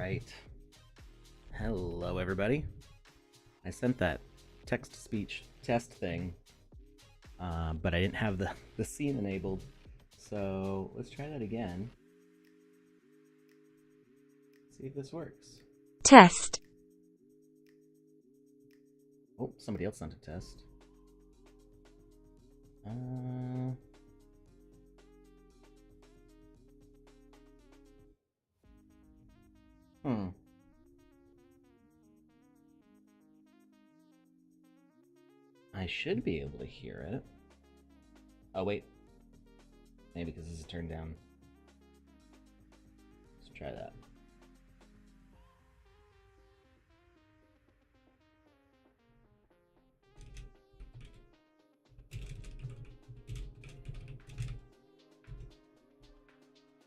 right. Hello, everybody. I sent that text-to-speech test thing, but I didn't have the scene enabled. So let's try that again. See if this works. Test. Oh, somebody else sent a test. I should be able to hear it. Oh, wait. Maybe because this is turned down. Let's try that.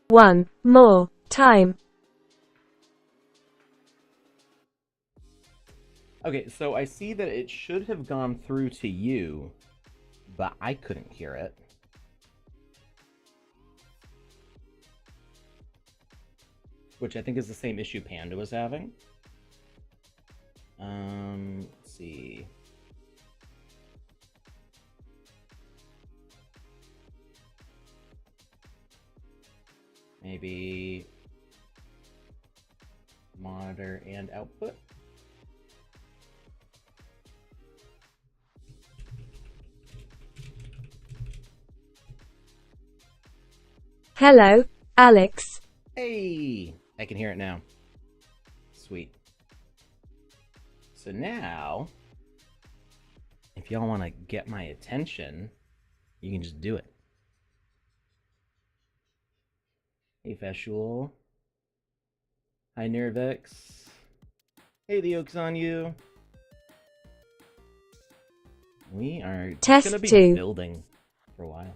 One more time. Okay, so I see that it should have gone through to you, but I couldn't hear it. Which I think is the same issue Panda was having. Let's see. Maybe monitor and output. Hello, Alex. Hey, I can hear it now. Sweet. So now, if y'all want to get my attention, you can just do it. Hey, Festual. Hi, Nervex. Hey, the Oak's on you. We are Test gonna be 2. building for a while.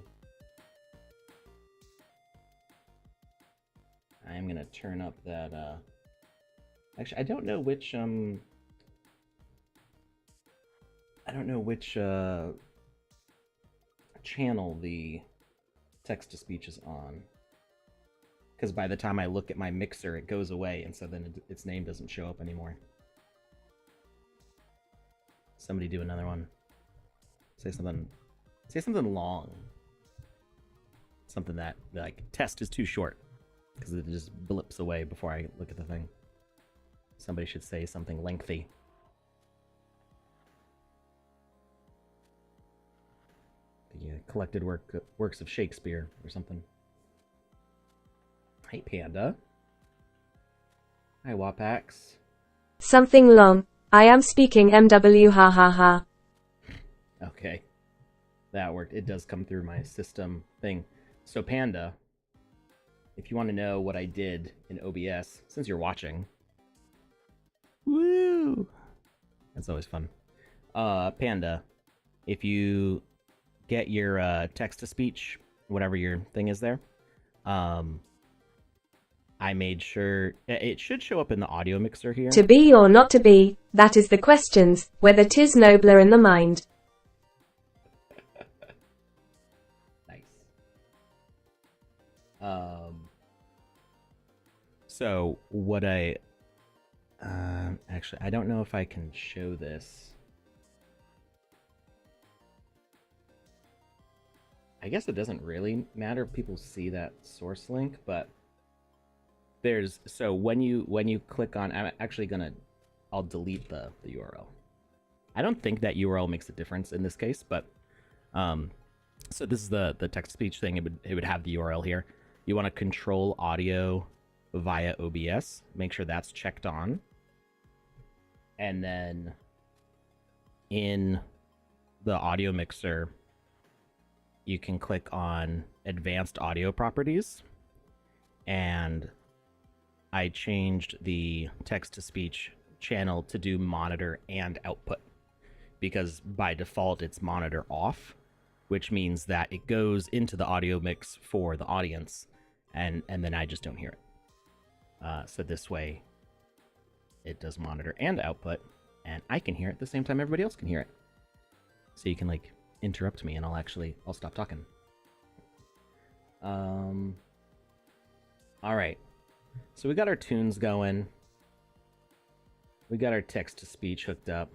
I'm gonna turn up that, actually, I don't know which channel the text-to-speech is on. Because by the time I look at my mixer, it goes away, and so then its name doesn't show up anymore. Somebody do another one. Say something long. Something that, like, test is too short. Because it just blips away before I look at the thing. Somebody should say something lengthy. The collected works of Shakespeare or something. Hey, Panda. Hi, Wapax. Something long. I am speaking MW ha ha ha. Okay. That worked. It does come through my system thing. So, Panda, if you want to know what I did in OBS, since you're watching. Woo! That's always fun. Panda, if you get your text-to-speech, whatever your thing is there, I made sure it should show up in the audio mixer here. To be or not to be, that is the questions, whether 'tis nobler in the mind. Nice. So what actually, I don't know if I can show this. I guess it doesn't really matter if people see that source link, but so when you click on, I'll delete the URL. I don't think that URL makes a difference in this case, but so this is the text-to-speech thing. It would have the URL here. You want to control audio via OBS. Make sure that's checked on. And then in the audio mixer, you can click on advanced audio properties. And I changed the text-to-speech channel to do monitor and output. Because by default, it's monitor off, which means that it goes into the audio mix for the audience, and then I just don't hear it. So this way, it does monitor and output, and I can hear it at the same time everybody else can hear it. So you can, like, interrupt me, and I'll stop talking. All right. So we got our tunes going. We got our text to speech hooked up.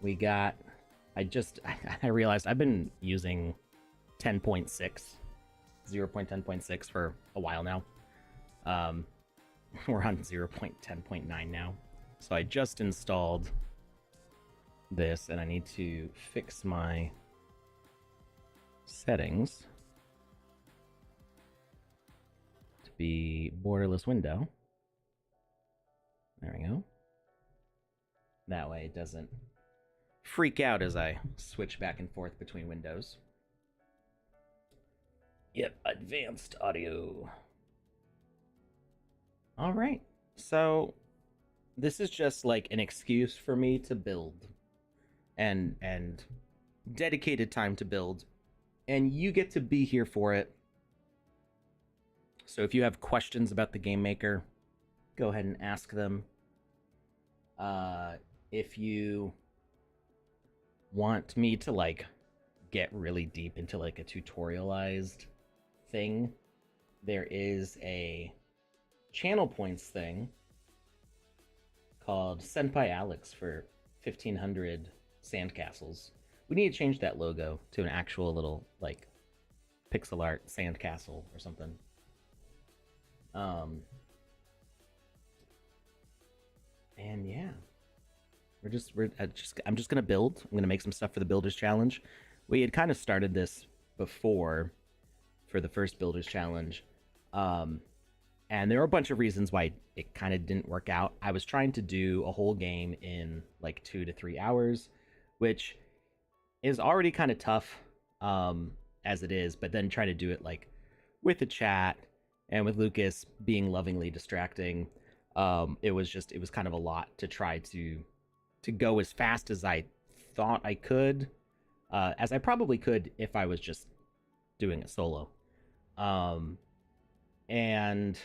We got. I realized I've been using 10.6, 0.10.6 for a while now. We're on 0.10.9 now. So I just installed this, and I need to fix my settings to be borderless window. There we go. That way it doesn't freak out as I switch back and forth between windows. Yep, advanced audio. All right. So this is just like an excuse for me to build and dedicated time to build, and you get to be here for it. So if you have questions about the game maker, go ahead and ask them. If you want me to like get really deep into like a tutorialized thing, there is a channel points thing called Senpai Alex for 1500 sandcastles. We need to change that logo to an actual little like pixel art sandcastle or something. And yeah, I'm just gonna build. I'm gonna make some stuff for the Builders Challenge. We had kind of started this before for the first Builders Challenge, and there were a bunch of reasons why it kind of didn't work out. I was trying to do a whole game in like 2 to 3 hours, which is already kind of tough as it is, but then try to do it like with the chat and with Lucas being lovingly distracting. It was kind of a lot to try to go as fast as I thought I could, as I probably could if I was just doing it solo. And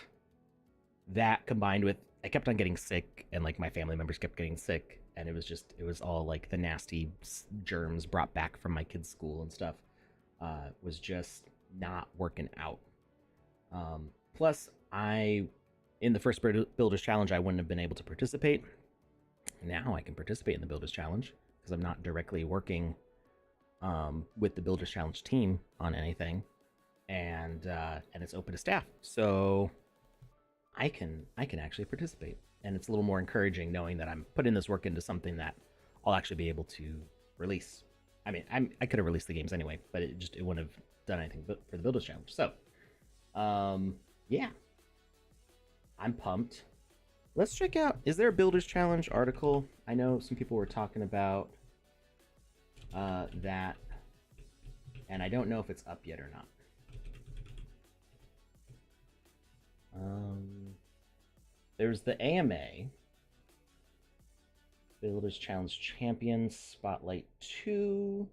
that combined with I kept on getting sick, and like my family members kept getting sick, and it was all like the nasty germs brought back from my kids' school and stuff, was just not working out. Plus, in the first Builders Challenge, I wouldn't have been able to participate. Now I can participate in the Builders Challenge because I'm not directly working with the Builders Challenge team on anything, and it's open to staff, so I can actually participate, and it's a little more encouraging knowing that I'm putting this work into something that I'll actually be able to release. I mean, I could have released the games anyway, but it wouldn't have done anything for the Builders Challenge. So, yeah, I'm pumped. Let's check out, is there a Builders Challenge article? I know some people were talking about that, and I don't know if it's up yet or not. There's the AMA, Builders Challenge Champions Spotlight 2.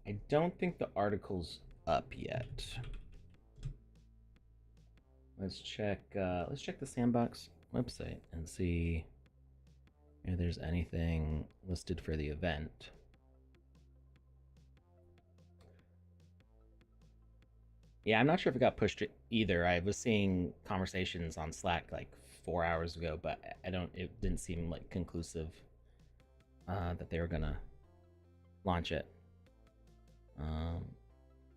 I don't think the article's up yet. Let's check the Sandbox website and see if there's anything listed for the event. Yeah, I'm not sure if it got pushed either. I was seeing conversations on Slack like 4 hours ago, but it didn't seem like conclusive that they were gonna launch it. I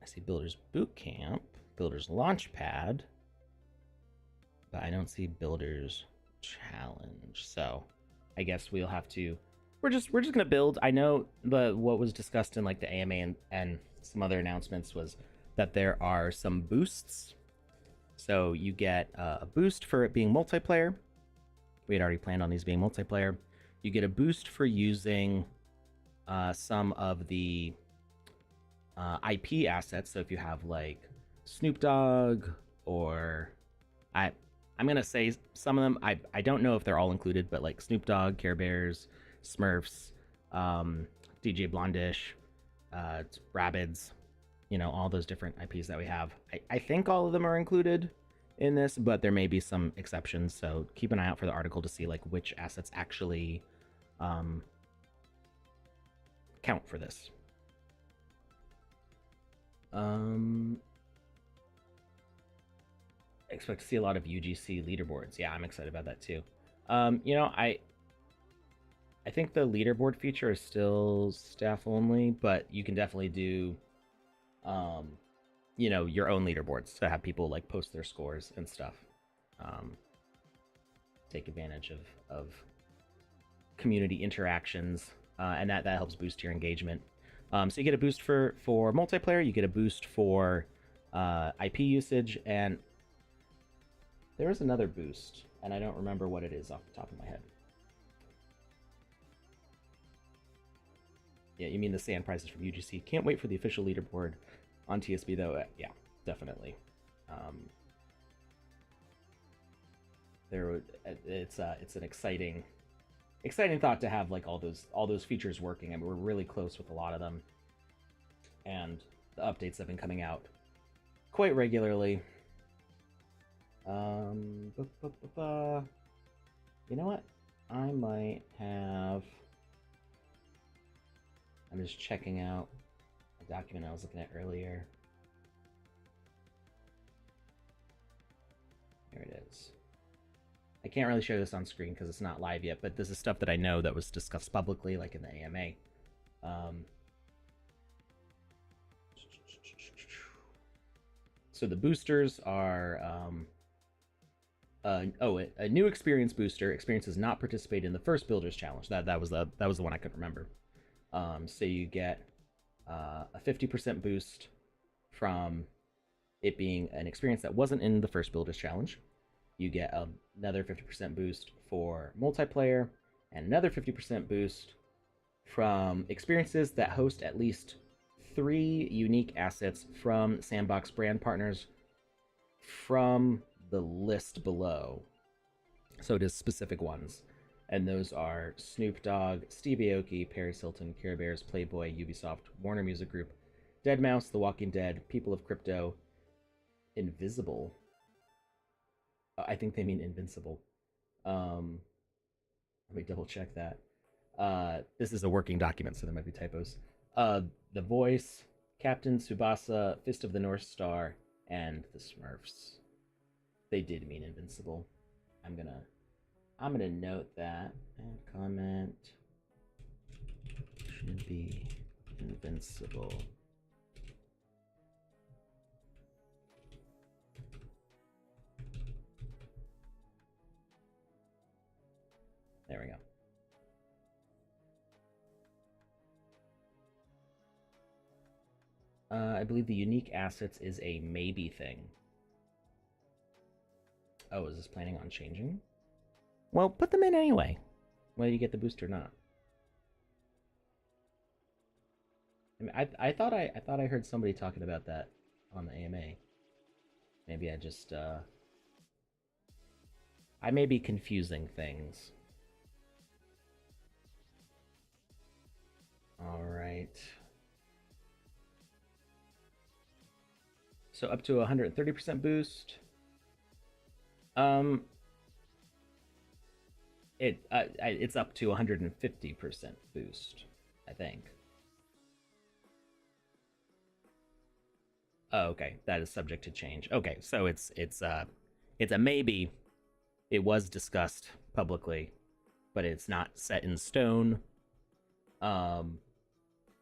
see Builders Bootcamp, Builders Launchpad, but I don't see Builders Challenge. So I guess we'll have to. We're just gonna build. I know what was discussed in like the AMA and some other announcements was that there are some boosts. So you get a boost for it being multiplayer. We had already planned on these being multiplayer. You get a boost for using some of the IP assets. So if you have like Snoop Dogg, or I'm gonna say some of them. I don't know if they're all included, but like Snoop Dogg, Care Bears, Smurfs, DJ Blondish, Rabbids, all those different IPs that we have. I think all of them are included in this, but there may be some exceptions. So keep an eye out for the article to see like which assets actually count for this. expect to see a lot of UGC leaderboards. Yeah, I'm excited about that too. You know, I think the leaderboard feature is still staff only, but you can definitely do, you know, your own leaderboards to have people like post their scores and stuff. Um, Take advantage of community interactions, and that helps boost your engagement. So you get a boost for multiplayer, you get a boost for IP usage, and there is another boost, and I don't remember what it is off the top of my head. Yeah, you mean the sand prices from UGC. Can't wait for the official leaderboard on TSB though. Yeah, definitely. It's an exciting thought to have like all those features working. I mean, we're really close with a lot of them, and the updates have been coming out quite regularly. You know what? I might have. I'm just checking out a document I was looking at earlier. Here it is. I can't really show this on screen because it's not live yet, but this is stuff that I know that was discussed publicly, like in the AMA. So the boosters are a new experience booster. Experiences not participate in the first Builders Challenge. That was the one I couldn't remember. So you get a 50% boost from it being an experience that wasn't in the first Builders Challenge. You get another 50% boost for multiplayer, and another 50% boost from experiences that host at least 3 unique assets from Sandbox brand partners from the list below. So it is specific ones. And those are Snoop Dogg, Steve Aoki, Paris Hilton, Care Bears, Playboy, Ubisoft, Warner Music Group, Deadmau5, The Walking Dead, People of Crypto, Invisible. I think they mean Invincible. Let me double check that. This is a working document, so there might be typos. The Voice, Captain Tsubasa, Fist of the North Star, and the Smurfs. They did mean Invincible. I'm gonna note that and comment should be Invincible. There we go. I believe the unique assets is a maybe thing. Oh, is this planning on changing? Well, put them in anyway, whether you get the boost or not. I mean, I thought I heard somebody talking about that on the AMA. Maybe I just I may be confusing things. All right. So up to 130% boost. It's up to 150% boost, I think. Oh, okay. That is subject to change. Okay, so it's a maybe. It was discussed publicly, but it's not set in stone.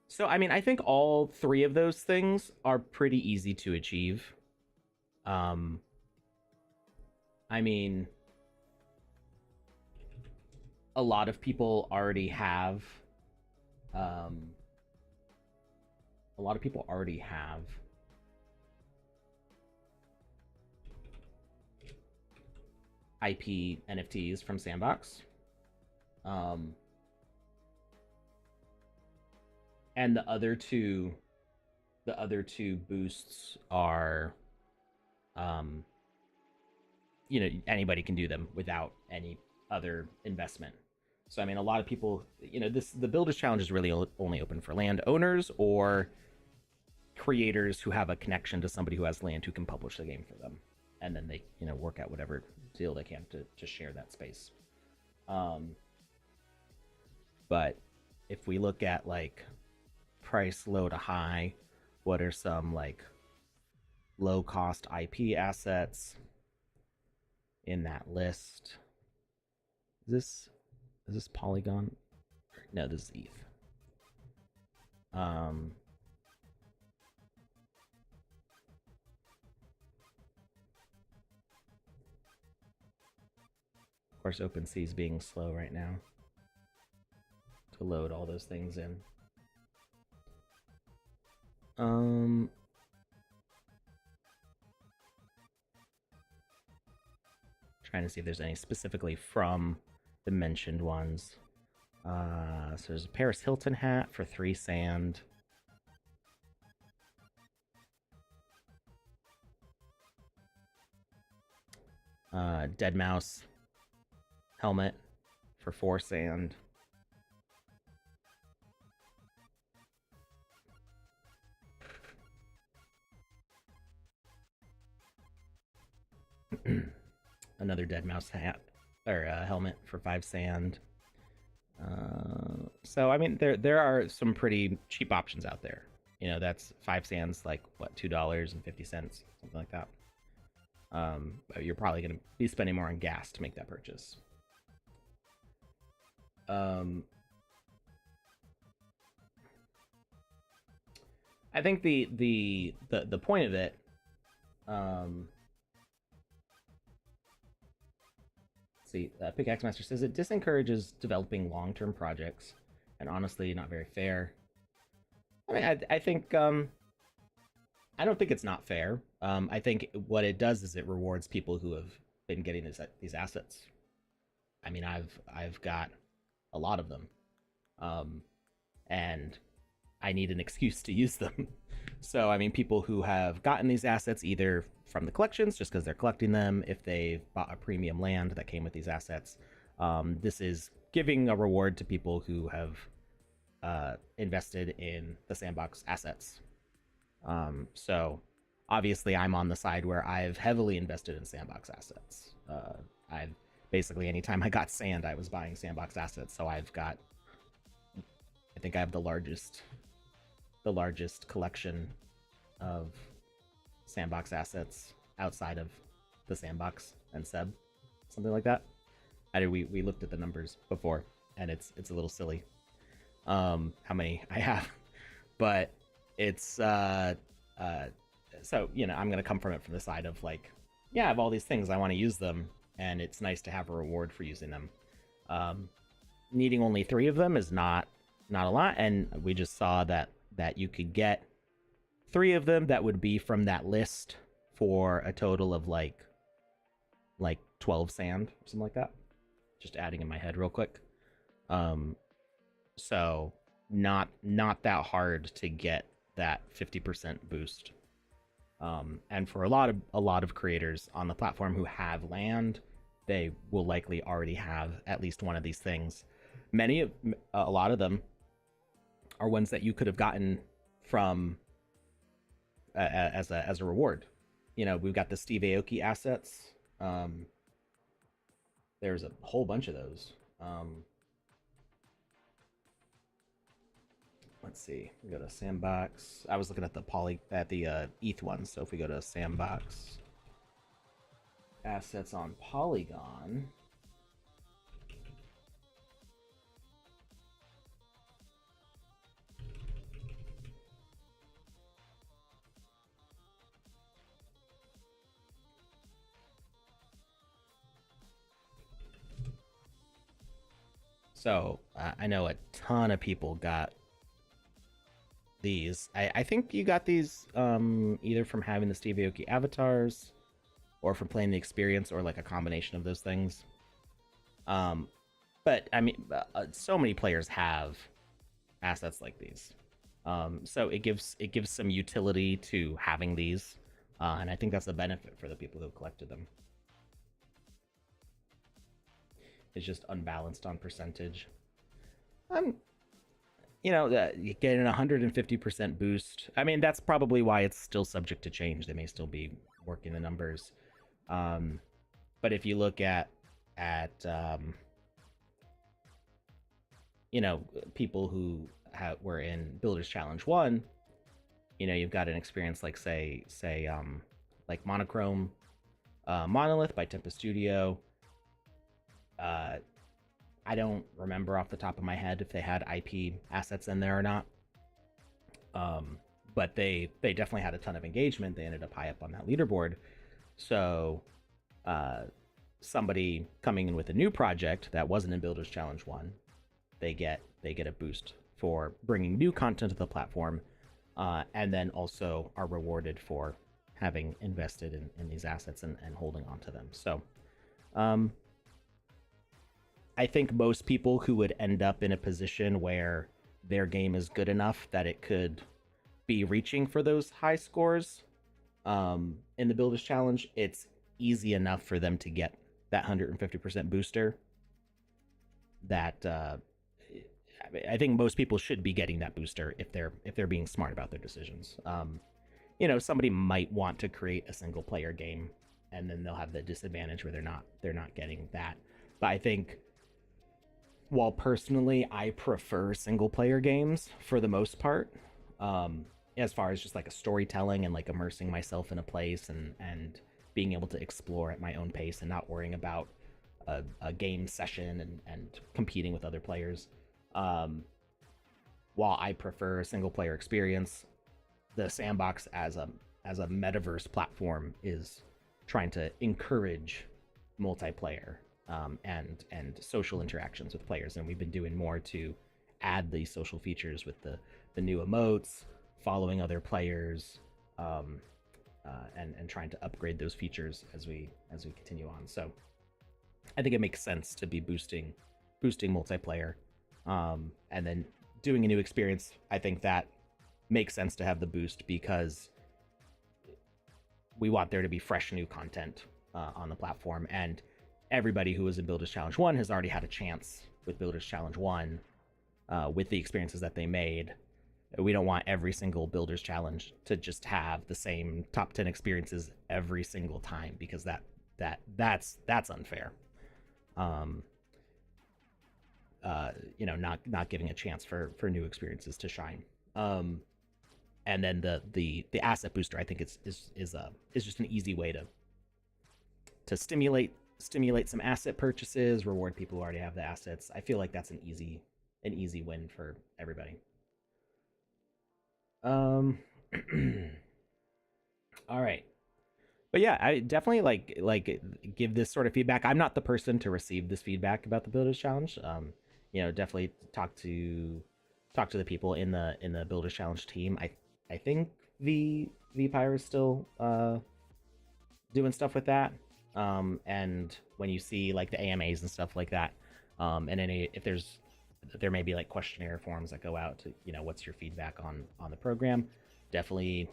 So I mean, I think all 3 of those things are pretty easy to achieve. I mean, a lot of people already have IP NFTs from Sandbox. And the other two boosts are you know, anybody can do them without any other investment. So I mean, a lot of people, you know, the Builders Challenge is really only open for landowners or creators who have a connection to somebody who has land who can publish the game for them, and then they, you know, work out whatever deal they can to share that space. But if we look at like price low to high, what are some like low cost IP assets? in that list. Is this Polygon? No, this is ETH. Of course, OpenSea is being slow right now to load all those things in. Trying to see if there's any specifically from the mentioned ones. So there's a Paris Hilton hat for 3 sand. Dead Mouse helmet for 4 sand. Another Dead Mouse hat or helmet for 5 sand. So I mean, there are some pretty cheap options out there. You know, that's 5 sands, like what, $2.50, something like that. But you're probably going to be spending more on gas to make that purchase. I think the point of it, see, Pickaxe Master says it disencourages developing long-term projects, and honestly, not very fair. I mean, I think I don't think it's not fair. I think what it does is it rewards people who have been getting these assets. I mean, I've got a lot of them, and I need an excuse to use them. So, I mean, people who have gotten these assets either from the collections, just because they're collecting them, if they've bought a premium land that came with these assets, this is giving a reward to people who have invested in the Sandbox assets. So, obviously, I'm on the side where I've heavily invested in Sandbox assets. I've basically, anytime I got sand, I was buying Sandbox assets. So I think I have the largest collection of Sandbox assets outside of the Sandbox and Seb, something like that. We looked at the numbers before, and it's a little silly how many I have, but it's so, you know, I'm gonna come from the side of like, yeah, I have all these things, I want to use them, and it's nice to have a reward for using them. Needing only 3 of them is not a lot, and we just saw that you could get 3 of them that would be from that list for a total of like 12 sand or something like that. Just adding in my head real quick. So not that hard to get that 50% boost. And for a lot of creators on the platform who have land, they will likely already have at least one of these things. A lot of them are ones that you could have gotten from as a reward. You know, we've got the Steve Aoki assets. There's a whole bunch of those. Let's see. We go to Sandbox. I was looking at the ETH one. So if we go to Sandbox assets on Polygon, so I know a ton of people got these. I think you got these either from having the Steve Aoki avatars or from playing the experience, or like a combination of those things. But I mean, so many players have assets like these, so it gives some utility to having these, and I think that's a benefit for the people who have collected them. It's just unbalanced on percentage. You know, you get an 150% boost. I mean, that's probably why it's still subject to change. They may still be working the numbers. But if you look at you know, people who were in Builders Challenge 1, you know, you've got an experience like say like Monochrome Monolith by Tempest Studio. I don't remember off the top of my head if they had IP assets in there or not. But they definitely had a ton of engagement. They ended up high up on that leaderboard. So somebody coming in with a new project that wasn't in Builders Challenge 1, they get a boost for bringing new content to the platform, and then also are rewarded for having invested in these assets and holding on to them. So I think most people who would end up in a position where their game is good enough that it could be reaching for those high scores in the Builders Challenge, it's easy enough for them to get that 150% booster that I think most people should be getting that booster if they're being smart about their decisions. Somebody might want to create a single player game, and then they'll have the disadvantage where they're not getting that. But I think, while personally I prefer single player games for the most part, as far as just like a storytelling and like immersing myself in a place and being able to explore at my own pace and not worrying about a game session and competing with other players. While I prefer a single player experience, the Sandbox as a metaverse platform is trying to encourage multiplayer and social interactions with players, and we've been doing more to add these social features with the new emotes, following other players, and trying to upgrade those features as we continue on. So I think it makes sense to be boosting multiplayer, and then doing a new experience. I think that makes sense to have the boost because we want there to be fresh new content on the platform, and everybody who was in Builders Challenge 1 has already had a chance with Builders Challenge 1 with the experiences that they made. We don't want every single Builders Challenge to just have the same top 10 experiences every single time, because that's unfair. Not giving a chance for new experiences to shine. And then the asset booster, I think is just an easy way to stimulate some asset purchases, reward people who already have the assets. I feel like that's an easy win for everybody. All right. But yeah, I definitely like give this sort of feedback. I'm not the person to receive this feedback about the Builders Challenge. Definitely talk to the people in the Builders Challenge team. I think the Pyre is still doing stuff with that. And when you see like the AMAs and stuff like that, and if there may be like questionnaire forms that go out to, what's your feedback on the program, definitely,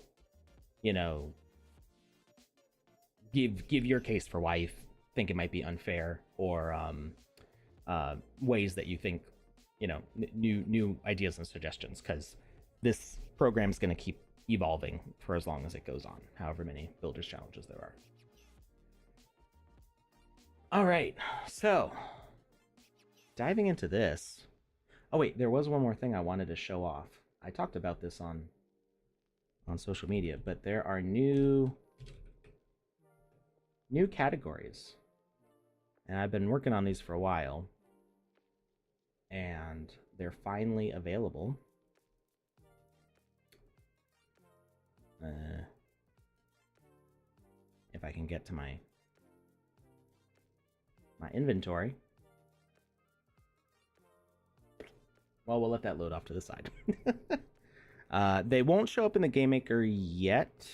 give your case for why you think it might be unfair, or ways that you think, new ideas and suggestions, because this program is going to keep evolving for as long as it goes on, however many Builders Challenges there are. All right, so diving into this. Oh wait, there was one more thing I wanted to show off. I talked about this on social media, but there are new categories, and I've been working on these for a while, and they're finally available. If I can get to my inventory. Well, we'll let that load off to the side. They won't show up in the Game Maker yet.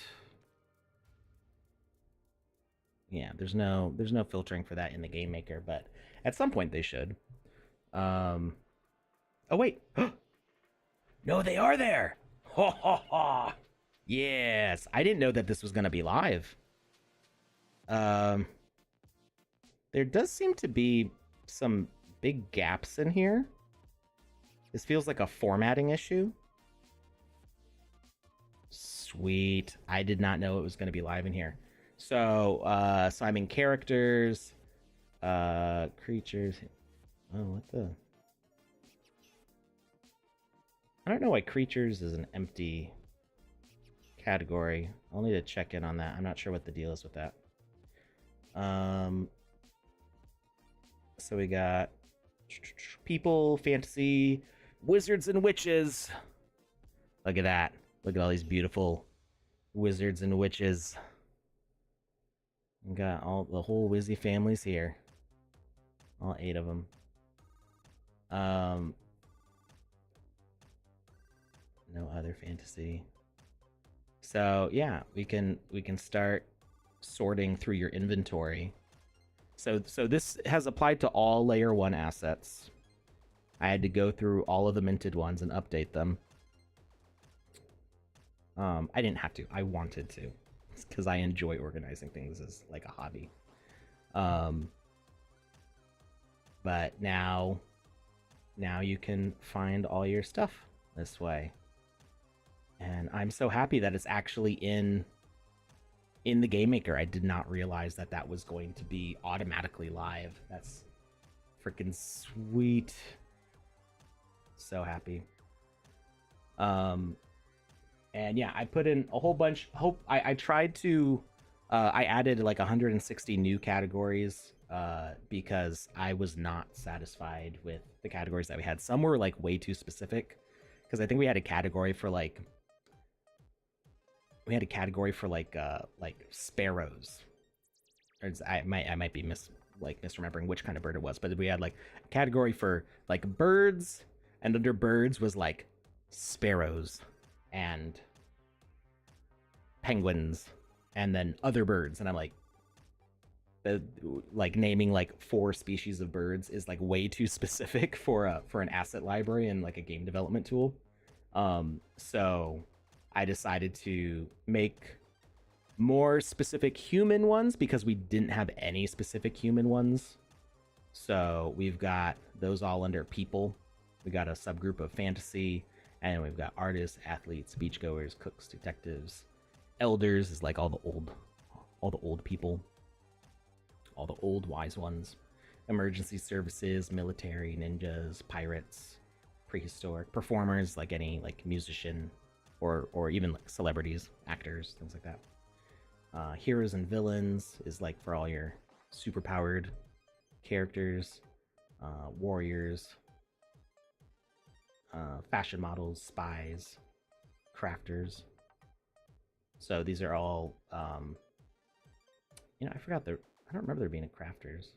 Yeah, there's no filtering for that in the Game Maker, but at some point they should. Oh wait. No, they are there. Ha ha ha. Yes, I didn't know that this was going to be live. There does seem to be some big gaps in here. This feels like a formatting issue. Sweet. I did not know it was going to be live in here. So I'm in characters, creatures. Oh, what the? I don't know why creatures is an empty category. I'll need to check in on that. I'm not sure what the deal is with that. So we got people, fantasy, wizards and witches. Look at that. Look at all these beautiful wizards and witches. We got all the whole Wizzy families here. All 8 of them. No other fantasy. So yeah, we can start sorting through your inventory. So this has applied to all layer 1 assets. I had to go through all of the minted ones and update them. I didn't have to. I wanted to, because I enjoy organizing things as like a hobby. But now you can find all your stuff this way, and I'm so happy that it's actually in the Game Maker. I did not realize that that was going to be automatically live. That's freaking sweet. So happy. And yeah, I put in a whole bunch. I tried to. I added like 160 new categories because I was not satisfied with the categories that we had. Some were like way too specific, because I think we had a category for like sparrows. Or I might be misremembering which kind of bird it was, but we had like a category for like birds, and under birds was like sparrows and penguins, and then other birds, and I'm like, naming like 4 species of birds is like way too specific for an asset library and like a game development tool. So I decided to make more specific human ones, because we didn't have any specific human ones. So we've got those all under people. We got a subgroup of fantasy, and we've got artists, athletes, beachgoers, cooks, detectives. Elders is like all the old people, all the old wise ones. Emergency services, military, ninjas, pirates, prehistoric. Performers, like any like musician, or even like celebrities, actors, things like that. Heroes and villains is like for all your superpowered characters. Warriors, fashion models, spies, crafters. So these are all, I forgot I don't remember there being a crafters.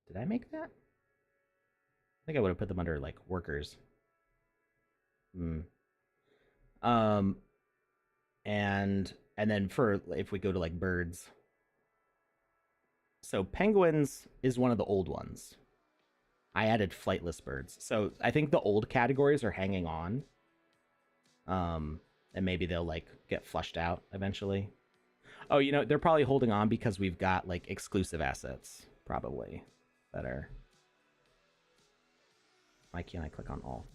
Did I make that? I think I would have put them under like workers. And then for, if we go to like birds, so penguins is one of the old ones. I added flightless birds. So I think the old categories are hanging on. And maybe they'll like get flushed out eventually. Oh, they're probably holding on because we've got like exclusive assets, probably, that are. Why can't I click on all?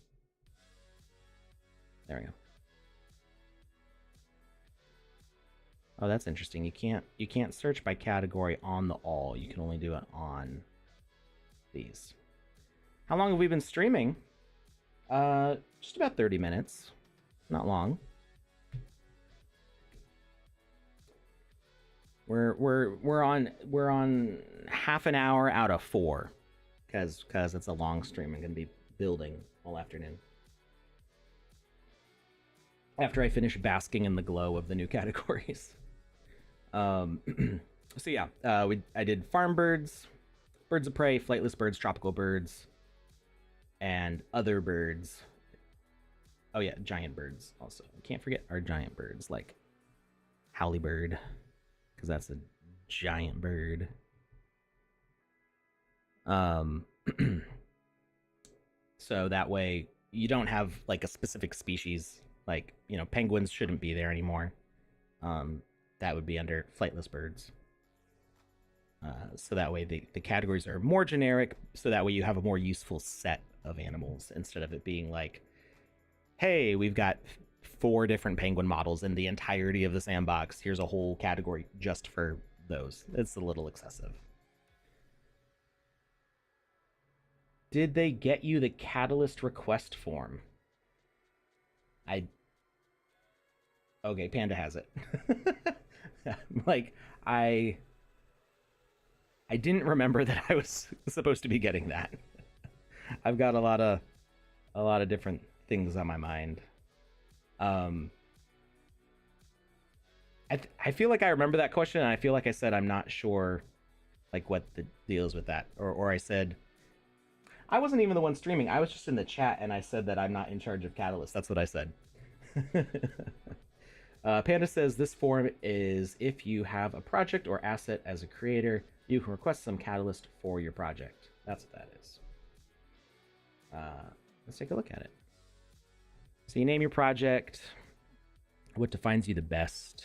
There we go. Oh, that's interesting. You can't search by category on the all. You can only do it on these. How long have we been streaming? Just about 30 minutes. Not long. We're on half an hour out of 4, because it's a long stream. I'm gonna be building all afternoon. After I finish basking in the glow of the new categories. So yeah, I did farm birds, birds of prey, flightless birds, tropical birds, and other birds. Oh yeah, giant birds also. Can't forget our giant birds, like howlybird, because that's a giant bird. So that way you don't have like a specific species. Like, penguins shouldn't be there anymore. That would be under flightless birds. So that way the categories are more generic, so that way you have a more useful set of animals, instead of it being like, hey, we've got 4 different penguin models in the entirety of the sandbox. Here's a whole category just for those. It's a little excessive. Did they get you the Catalyst request form? Okay, Panda has it. Like, I I didn't remember that I was supposed to be getting that. I've got a lot of different things on my mind. I feel like I remember that question, and I feel like I said I'm not sure, like, what the deal is with that, or I said I wasn't even the one streaming. I was just in the chat, and I said that I'm not in charge of Catalyst. That's what I said. Panda says this form is if you have a project or asset as a creator, you can request some Catalyst for your project. That's what that is. Let's take a look at it. So you name your project, what defines you the best,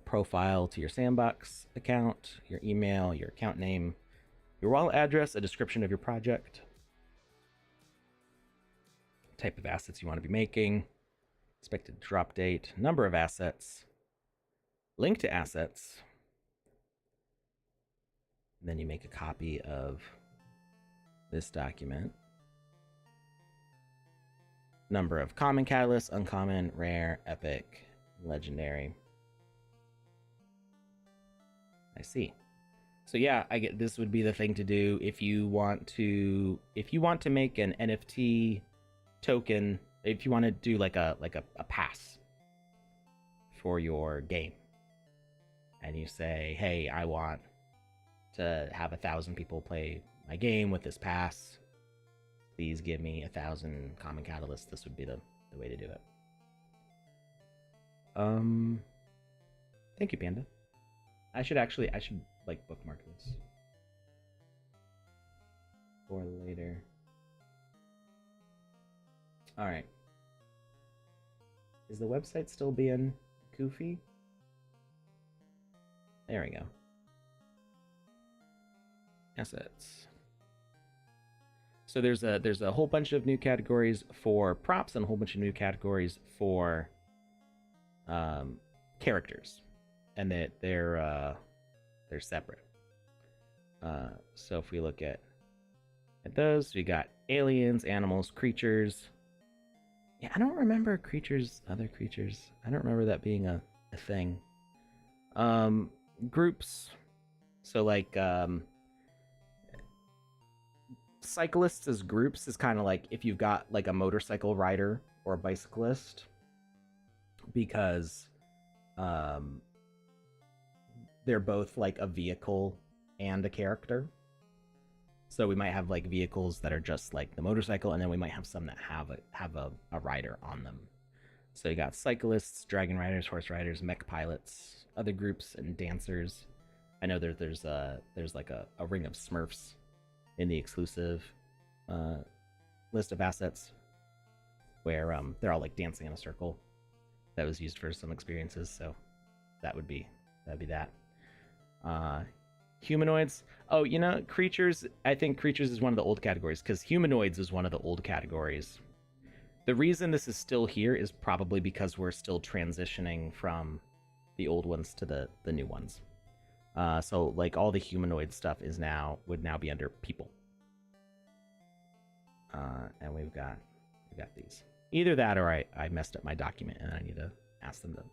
profile to your Sandbox account, your email, your account name, your wallet address, a description of your project, type of assets you want to be making, expected drop date, number of assets, link to assets. And then you make a copy of this document. Number of common catalysts, uncommon, rare, epic, legendary. I see. So yeah, I get this would be the thing to do if you want to make an NFT token, if you want to do like a pass for your game. And you say, "Hey, I want to have 1,000 people play my game with this pass. Please give me 1,000 common catalysts." This would be the way to do it. Thank you, Panda. I should like bookmark this for later. All right. Is the website still being goofy? There we go. Assets. So there's a whole bunch of new categories for props and a whole bunch of new categories for characters, and that they're separate. So if we look at those, we got aliens, animals, creatures. Yeah, I don't remember creatures, other creatures. I don't remember that being a thing. Groups. So like cyclists as groups is kind of like if you've got like a motorcycle rider or a bicyclist, because they're both like a vehicle and a character. So we might have like vehicles that are just like the motorcycle, and then we might have some that have a rider on them. So you got cyclists, dragon riders, horse riders, mech pilots, other groups, and dancers. I know there's like a ring of Smurfs in the exclusive list of assets, where they're all like dancing in a circle. That was used for some experiences, so that would be that. Humanoids. Oh, you know, creatures. I think creatures is one of the old categories, because humanoids is one of the old categories. The reason this is still here is probably because we're still transitioning from the old ones to the new ones. So like all the humanoid stuff would now be under people. And we've got these. Either that or I messed up my document and I need to ask them to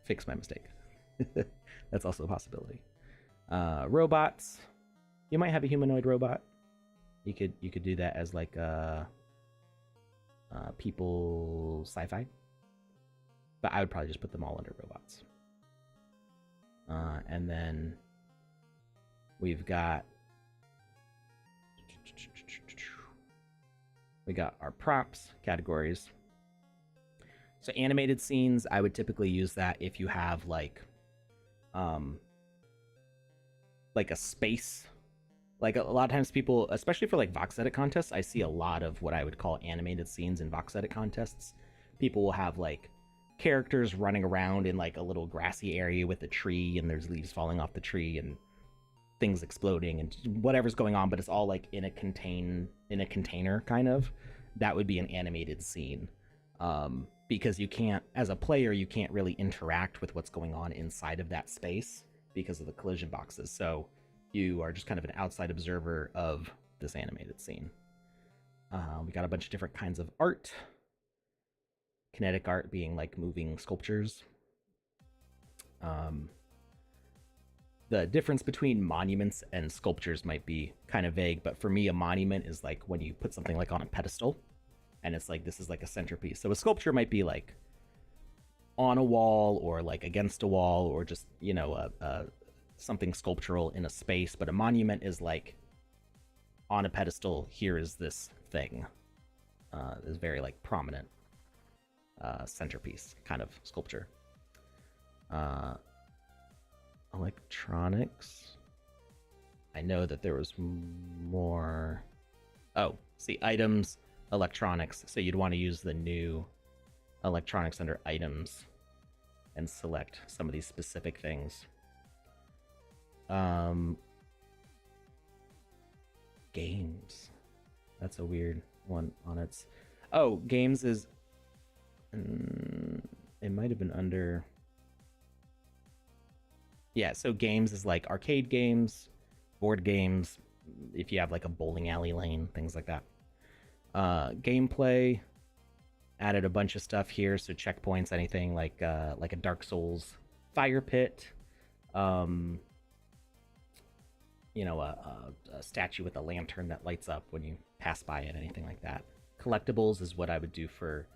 fix my mistake. That's also a possibility. Robots. You might have a humanoid robot. You could do that as like a people sci-fi. But I would probably just put them all under robots. And then we've got our props categories. So animated scenes, I would typically use that if you have like a space. Like a lot of times people, especially for like VoxEdit contests, I see a lot of what I would call animated scenes in VoxEdit contests. People will have like characters running around in like a little grassy area with a tree, and there's leaves falling off the tree and things exploding and whatever's going on, but it's all like in a container kind of. That would be an animated scene. Because you can't, as a player, you can't really interact with what's going on inside of that space because of the collision boxes. So you are just kind of an outside observer of this animated scene. We got a bunch of different kinds of art. Kinetic art being like moving sculptures. the difference between monuments and sculptures might be kind of vague, but for me, a monument is like when you put something like on a pedestal, and it's like this is like a centerpiece. So a sculpture might be like on a wall or like against a wall or just something sculptural in a space, but a monument is like on a pedestal. Here is this thing. Is very like prominent centerpiece kind of sculpture. Electronics. I know that there was more. Oh, see, items, electronics. So you'd want to use the new electronics under items and select some of these specific things. Games. That's a weird one on its. Oh, games is. It might have been under. Yeah, so games is like arcade games, board games, if you have like a bowling alley lane, things like that. Gameplay, added a bunch of stuff here, so checkpoints, anything like a Dark Souls fire pit, a statue with a lantern that lights up when you pass by it, anything like that. Collectibles is what I would do for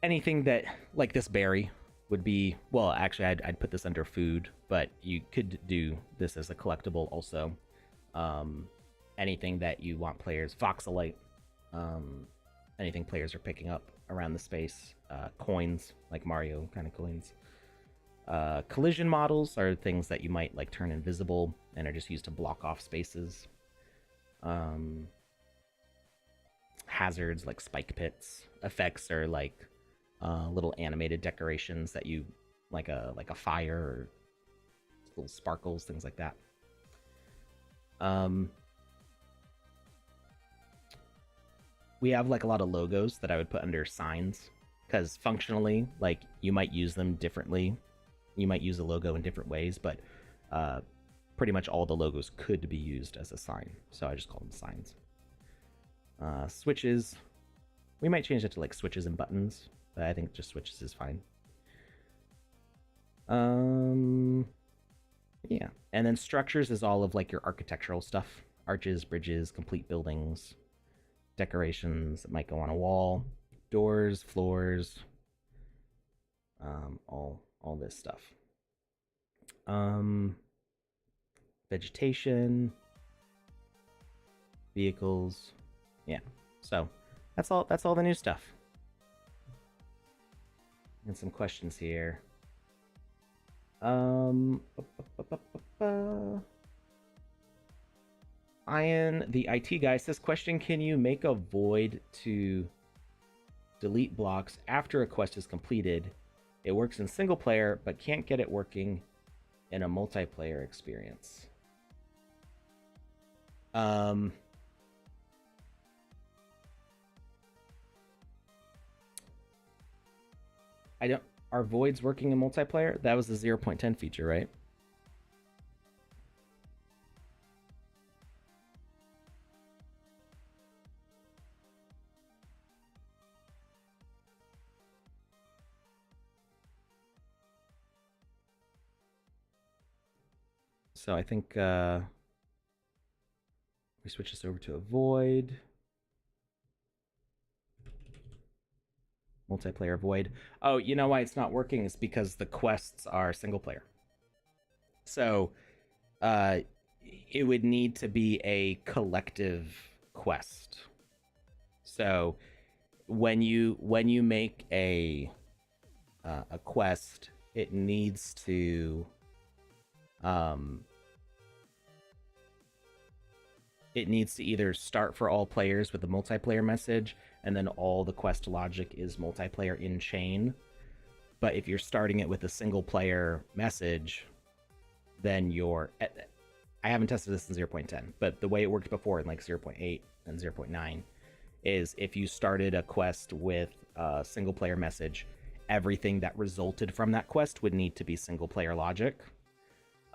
anything that, like this berry, would be, well, actually, I'd put this under food, but you could do this as a collectible also. Anything that you want players, VoxEdit, anything players are picking up around the space, coins, like Mario kind of coins. Collision models are things that you might like turn invisible and are just used to block off spaces. Hazards like spike pits. Effects are like little animated decorations that you like a fire or little sparkles, things like that. We have like a lot of logos that I would put under signs because functionally, like you might use them differently. You might use a logo in different ways, but pretty much all the logos could be used as a sign. So I just call them signs. Switches. We might change it to like switches and buttons. But I think just switches is fine. Yeah. And then structures is all of like your architectural stuff. Arches, bridges, complete buildings, decorations that might go on a wall, doors, floors, all this stuff. Vegetation, vehicles. Yeah. So that's all the new stuff. And some questions here. Ian, the IT guy, says, question, can you make a void to delete blocks after a quest is completed? It works in single player, but can't get it working in a multiplayer experience. Are voids working in multiplayer? That was the 0.10 feature, right? So I think we switch this over to a void. Multiplayer void. Oh, you know why it's not working is because the quests are single player. So it would need to be a collective quest. So when you make a quest, it needs to either start for all players with a multiplayer message, and then all the quest logic is multiplayer in chain. But if you're starting it with a single player message, then I haven't tested this in 0.10, but the way it worked before in like 0.8 and 0.9 is if you started a quest with a single player message, everything that resulted from that quest would need to be single player logic.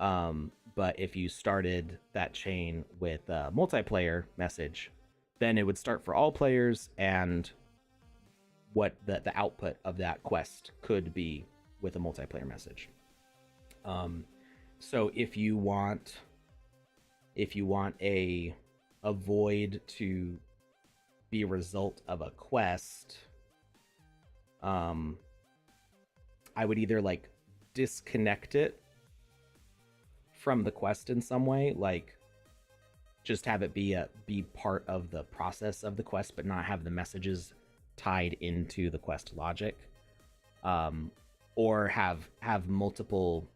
But if you started that chain with a multiplayer message, then it would start for all players, and what the output of that quest could be with a multiplayer message. So if you want a void to be a result of a quest, I would either like disconnect it from the quest in some way, like just have it be part of the process of the quest, but not have the messages tied into the quest logic, or have multiple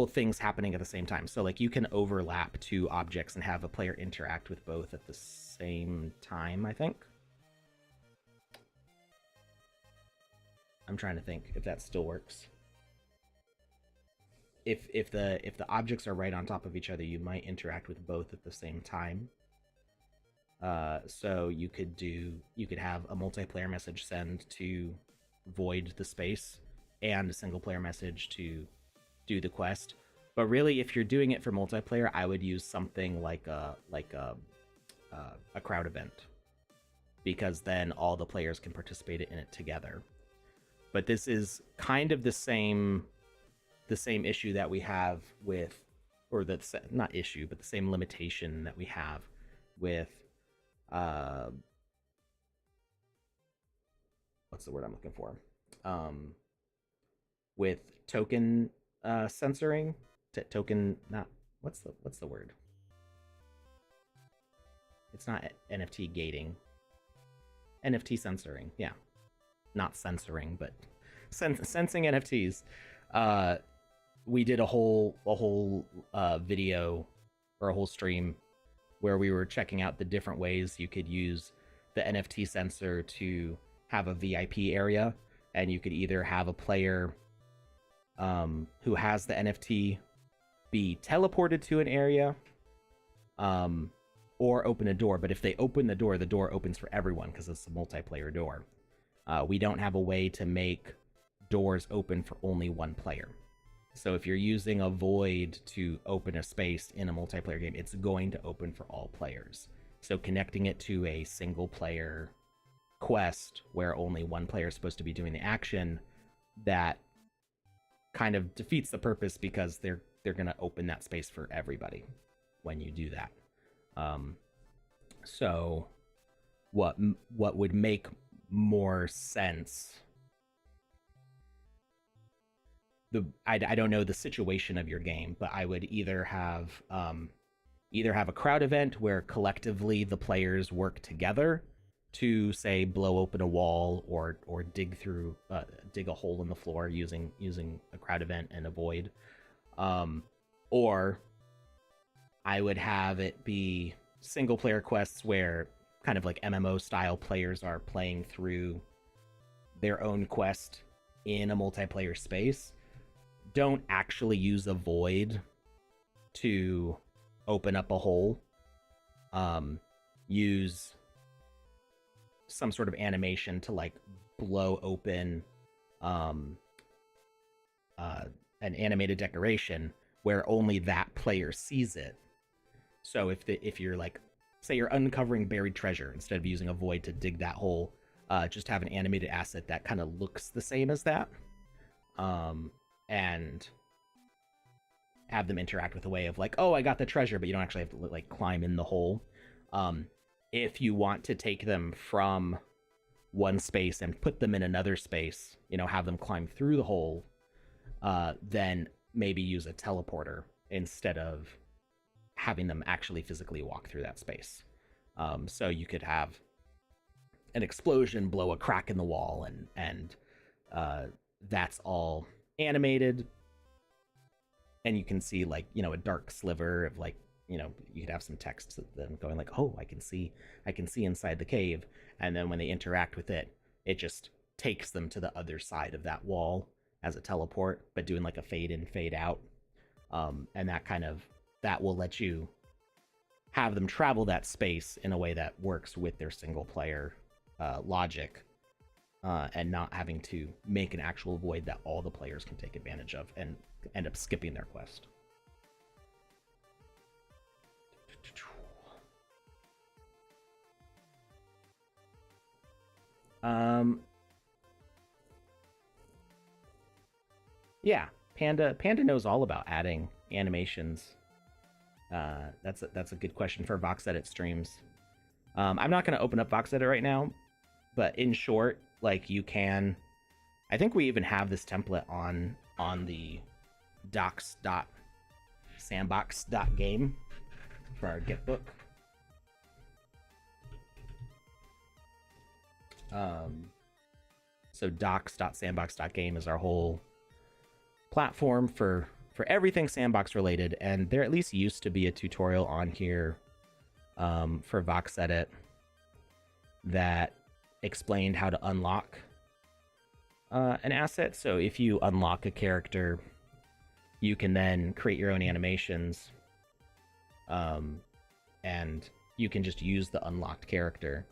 things happening at the same time. So like you can overlap two objects and have a player interact with both at the same time, I think. I'm trying to think if that still works. If the objects are right on top of each other, you might interact with both at the same time. So you could have a multiplayer message send to void the space and a single player message to do the quest. But really, if you're doing it for multiplayer, I would use something like a crowd event, because then all the players can participate in it together. But this is kind of the same issue that we have with, or that's not issue, but the same limitation that we have with what's the word I'm looking for? With token censoring, token, not what's the word? It's not NFT gating. NFT censoring, yeah, not censoring, but sensing NFTs. We did a whole video or a whole stream where we were checking out the different ways you could use the NFT sensor to have a VIP area, and you could either have a player who has the NFT be teleported to an area, or open a door. But if they open the door opens for everyone because it's a multiplayer door. We don't have a way to make doors open for only one player. So if you're using a void to open a space in a multiplayer game, it's going to open for all players. So connecting it to a single player quest where only one player is supposed to be doing the action, that kind of defeats the purpose, because they're going to open that space for everybody when you do that. So what would make more sense, I don't know the situation of your game, but I would either have a crowd event where collectively the players work together to, say, blow open a wall or dig a hole in the floor using a crowd event and a void, or I would have it be single player quests where kind of like MMO style players are playing through their own quest in a multiplayer space. Don't actually use a void to open up a hole. Use some sort of animation to like blow open an animated decoration where only that player sees it. So if you're like, say you're uncovering buried treasure, instead of using a void to dig that hole, just have an animated asset that kind of looks the same as that. And have them interact with a way of like, oh, I got the treasure, but you don't actually have to like climb in the hole. If you want to take them from one space and put them in another space, have them climb through the hole, then maybe use a teleporter instead of having them actually physically walk through that space. So you could have an explosion blow a crack in the wall, and that's all animated, and you can see like a dark sliver of like you could have some text then going like, oh, I can see inside the cave, and then when they interact with it, it just takes them to the other side of that wall as a teleport, but doing like a fade in fade out, and that will let you have them travel that space in a way that works with their single player logic, and not having to make an actual void that all the players can take advantage of and end up skipping their quest. Yeah, Panda knows all about adding animations. That's a good question for VoxEdit streams. I'm not going to open up VoxEdit right now, but in short, like you can, I think we even have this template on the docs.sandbox.game for our Gitbook. So docs.sandbox.game is our whole platform for everything Sandbox related, and there at least used to be a tutorial on here for VoxEdit that explained how to unlock an asset. So if you unlock a character, you can then create your own animations, and you can just use the unlocked character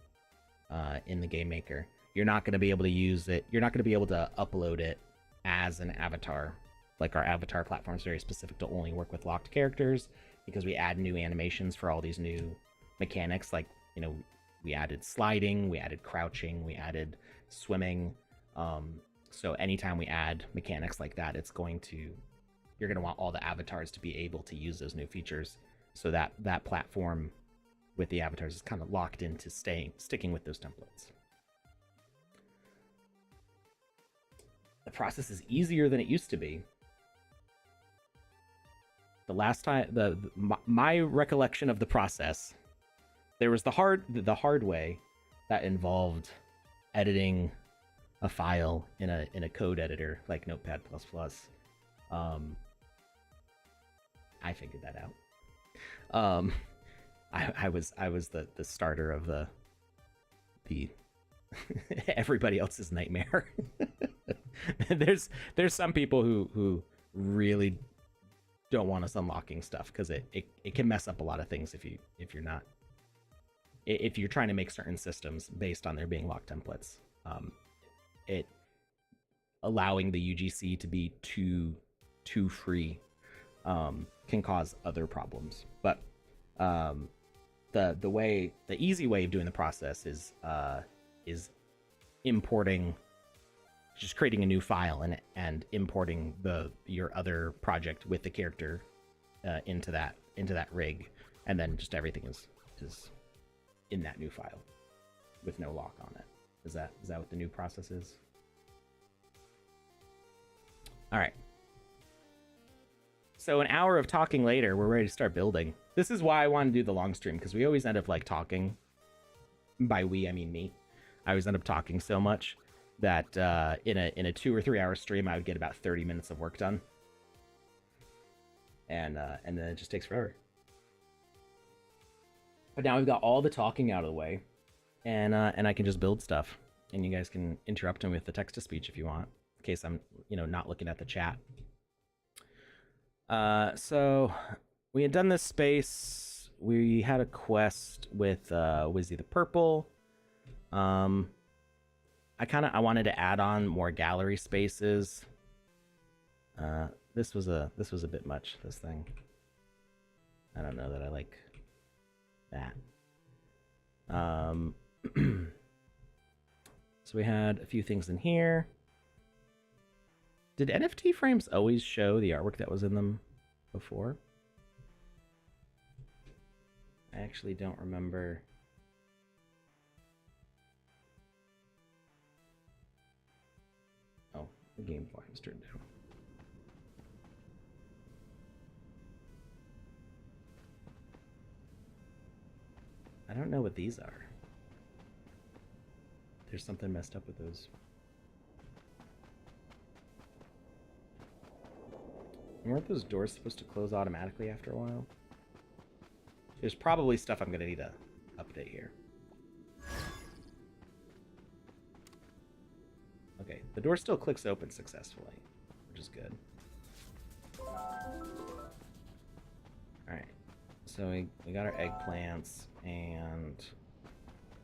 in the Game Maker. You're not going to be able to use it. You're not going to be able to upload it as an avatar. Like our avatar platform is very specific to only work with locked characters because we add new animations for all these new mechanics. Like, you know, we added sliding, we added crouching, we added swimming. So anytime we add mechanics like that, you're going to want all the avatars to be able to use those new features. So that platform with the avatars is kind of locked into sticking with those templates. The process is easier than it used to be. The last time, my recollection of the process, there was the hard way that involved editing a file in a code editor like Notepad++. I figured that out. I was the starter of the everybody else's nightmare. There's some people who really don't want us unlocking stuff because it can mess up a lot of things if you're trying to make certain systems based on there being locked templates. It allowing the UGC to be too free can cause other problems. But the easy way of doing the process is importing, just creating a new file and importing your other project with the character into that rig, and then just everything is in that new file with no lock on it. Is that what the new process is? All right. So an hour of talking later, we're ready to start building. This is why I want to do the long stream, because we always end up like talking. By we, I mean me. I always end up talking so much that in a 2 or 3 hour stream, I would get about 30 minutes of work done, and then it just takes forever. But now we've got all the talking out of the way, and I can just build stuff, and you guys can interrupt me with the text to speech if you want, in case I'm not looking at the chat. So we had done this space. We had a quest with Wizzy the Purple. I wanted to add on more gallery spaces. This was a bit much, this thing. I don't know that I like that. So we had a few things in here. Did NFT frames always show the artwork that was in them before? I actually don't remember. Oh, the game volume's turned down. I don't know what these are. There's something messed up with those. Weren't those doors supposed to close automatically after a while? There's probably stuff I'm going to need to update here. Okay, the door still clicks open successfully, which is good. Alright, so we got our eggplants, and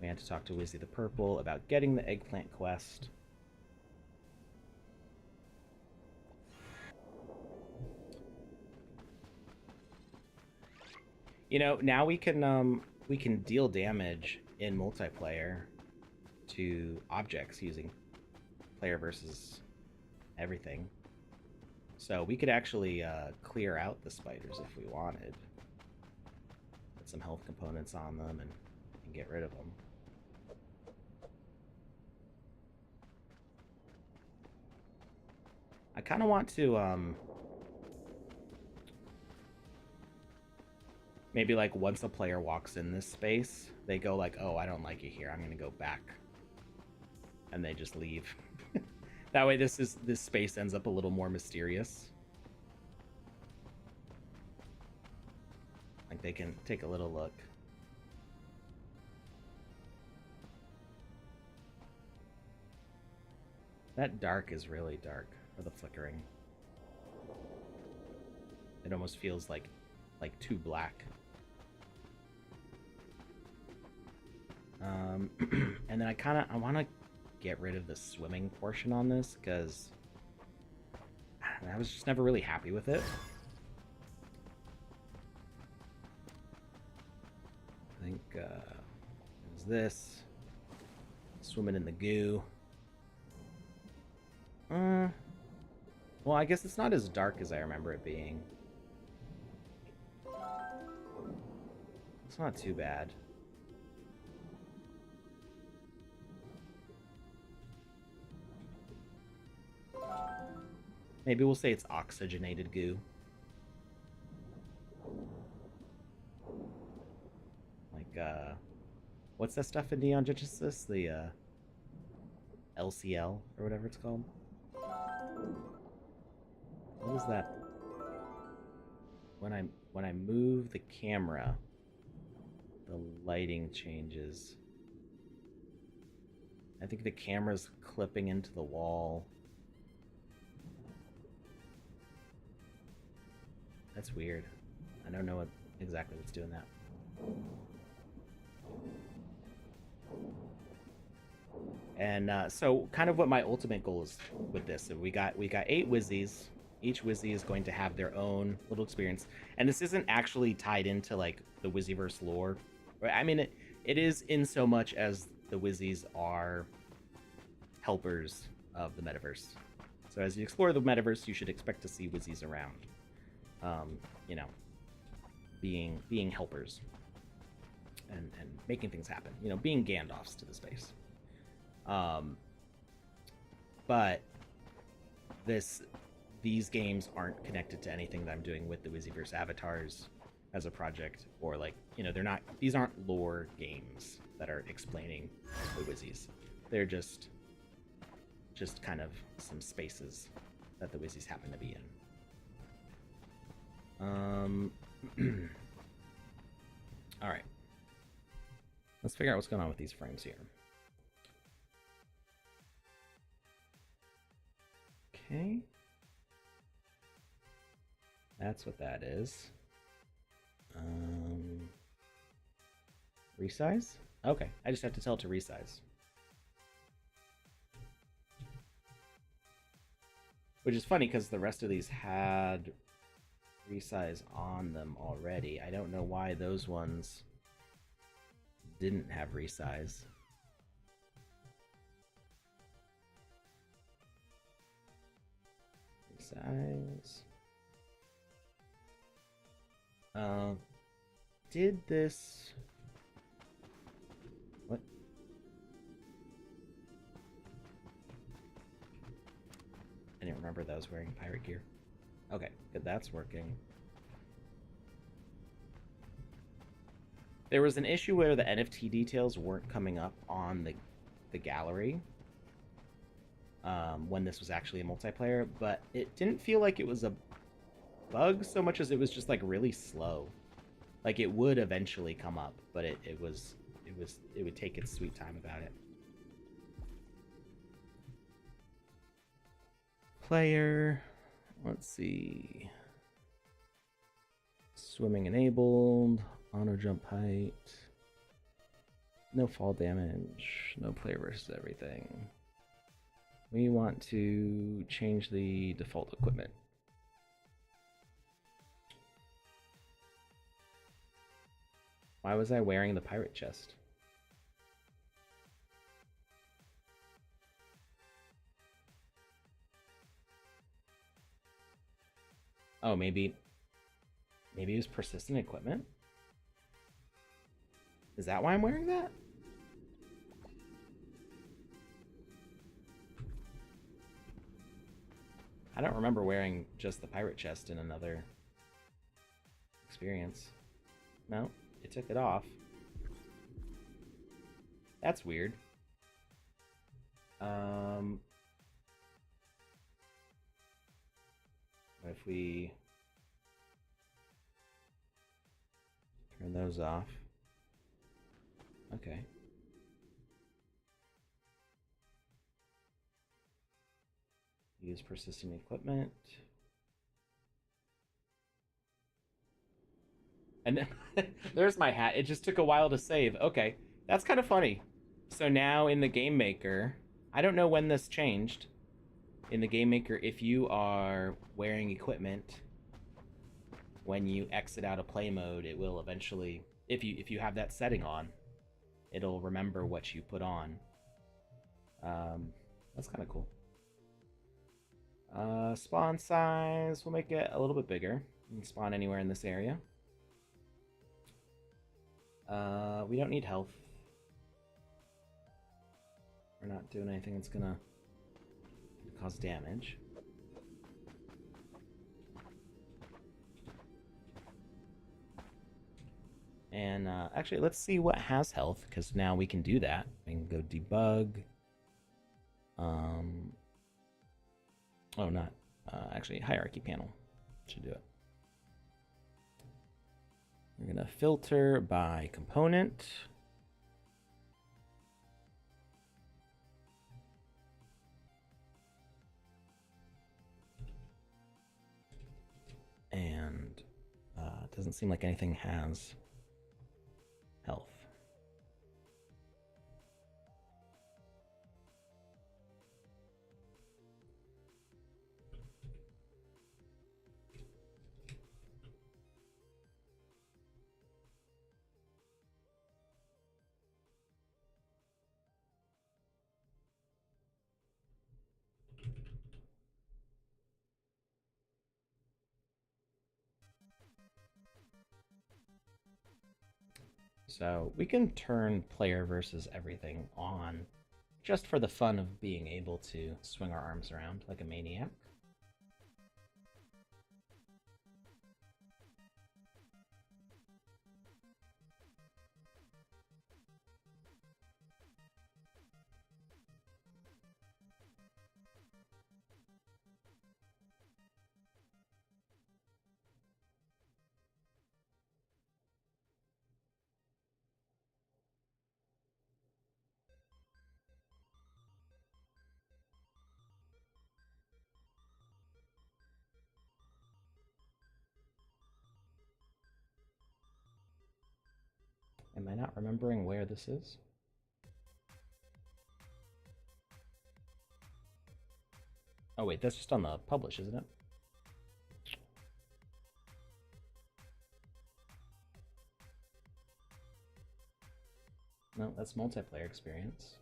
we had to talk to Wizzy the Purple about getting the eggplant quest. Now we can deal damage in multiplayer to objects using player versus everything. So we could actually clear out the spiders if we wanted. Put some health components on them and get rid of them. I kind of want to maybe like once a player walks in this space, they go like, oh, I don't like it here, I'm gonna go back, and they just leave. That way this space ends up a little more mysterious. Like they can take a little look. That dark is really dark, or the flickering. It almost feels like too black. And then I want to get rid of the swimming portion on this because I was just never really happy with it. I think there's this swimming in the goo. Well, I guess it's not as dark as I remember it being. It's not too bad. Maybe we'll say it's oxygenated goo. Like, what's that stuff in Neon Genesis? The, LCL, or whatever it's called? What is that? When I move the camera, the lighting changes. I think the camera's clipping into the wall. That's weird. I don't know exactly what's doing that. And so kind of what my ultimate goal is with this. So we got 8 Wizzies. Each Wizzy is going to have their own little experience. And this isn't actually tied into like the Wizzyverse lore. I mean, it is in so much as the Wizzies are helpers of the metaverse. So as you explore the metaverse, you should expect to see Wizzies around. You know, being helpers and making things happen. You know, being Gandalfs to the space. But these games aren't connected to anything that I'm doing with the Wizzyverse avatars as a project, or like, you know, these aren't lore games that are explaining the Wizzies. They're just kind of some spaces that the Wizzies happen to be in. All right. Let's figure out what's going on with these frames here. Okay. That's what that is. Resize? Okay, I just have to tell it to resize. Which is funny because the rest of these had resize on them already. I don't know why those ones didn't have resize. Resize. Did this... What? I didn't remember that I was wearing pirate gear. Okay, good, that's working. There was an issue where the NFT details weren't coming up on the gallery when this was actually a multiplayer, but it didn't feel like it was a bug so much as it was just like really slow. Like it would eventually come up, but it would take its sweet time about it. Player, let's see. Swimming enabled, auto jump height, no fall damage, no player versus everything. We want to change the default equipment. Why was I wearing the pirate chest? Oh, maybe it was persistent equipment? Is that why I'm wearing that? I don't remember wearing just the pirate chest in another experience. No, it took it off. That's weird. What if we turn those off? Okay. Use persistent equipment. And then there's my hat. It just took a while to save. Okay, that's kind of funny. So now in the Game Maker, I don't know when this changed. In the Game Maker, if you are wearing equipment, when you exit out of play mode, it will eventually, if you have that setting on, it'll remember what you put on. That's kind of cool. Spawn size, we'll make it a little bit bigger. You can spawn anywhere in this area. We don't need health. We're not doing anything that's gonna cause damage. And actually, let's see what has health, because now we can do that. We can go debug. Oh, not actually hierarchy panel should do it. We're gonna filter by component. And it doesn't seem like anything has health. So we can turn player versus everything on just for the fun of being able to swing our arms around like a maniac. Am I not remembering where this is? Oh wait, that's just on the publish, isn't it? No, that's multiplayer experience.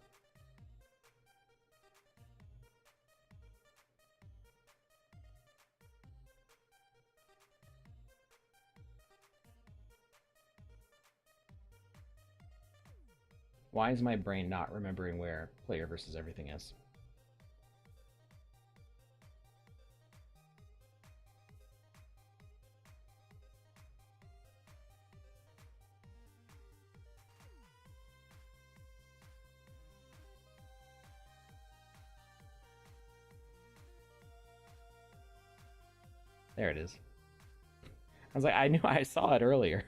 Why is my brain not remembering where player versus everything is? There it is. I was like, I knew I saw it earlier.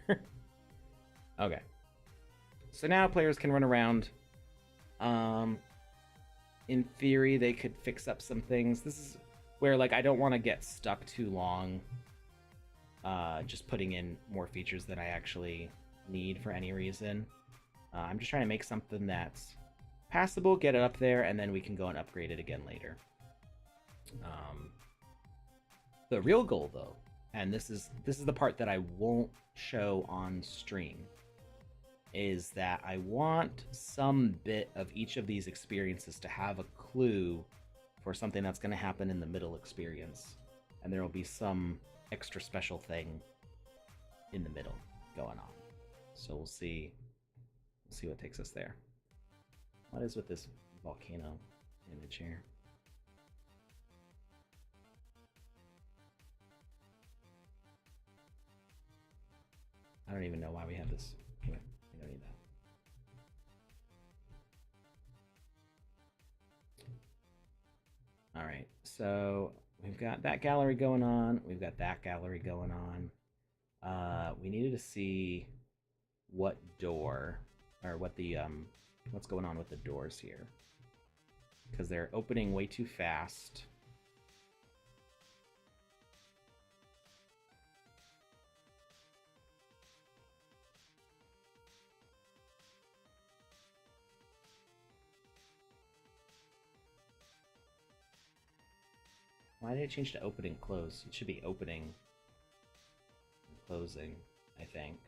Okay. So now players can run around. In theory, they could fix up some things. This is where, like, I don't want to get stuck too long just putting in more features that I actually need for any reason. I'm just trying to make something that's passable, get it up there, and then we can go and upgrade it again later. The real goal, though, and this is the part that I won't show on stream, is that I want some bit of each of these experiences to have a clue for something that's going to happen in the middle experience. And there will be some extra special thing in the middle going on. So we'll see what takes us there. What is with this volcano image here? I don't even know why we have this. Anyway, we don't need that. All right, so we've got that gallery going on. We've got that gallery going on. We needed to see what door, or what the what's going on with the doors here, because they're opening way too fast. Why did it change to open and close? It should be opening and closing, I think.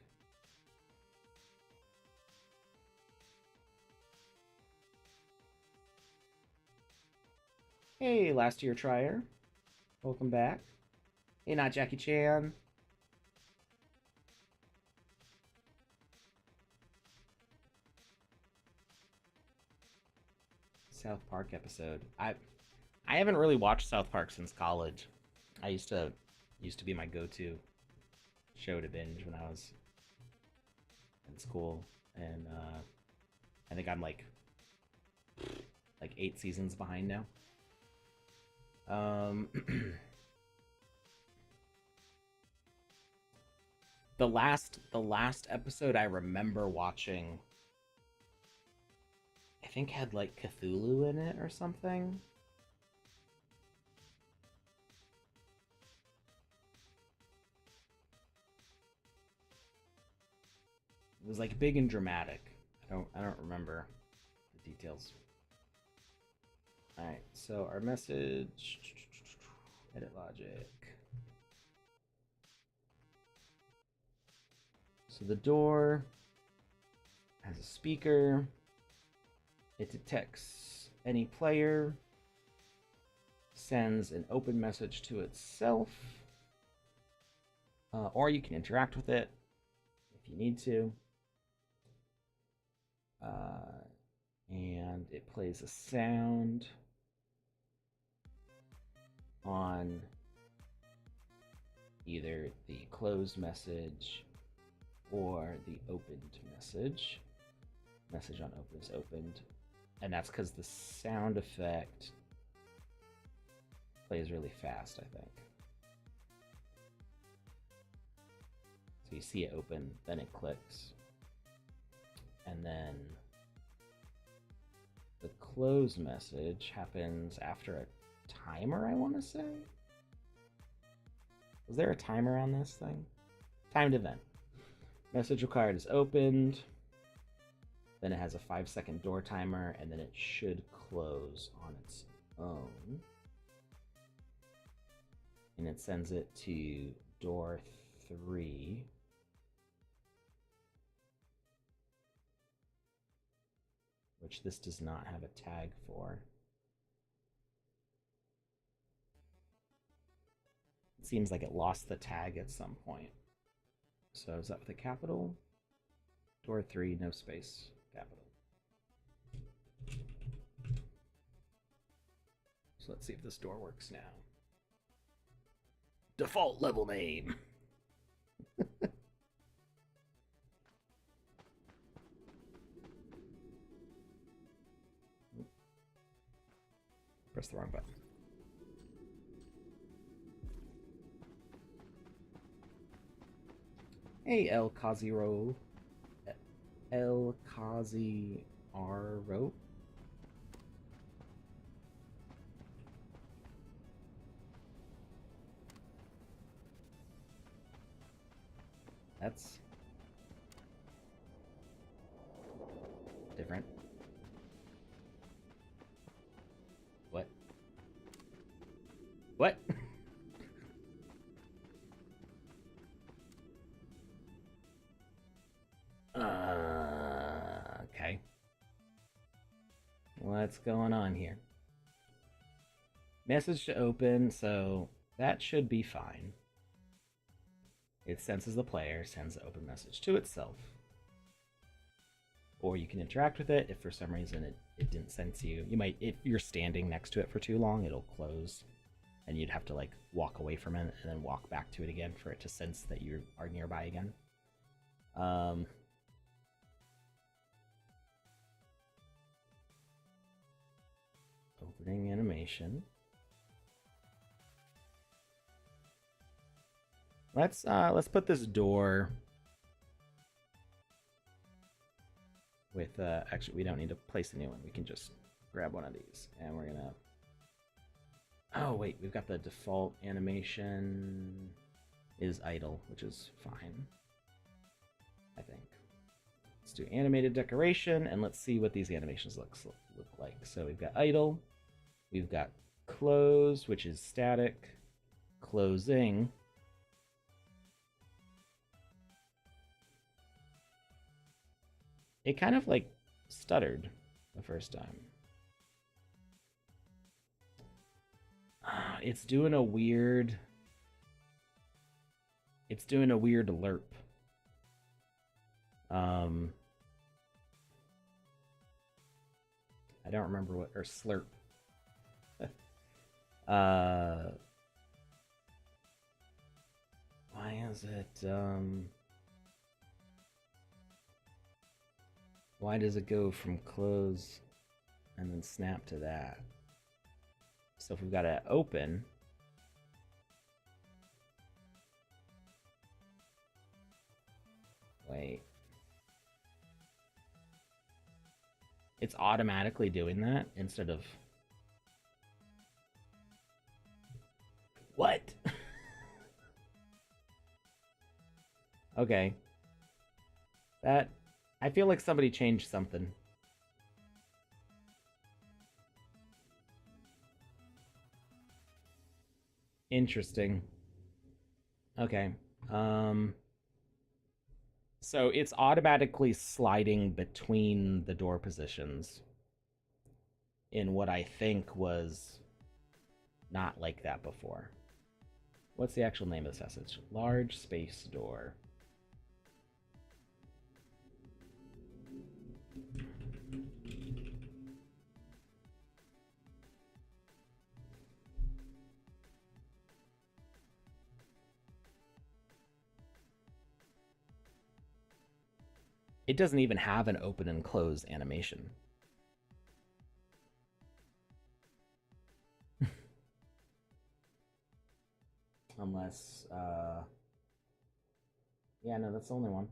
Hey, last year trier. Welcome back. Hey, not Jackie Chan. South Park episode. I haven't really watched South Park since college. I used to be my go-to show to binge when I was in school, and I think I'm like 8 seasons behind now. The last episode I remember watching, I think had like Cthulhu in it or something. It was like big and dramatic. I don't remember the details. All right, so our message, edit logic. So the door has a speaker. It detects any player, sends an open message to itself, or you can interact with it if you need to. And it plays a sound on either the closed message or the opened message. Message on open is opened, and that's because the sound effect plays really fast, I think. So you see it open, then it clicks, and then the close message happens after a timer, I want to say. Was there a timer on this thing? Timed event. Message required is opened. Then it has a 5-second door timer, and then it should close on its own. And it sends it to door 3. Which this does not have a tag for. It seems like it lost the tag at some point. So is that with a capital? Door 3, no space, capital. So let's see if this door works now. Default level name. Press the wrong button. Hey, El Kaziro. El Kaziro. That's different. What? What? Okay. What's going on here? Message to open, so that should be fine. it senses the player, sends the open message to itself. Or you can interact with it. If for some reason it didn't sense you, you might, if you're standing next to it for too long, it'll close. And you'd have to like walk away from it and then walk back to it again for it to sense that you are nearby again. Opening animation. Let's put this door with actually we don't need to place a new one. We can just grab one of these and we're gonna. Oh wait, we've got the default animation is idle, which is fine, I think. Let's do animated decoration and let's see what these animations look like. So we've got idle, we've got close, which is static, closing. It kind of like stuttered the first time. It's doing a weird lerp. I don't remember what, or slurp. Why is it, why does it go from close and then snap to that? So if we've got it open, wait, it's automatically doing that instead of what? Okay, that I feel like somebody changed something. Interesting. Okay. So it's automatically sliding between the door positions in what I think was not like that before. What's the actual name of this message? Large space door. It doesn't even have an open and close animation. Unless, yeah, no, that's the only one.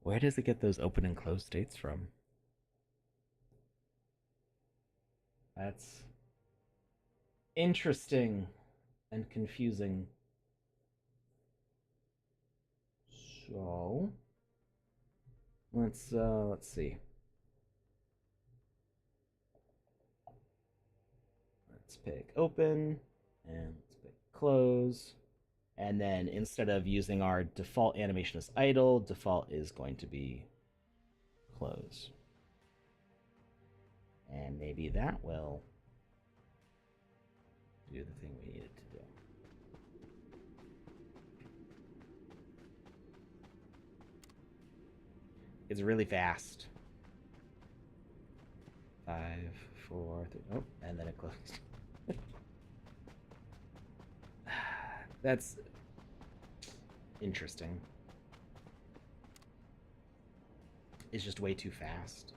Where does it get those open and closed states from? That's interesting and confusing. So let's see. Let's pick open and let's pick close. And then instead of using our default animation as idle, default is going to be close. And maybe that will do the thing we needed to do. It's really fast. 5, 4, 3, oh, and then it closed. That's interesting. It's just way too fast.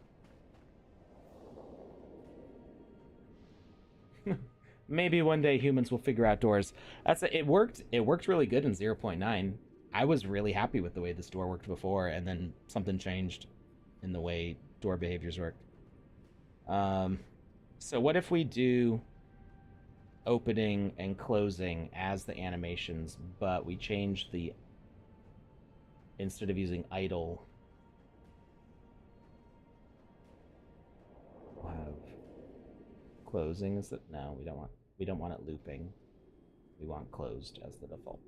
Maybe one day humans will figure out doors. It worked really good in 0.9. I was really happy with the way this door worked before, and then something changed in the way door behaviors work. So what if we do opening and closing as the animations, but we change the, instead of using idle, we'll have closing is that, no, we don't want it looping. We want closed as the default.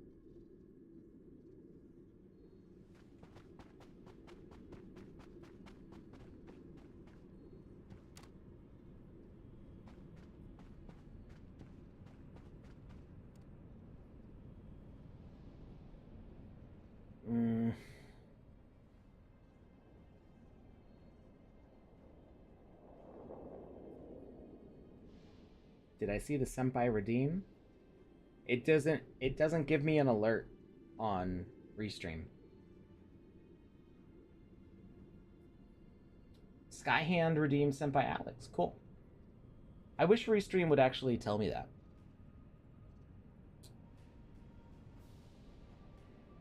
Did I see the senpai redeem? It doesn't give me an alert on Restream. Skyhand redeemed Senpai Alex. Cool. I wish Restream would actually tell me that.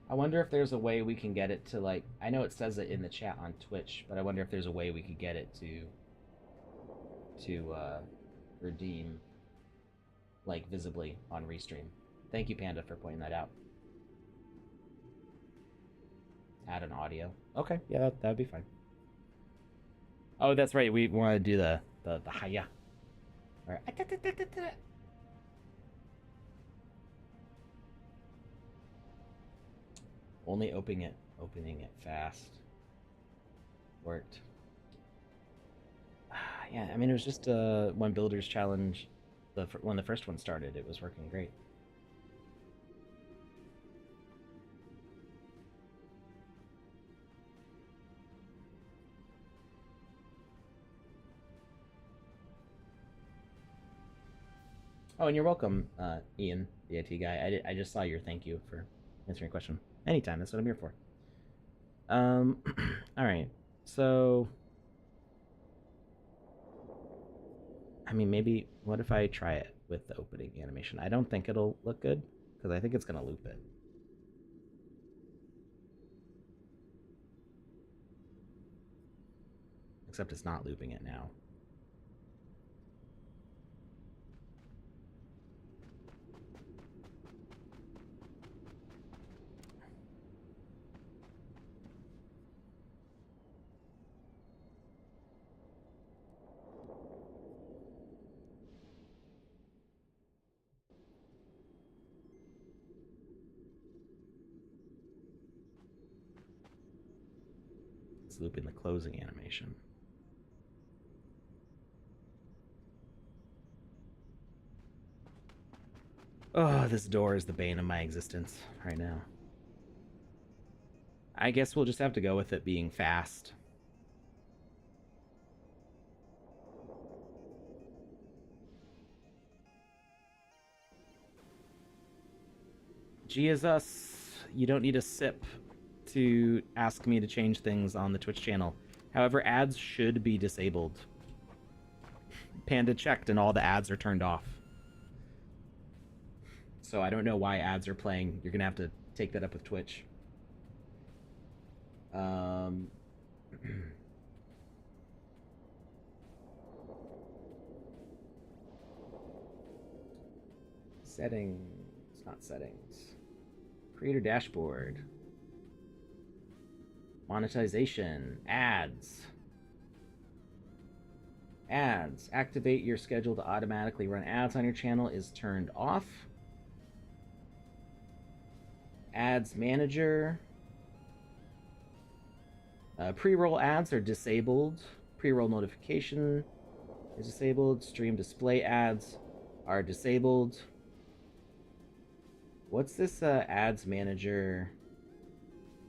I wonder if there's a way we can get it to, like, I know it says it in the chat on Twitch, but I wonder if there's a way we could get it to redeem, like, visibly on Restream. Thank you, Panda, for pointing that out. Add an audio. Okay, yeah, that'd be fine. Oh, that's right. We want to do the hiya. All right. Only opening it fast worked. Yeah, I mean, it was just one builders challenge. When the first one started, it was working great. Oh, and you're welcome, Ian, the IT guy. I just saw your thank you for answering a question. Anytime, that's what I'm here for. All right. So, I mean, maybe what if I try it with the opening animation? I don't think it'll look good because I think it's gonna loop it. Except it's not looping it now. It's looping the closing animation. Oh, this door is the bane of my existence right now. I guess we'll just have to go with it being fast. Jesus, you don't need a sip to ask me to change things on the Twitch channel. However, ads should be disabled. Panda checked and all the ads are turned off. So I don't know why ads are playing. You're gonna have to take that up with Twitch. Settings, not settings. Creator dashboard. Monetization, ads. Ads. Activate your schedule to automatically run ads on your channel is turned off. Ads manager. Pre-roll ads are disabled. Pre-roll notification is disabled. Stream display ads are disabled. What's this ads manager?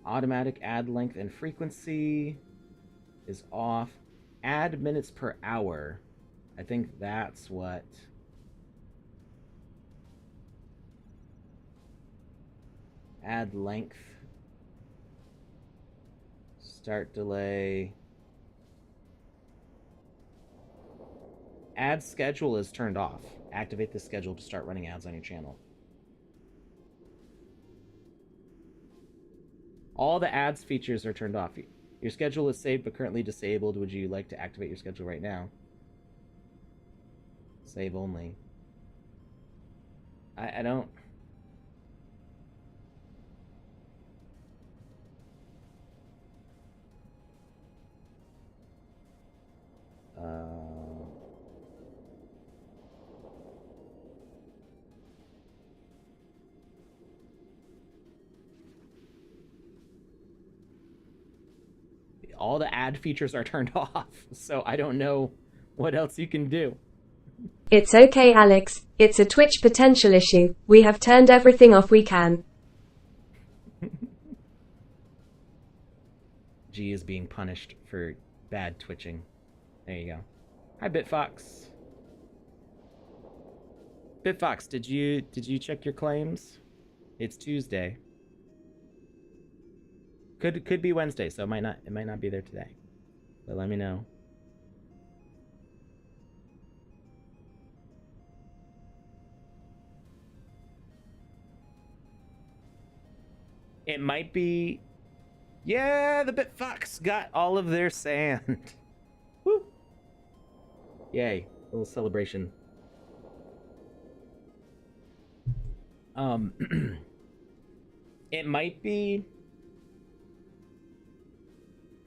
Automatic ad length and frequency is off. Ad minutes per hour. I think that's what. Ad length. Start delay. Ad schedule is turned off. Activate the schedule to start running ads on your channel. All the ads features are turned off. Your schedule is saved but currently disabled. Would you like to activate your schedule right now? Save only. I don't... all the ad features are turned off, so I don't know what else you can do. It's okay, Alex. It's a Twitch potential issue. We have turned everything off we can. G is being punished for bad twitching. There you go. Hi, BitFox. Bitfox, did you check your claims? It's Tuesday. Could be Wednesday, so it might not be there today. But let me know. It might be. Yeah, the Bitfox got all of their sand. Woo! Yay! A little celebration. It might be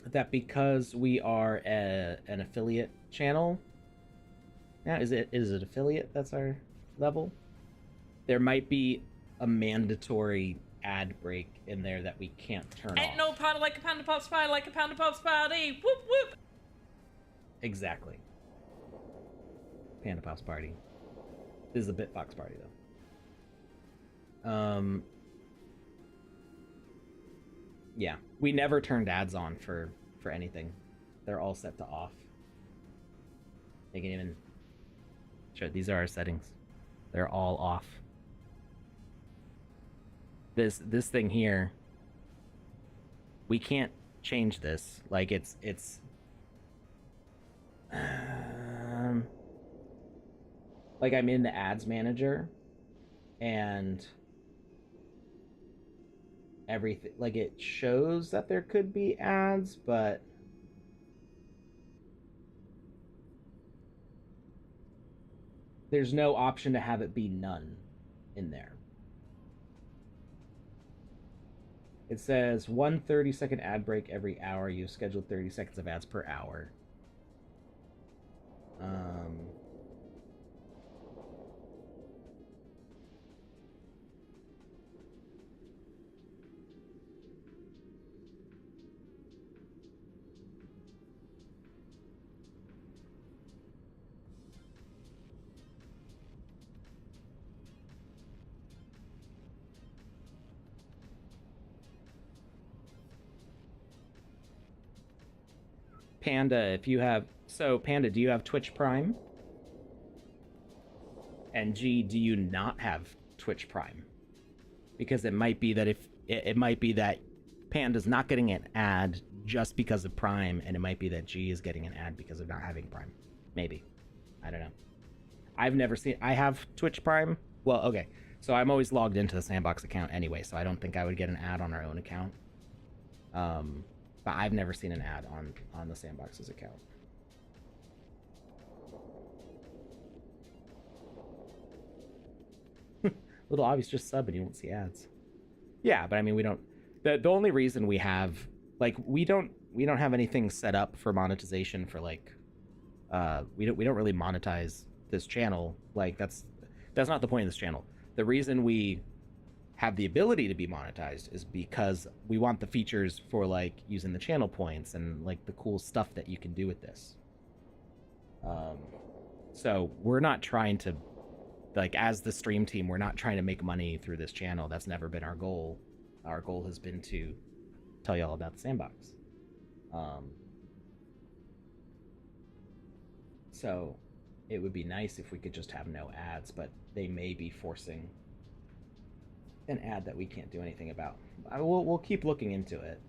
that because we are an affiliate channel. Now, is it affiliate? That's our level. There might be a mandatory ad break in there that we can't turn Ain't off. no party like a PandaPops party, like a PandaPops party. Whoop whoop. Exactly. PandaPops party. This is a Bitfox party though. Yeah, we never turned ads on for anything. They're all set to off. They can even. Sure, these are our settings. They're all off. This thing here, we can't change this. Like it's like I'm in the ads manager and everything, like it shows that there could be ads, but there's no option to have it be none in there. It says 1 30-second ad break every hour. You've scheduled 30 seconds of ads per hour. Panda, if you have... So, Panda, do you have Twitch Prime? And G, do you not have Twitch Prime? Because it might be that it might be that Panda's not getting an ad just because of Prime, and it might be that G is getting an ad because of not having Prime. Maybe. I don't know. I've never seen... I have Twitch Prime. Well, okay. So I'm always logged into the Sandbox account anyway, so I don't think I would get an ad on our own account. But I've never seen an ad on the Sandbox's account. Little obvious, just sub and you won't see ads. Yeah, but I mean, we don't... The only reason we have... Like, we don't have anything set up for monetization for, like... We don't really monetize this channel. Like, that's not the point of this channel. The reason we have the ability to be monetized is because we want the features for, like, using the channel points and, like, the cool stuff that you can do with this. So we're not trying to, like, as the stream team, we're not trying to make money through this channel. That's never been our goal. Our goal has been to tell you all about the Sandbox. So it would be nice if we could just have no ads, but they may be forcing an ad that we can't do anything about. We'll keep looking into it.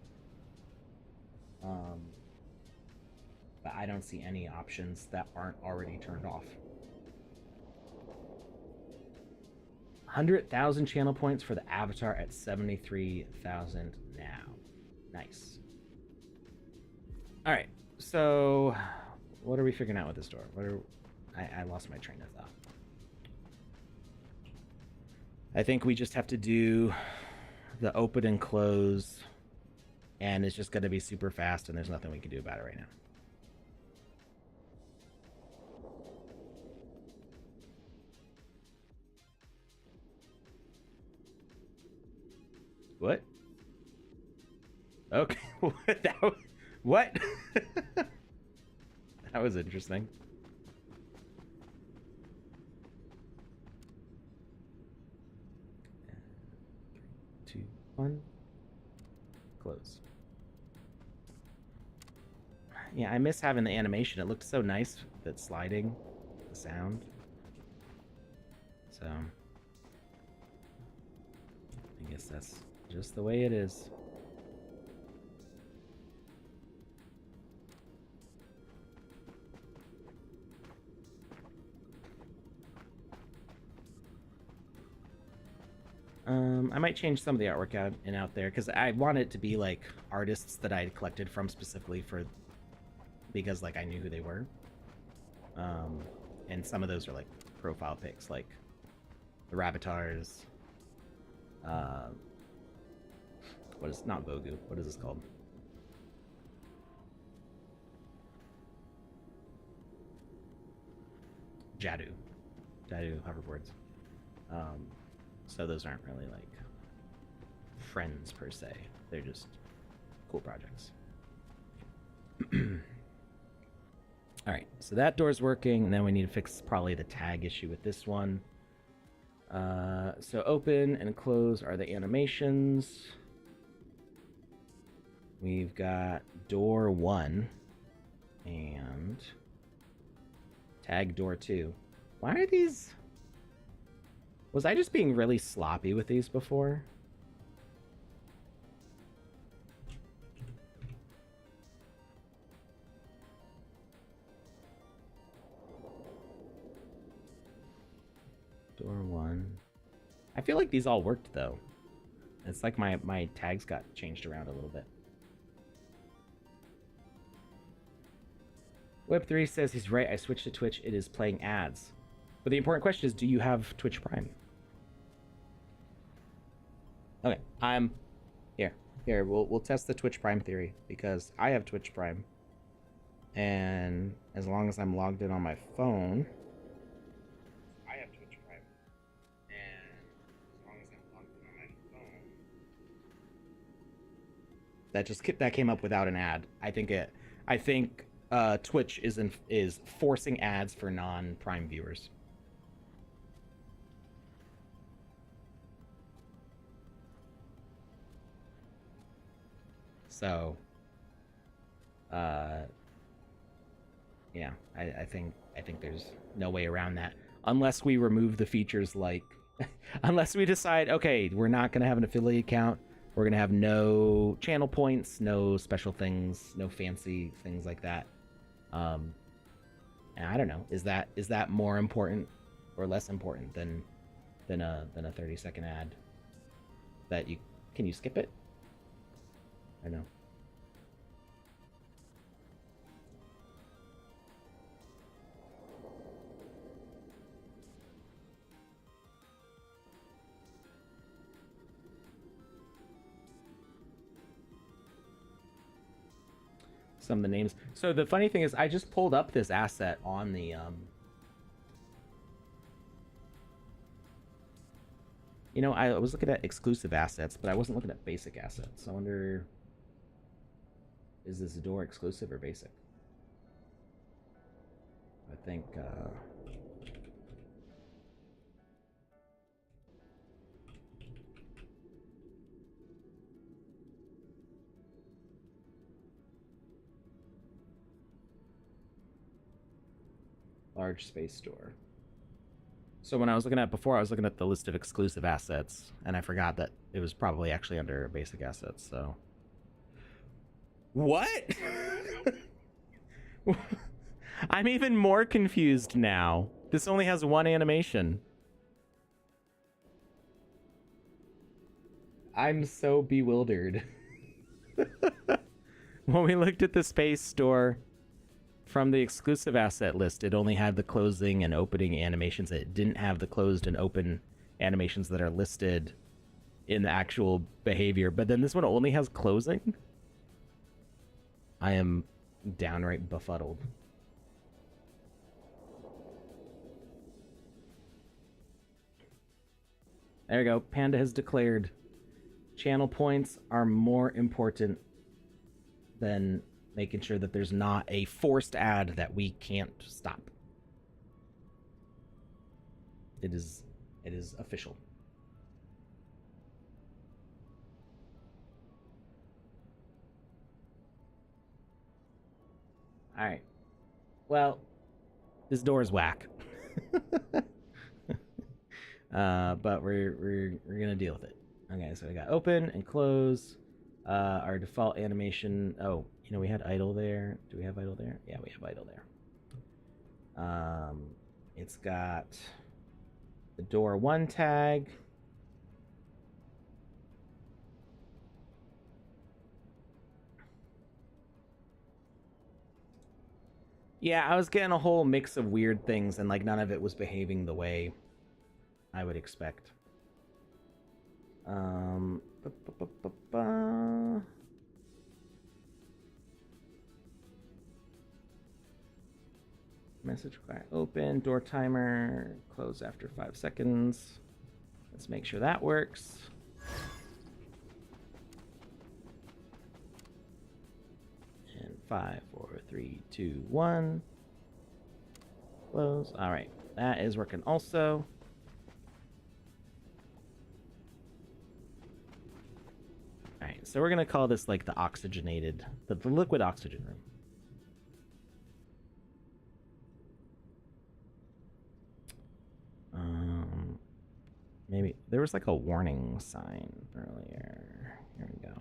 But I don't see any options that aren't already turned off. 100,000 channel points for the avatar at 73,000 now. Nice. All right, so what are we figuring out with this door? I lost my train of thought. I think we just have to do the open and close, and it's just going to be super fast, and there's nothing we can do about it right now. What? Okay. What? That was interesting. 3, 2, 1. Close. Yeah, I miss having the animation. It looked so nice, that sliding, the sound. So So I guess that's just the way it is. I might change some of the artwork out there because I want it to be like artists that I collected from specifically because like I knew who they were. And some of those are like profile pics, like the Rabbitars. What is not Vogu? What is this called? Jadu hoverboards. So those aren't really like friends per se. They're just cool projects. All right, so that door's working, and then we need to fix probably the tag issue with this one. So open and close are the animations. We've got door 1 and tag door 2. Why are these? Was I just being really sloppy with these before? Door 1. I feel like these all worked though. It's like my tags got changed around a little bit. Web3 says he's right. I switched to Twitch. It is playing ads. But the important question is, do you have Twitch Prime? Okay, here. We'll test the Twitch Prime theory because I have Twitch Prime, and as long as I'm logged in on my phone, I have Twitch Prime, and as long as I'm logged in on my phone, that came up without an ad. I think Twitch is forcing ads for non-Prime viewers. So, yeah, I think there's no way around that unless we remove the features like, unless we decide, okay, we're not gonna have an affiliate account, we're gonna have no channel points, no special things, no fancy things like that. And I don't know, is that more important or less important than a 30-second ad that can you skip it? I know. Some of the names. So the funny thing is, I just pulled up this asset on the you know, I was looking at exclusive assets, but I wasn't looking at basic assets. I wonder, is this door exclusive or basic? I think large space store. So when I was looking at before, I was looking at the list of exclusive assets, and I forgot that it was probably actually under basic assets. So what? I'm even more confused now. This only has one animation. I'm so bewildered. When we looked at the space store from the exclusive asset list, it only had the closing and opening animations. It didn't have the closed and open animations that are listed in the actual behavior. But then this one only has closing? I am downright befuddled. There we go. Panda has declared channel points are more important than making sure that there's not a forced ad that we can't stop. It is official. All right. Well, this door is whack. But we're gonna deal with it. Okay, so we got open and close. Our default animation. Oh, you know, we had idle there. Do we have idle there? Yeah, we have idle there. It's got the door 1 tag. Yeah, I was getting a whole mix of weird things, and like none of it was behaving the way I would expect. Ba, ba, ba, ba. Message required open, door timer, close after 5 seconds. Let's make sure that works. And 5, 4, 3, 2, 1. Close. All right, that is working also. All right, so we're gonna call this like the oxygenated, the liquid oxygen room. Maybe there was like a warning sign earlier. Here we go.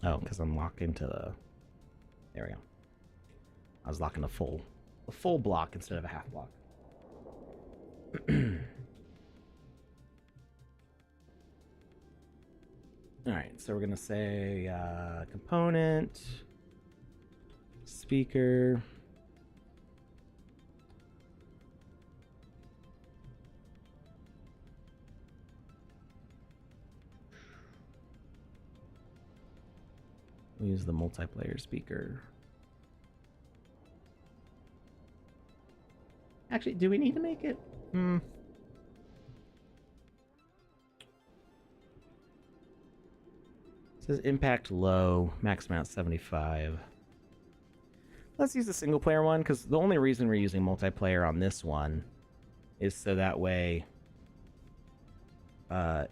Oh, because I'm locked into the... There we go. I was locking a full block instead of a half block. Alright, so we're going to say component, speaker, we'll use the multiplayer speaker. Actually, do we need to make it? It says impact low, max amount 75. Let's use the single player one, because the only reason we're using multiplayer on this one is so that way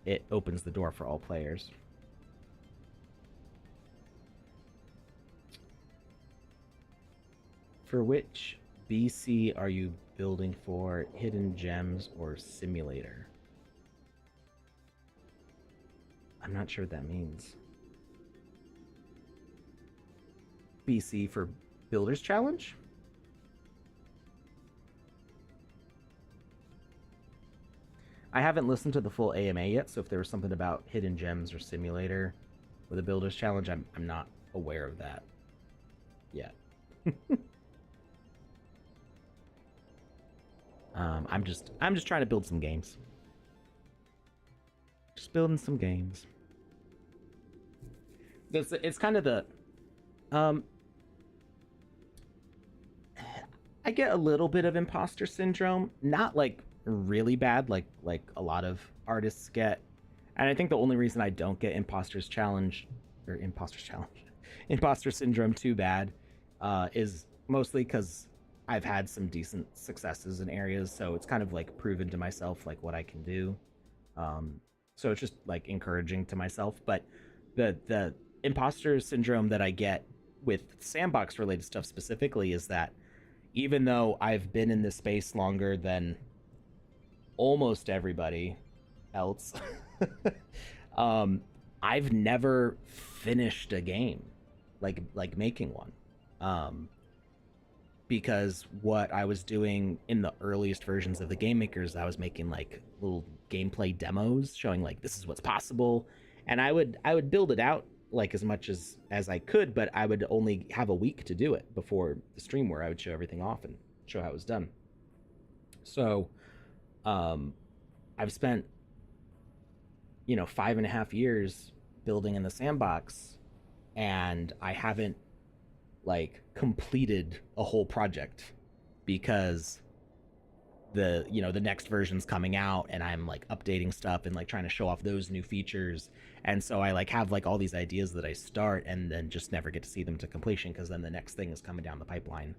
it opens the door for all players. For which BC are you building for, hidden gems or simulator? I'm not sure what that means. BC for Builders Challenge? I haven't listened to the full AMA yet, so if there was something about hidden gems or simulator with a Builders Challenge, I'm not aware of that yet. I'm just trying to build some games. Just building some games. It's kind of the I get a little bit of imposter syndrome, not like really bad like a lot of artists get. And I think the only reason I don't get imposter syndrome too bad is mostly because I've had some decent successes in areas, so it's kind of like proven to myself like what I can do. So it's just like encouraging to myself. But the imposter syndrome that I get with sandbox related stuff specifically is that even though I've been in this space longer than almost everybody else, I've never finished a game like making one. because what I was doing in the earliest versions of the Game Makers, I was making like little gameplay demos showing like this is what's possible, and I would build it out like as much as I could, but I would only have a week to do it before the stream where I would show everything off and show how it was done. So I've spent 5.5 years building in the sandbox, and I haven't like completed a whole project because the next version's coming out and I'm like updating stuff and like trying to show off those new features, and so I like have like all these ideas that I start and then just never get to see them to completion because then the next thing is coming down the pipeline.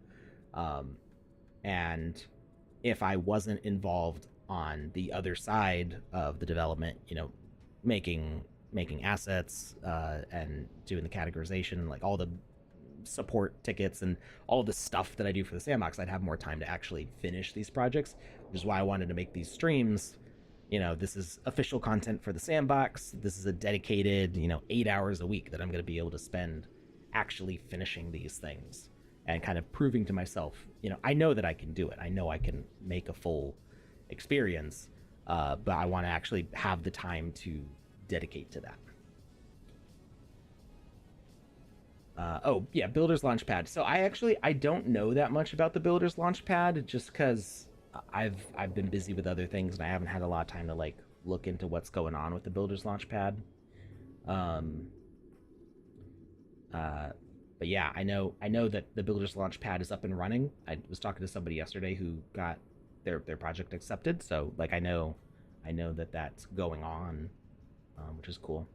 And if I wasn't involved on the other side of the development, making assets and doing the categorization, like all the support tickets and all the stuff that I do for the sandbox, I'd have more time to actually finish these projects, which is why I wanted to make these streams. This is official content for the sandbox. This is a dedicated 8 hours a week that I'm going to be able to spend actually finishing these things and kind of proving to myself, I know that I can do it. I know I can make a full experience, but I want to actually have the time to dedicate to that. Builder's Launchpad. So I don't know that much about the Builder's Launchpad just because I've been busy with other things and I haven't had a lot of time to like look into what's going on with the Builder's Launchpad. But yeah, I know that the Builder's Launchpad is up and running. I was talking to somebody yesterday who got their project accepted, so like I know that that's going on, which is cool.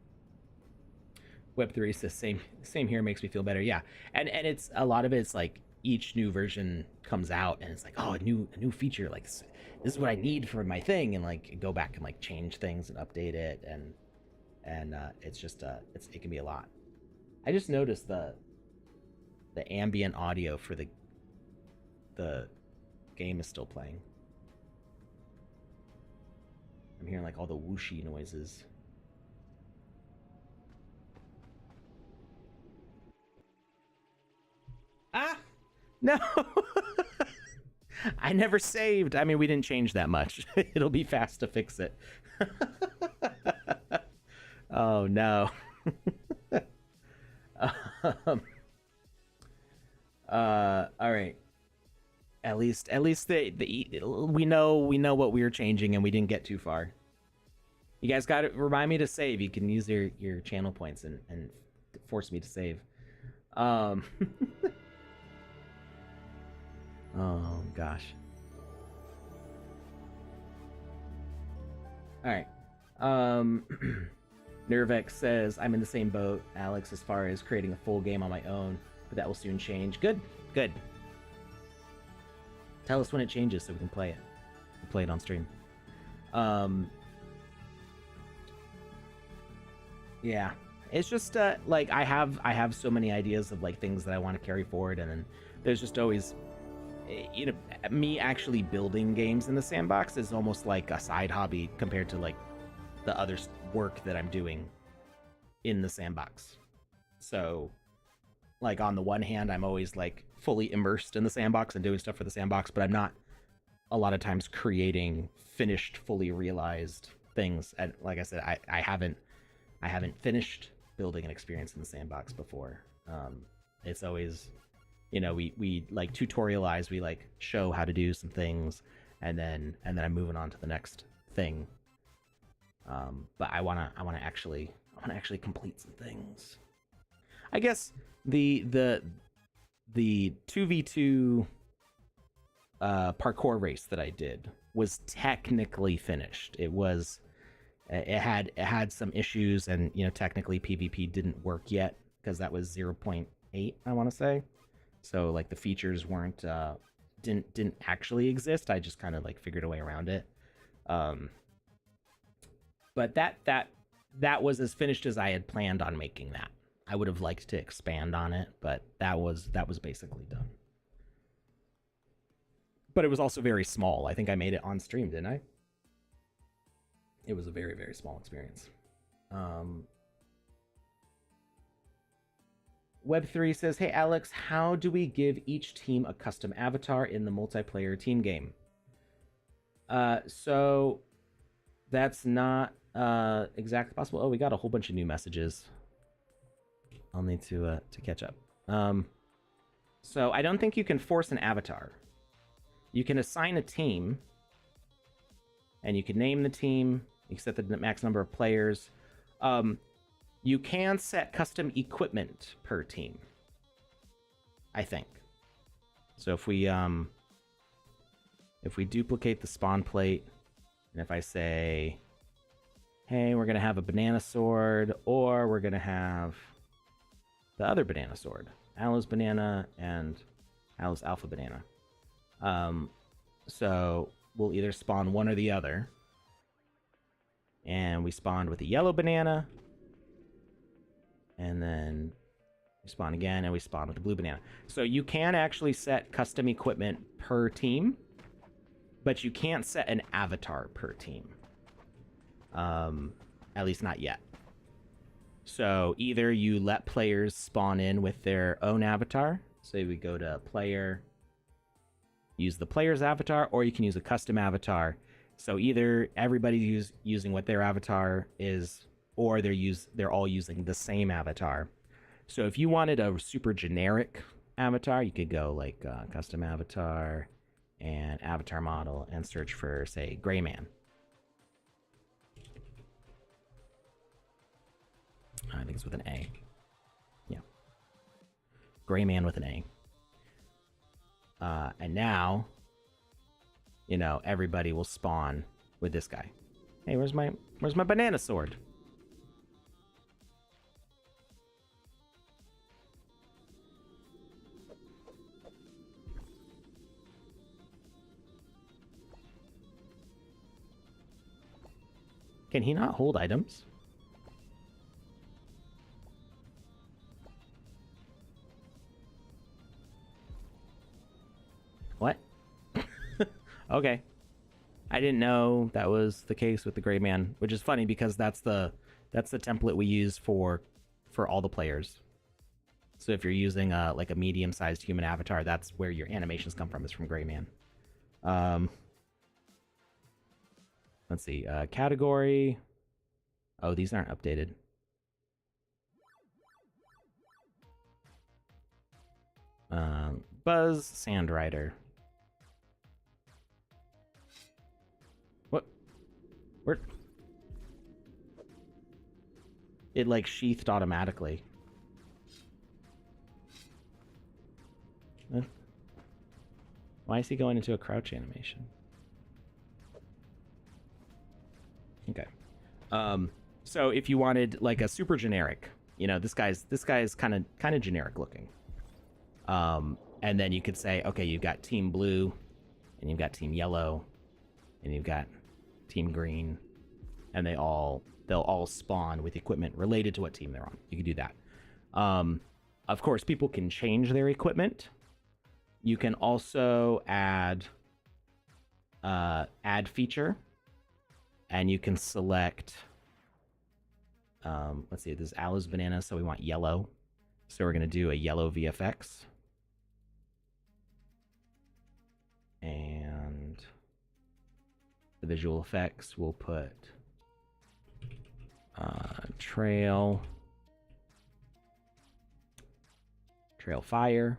Web3 says same here, makes me feel better. Yeah, and it's a lot of it's like each new version comes out and it's like, oh, a new feature, like this is what I need for my thing, and like go back and like change things and update it, and it's just it can be a lot. I just noticed the ambient audio for the game is still playing. I'm hearing like all the whooshy noises. Ah, no. I never saved. I mean, we didn't change that much. It'll be fast to fix it. Oh no. All right. At least we know what we were changing and we didn't get too far. You guys got to remind me to save. You can use your channel points and force me to save. Oh gosh. All right. Nervex says, I'm in the same boat, Alex, as far as creating a full game on my own, but that will soon change. Good. Tell us when it changes so we can play it. We'll play it on stream. Yeah. It's just like I have so many ideas of like things that I want to carry forward, and then there's just always me actually building games in the sandbox is almost like a side hobby compared to like the other work that I'm doing in the sandbox. So like on the one hand, I'm always like fully immersed in the sandbox and doing stuff for the sandbox, but I'm not a lot of times creating finished, fully realized things. And like I said, I haven't finished building an experience in the sandbox before. It's always, we like tutorialize, we like show how to do some things, and then I'm moving on to the next thing. But I wanna actually complete some things. I guess the 2v2 parkour race that I did was technically finished. It had some issues, and technically PvP didn't work yet because that was 0.8, I want to say. So like the features weren't didn't actually exist. I just kind of like figured a way around it. But that was as finished as I had planned on making that. I would have liked to expand on it, but that was basically done. But it was also very small. I think I made it on stream, didn't I? It was a very, very small experience. Web3 says, hey, Alex, how do we give each team a custom avatar in the multiplayer team game? So that's not exactly possible. Oh, we got a whole bunch of new messages. I'll need to catch up. So I don't think you can force an avatar. You can assign a team, and you can name the team. You can set the max number of players. You can set custom equipment per team, I think. So if we duplicate the spawn plate, and if I say, hey, we're gonna have a banana sword, or we're gonna have the other banana sword, Aloe's banana and Aloe's alpha banana. So we'll either spawn one or the other. And we spawned with a yellow banana. And then we spawn again, and we spawn with the blue banana. So you can actually set custom equipment per team, but you can't set an avatar per team. At least not yet. So either you let players spawn in with their own avatar. Say we go to player, use the player's avatar, or you can use a custom avatar. So either everybody's using what their avatar is, or they're all using the same avatar. So if you wanted a super generic avatar, you could go like custom avatar and avatar model and search for, say, Gray Man. I think it's with an A. Yeah. Gray Man with an A. And now, everybody will spawn with this guy. Hey, where's my banana sword? Can he not hold items? What? Okay. I didn't know that was the case with the Gray Man, which is funny because that's the template we use for all the players. So if you're using like a medium-sized human avatar, that's where your animations come from, is from Gray Man. Let's see. Category. Oh, these aren't updated. Buzz Sandrider. What? Where? It like sheathed automatically. Why is he going into a crouch animation? Okay. So if you wanted like a super generic, this guy's kind of generic looking. And then you could say, okay, you've got team blue, and you've got team yellow, and you've got team green, and they'll all spawn with equipment related to what team they're on. You can do that. Of course, people can change their equipment. You can also add feature, and you can select. Let's see, this is Aloe's banana, so we want yellow. So we're gonna do a yellow VFX. And the visual effects, we'll put trail fire,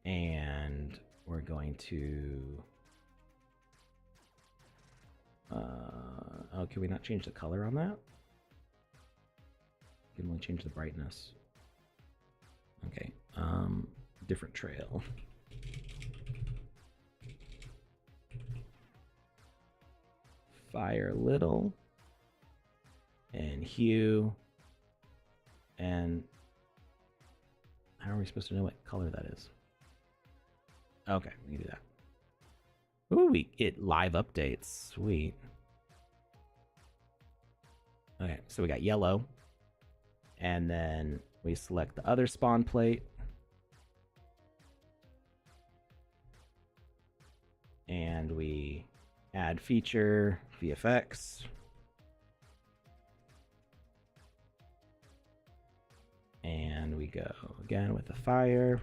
and we're going to oh, can we not change the color on that? We can only change the brightness. Okay, different trail. Fire little, and hue, and how are we supposed to know what color that is? Okay, we can do that. Ooh, we get live updates. Sweet. Okay, so we got yellow, and then we select the other spawn plate, and we add feature, VFX, and we go again with the fire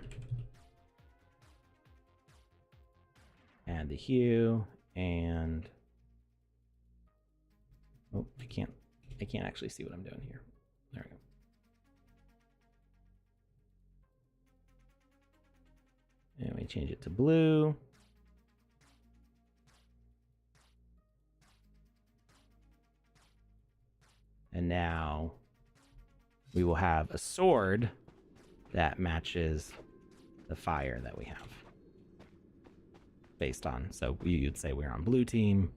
and the hue, and oh, I can't actually see what I'm doing here. There we go. And we change it to blue. And now we will have a sword that matches the fire that we have. Based on, so you'd say we're on blue team,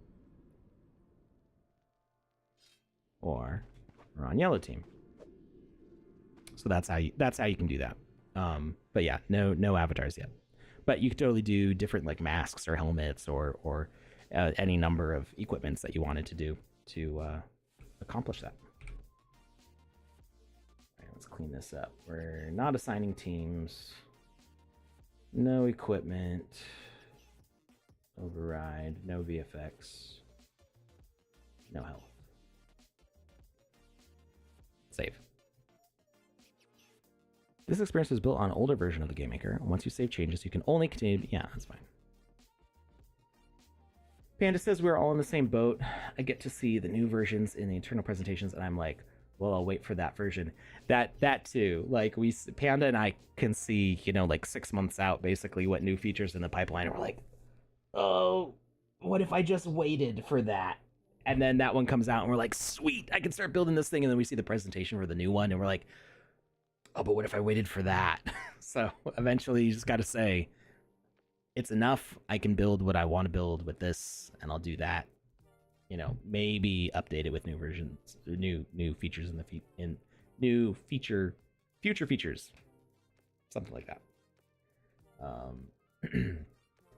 or we're on yellow team. So that's how you can do that. But yeah, no avatars yet. But you could totally do different like masks or helmets or any number of equipments that you wanted to do to accomplish that. All right, let's clean this up. We're not assigning teams. No equipment. Override. No VFX. No health. Save. This experience was built on an older version of the Game Maker. Once you save changes, you can only continue. Yeah, that's fine. Panda says we're all in the same boat. I get to see the new versions in the internal presentations, and I'm like, well, I'll wait for that version. That too. Like Panda and I can see, like 6 months out, basically what new features in the pipeline. And we're like, oh, what if I just waited for that? And then that one comes out, and we're like, sweet, I can start building this thing. And then we see the presentation for the new one, and we're like, oh, but what if I waited for that? So eventually you just got to say, it's enough. I can build what I want to build with this, and I'll do that. Maybe update it with new versions, new features in future features, something like that.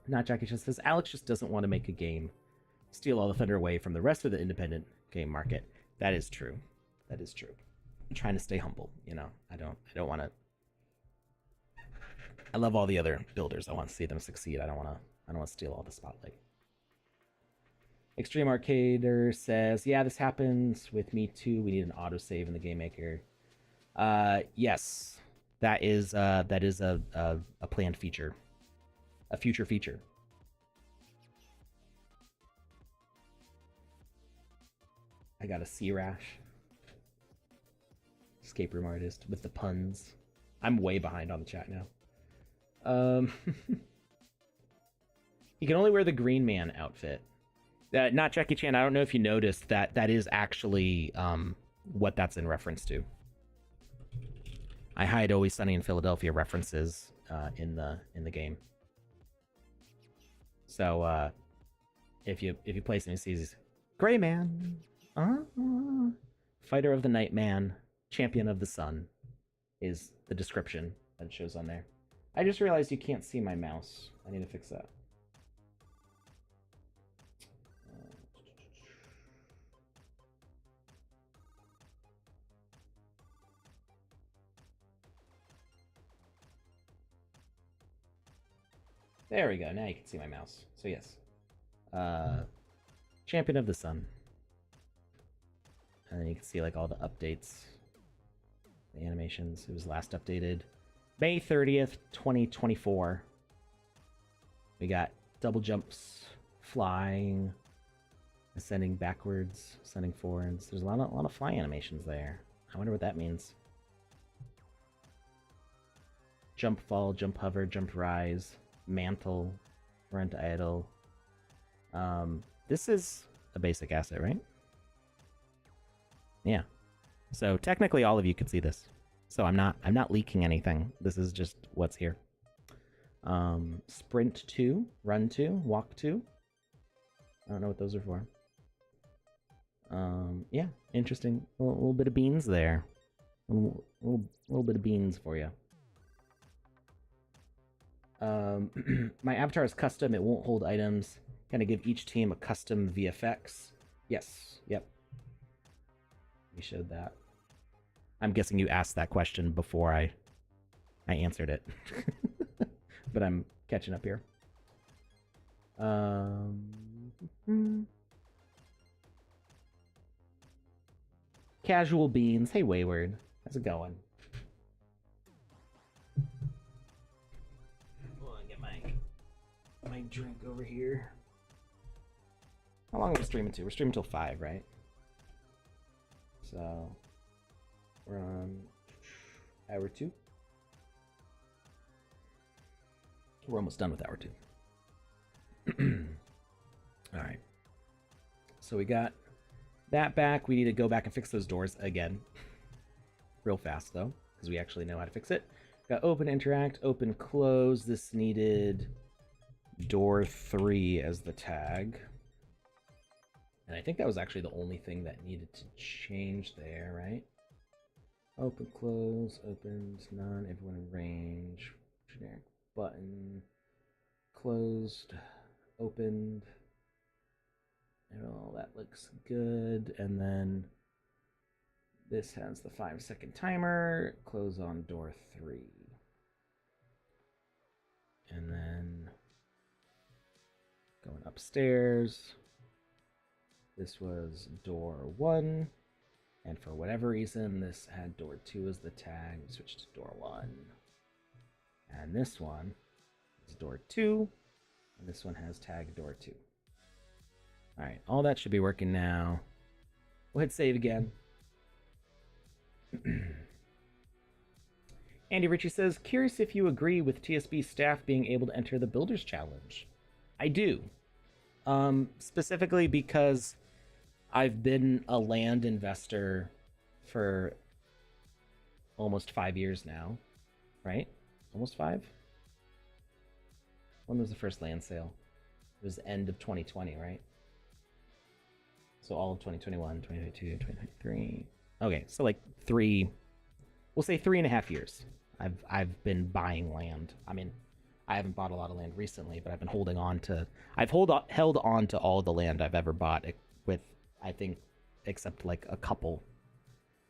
Not Jackie just says Alex just doesn't want to make a game steal all the thunder away from the rest of the independent game market. That is true. That is true. I'm trying to stay humble. I don't want to. I love all the other builders. I want to see them succeed. I don't want to steal all the spotlight. Extreme Arcader says, yeah, this happens with me too. We need an autosave in the Game Maker. Yes, that is a planned feature, a future feature. I got a sea rash. Escape room artist with the puns. I'm way behind on the chat now. You can only wear the Green Man outfit. Not Jackie Chan. I don't know if you noticed that is actually what that's in reference to. I hide Always Sunny in Philadelphia references in the game. So if you play some, sees Gray Man, Fighter of the Night Man, Champion of the Sun is the description that it shows on there. I just realized you can't see my mouse. I need to fix that. There we go. Now you can see my mouse. So yes. Champion of the Sun. And then you can see like all the updates. The animations. It was last updated May 30th, 2024. We got double jumps, flying, ascending backwards, ascending forwards. There's a lot of fly animations there. I wonder what that means. Jump, fall, jump, hover, jump, rise, mantle, run to idle. This is a basic asset, right? Yeah. So technically all of you could see this. So I'm not leaking anything. This is just what's here. Sprint 2, run 2, walk 2. I don't know what those are for. Yeah, interesting. A little bit of beans there. A little bit of beans for you. My avatar is custom. It won't hold items. Gonna give each team a custom VFX. Yes. Yep. We showed that. I'm guessing you asked that question before I answered it. But I'm catching up here. Casual Beans. Hey, Wayward. How's it going? my drink over here. How long are we streaming to? We're streaming till 5, right? So we're on hour 2. We're almost done with hour 2. All right. So we got that back. We need to go back and fix those doors again. Real fast, though, because we actually know how to fix it. Got open, interact, open, close. This needed door 3 as the tag. And I think that was actually the only thing that needed to change there, right? Open, close, opened, none, everyone in range. Generic button. Closed, opened. Oh, that looks good. And then this has the 5-second timer. Close on door 3. And then going upstairs. This was door 1. And for whatever reason, this had door 2 as the tag. We switched to door 1. And this one is door 2. And this one has tag door 2. All right, all that should be working now. We'll hit save again. Andy Ritchie says, curious if you agree with TSB staff being able to enter the Builders Challenge. I do. Specifically because I've been a land investor for almost 5 years now, right? Almost 5? When was the first land sale? It was the end of 2020, right? So all of 2021, 2022, 2023. Okay, so like we'll say 3.5 years. I've been buying land. I mean, I haven't bought a lot of land recently, but I've been holding on to. I've held on to all the land I've ever bought, with I think, except like a couple.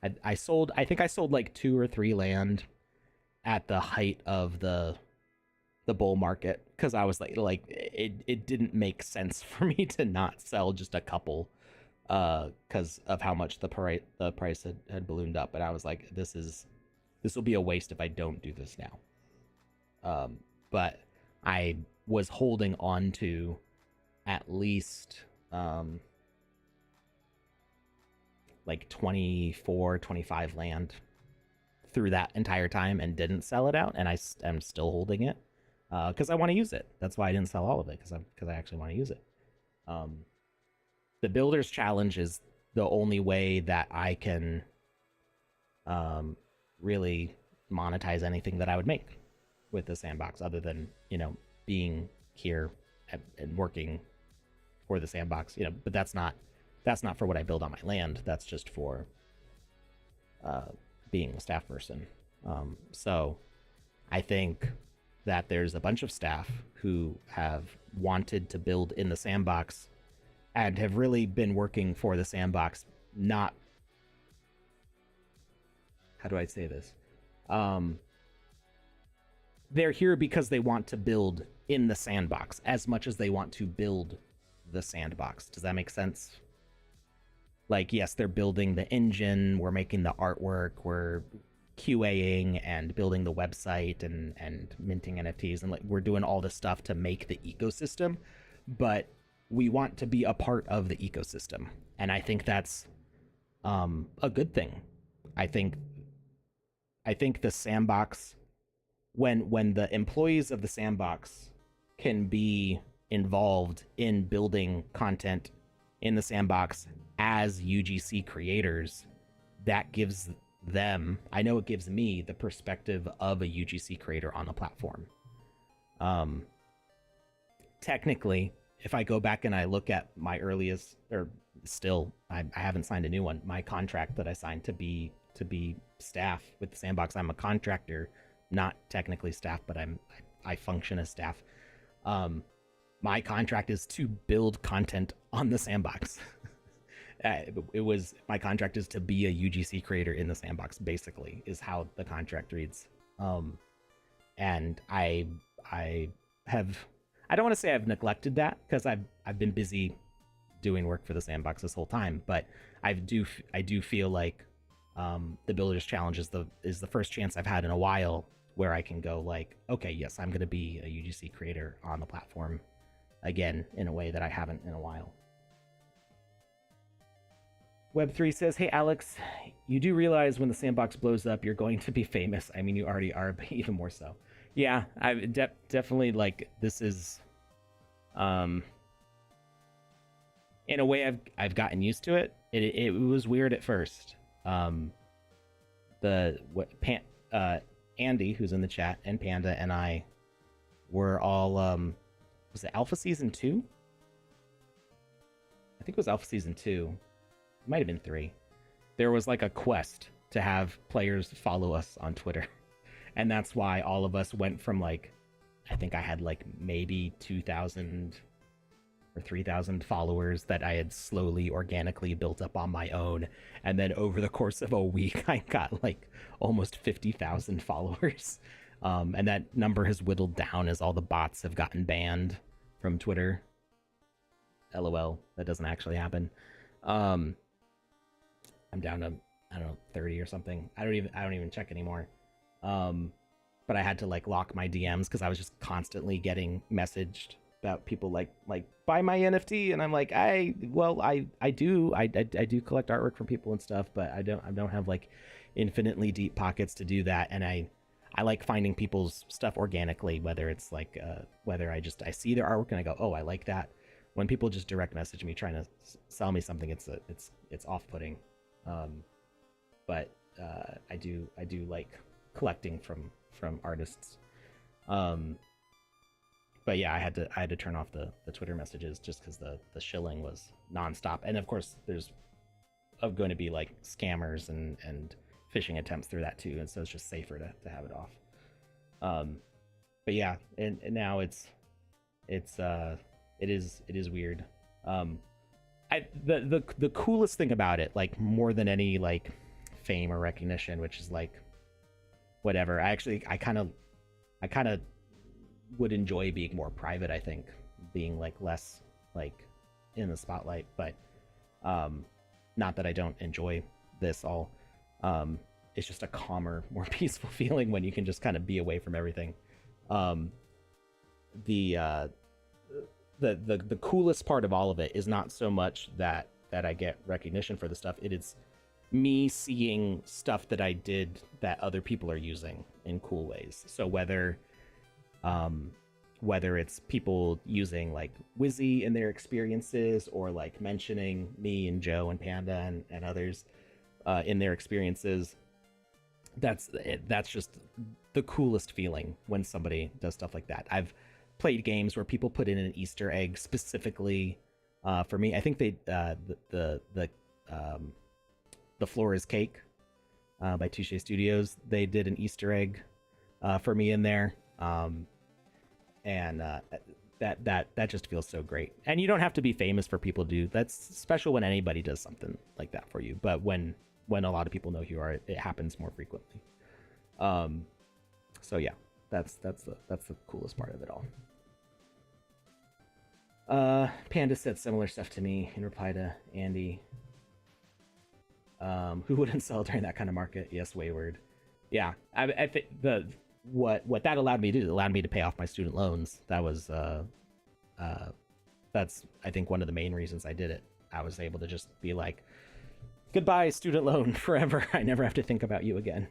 I think I sold like 2 or 3 land at the height of the bull market, because I was like it didn't make sense for me to not sell just a couple, because of how much the price had ballooned up, and I was like, this will be a waste if I don't do this now. But I was holding on to at least like 24, 25 land through that entire time and didn't sell it out, and I am still holding it because I want to use it. That's why I didn't sell all of it, because I actually want to use it. The Builders Challenge is the only way that I can really monetize anything that I would make with the Sandbox, other than, being here and working for the Sandbox, but that's not for what I build on my land. That's just for being a staff person. So I think that there's a bunch of staff who have wanted to build in the Sandbox and have really been working for the Sandbox. Not, how do I say this? They're here because they want to build in the Sandbox as much as they want to build the Sandbox. Does that make sense? Like, yes, they're building the engine, we're making the artwork, we're QAing and building the website and minting NFTs, and like we're doing all this stuff to make the ecosystem, but we want to be a part of the ecosystem. And I think that's a good thing. I think the Sandbox, when the employees of the Sandbox can be involved in building content in the Sandbox as UGC creators, that gives them, I know it gives me, the perspective of a UGC creator on the platform. Technically, if I go back and I look at my earliest, or still, I haven't signed a new one, my contract that I signed to be staff with the Sandbox, I'm a contractor, not technically staff, but I function as staff. My contract is to build content on the Sandbox. My contract is to be a UGC creator in the Sandbox, basically, is how the contract reads. And I don't want to say I've neglected that, because I've been busy doing work for the Sandbox this whole time, but I do feel like the Builders Challenge is the first chance I've had in a while where I can go like, okay, yes, I'm going to be a UGC creator on the platform again in a way that I haven't in a while. Web3 says, hey Alex, you do realize when the sandbox blows up, you're going to be famous. I mean, you already are, but even more so. Yeah, I definitely like this is, in a way I've gotten used to it. It was weird at first. Andy, who's in the chat, and Panda and I were all was it Alpha Season 2? I think it was Alpha Season 2. It might have been 3. There was like a quest to have players follow us on Twitter. And that's why all of us went from like, I think I had like maybe 2,000 or 3,000 followers that I had slowly, organically built up on my own. And then over the course of a week, I got like almost 50,000 followers. And that number has whittled down as all the bots have gotten banned from Twitter. LOL, that doesn't actually happen. I'm down to, I don't know, 30 or something. I don't even check anymore. But I had to like lock my DMs because I was just constantly getting messaged about people like buy my NFT, and I'm like, I do collect artwork from people and stuff, but I don't have like infinitely deep pockets to do that, and I like finding people's stuff organically, whether it's like whether I see their artwork and I go, oh, I like that. When people just direct message me trying to sell me something, it's off-putting. But I do like collecting from artists. But yeah, I had to turn off the Twitter messages just because the shilling was nonstop, and of course there's going to be like scammers and phishing attempts through that too, and so it's just safer to have it off. But yeah, and now it is weird. The coolest thing about it, like more than any like fame or recognition, which is like whatever, I kind of would enjoy being more private. I think being like less like in the spotlight, but not that I don't enjoy this all. It's just a calmer, more peaceful feeling when you can just kind of be away from everything. The coolest part of all of it is not so much that I get recognition for the stuff. It is me seeing stuff that I did that other people are using in cool ways. So whether it's people using like Wizzy in their experiences, or like mentioning me and Joe and Panda and others in their experiences, that's just the coolest feeling when somebody does stuff like that. I've played games where people put in an Easter egg specifically for me. I think they the Florez cake by Touche Studios, they did an Easter egg for me in there. And that just feels so great. And you don't have to be famous for people to do that's special when anybody does something like that for you, but when a lot of people know who you are, it happens more frequently. So yeah, that's the coolest part of it all. Panda said similar stuff to me in reply to Andy. Who wouldn't sell during that kind of market? Yes, Wayward. Yeah, I think what that allowed me to do, it allowed me to pay off my student loans. That was that's I think one of the main reasons I did it. I was able to just be like, goodbye student loan forever. I never have to think about you again.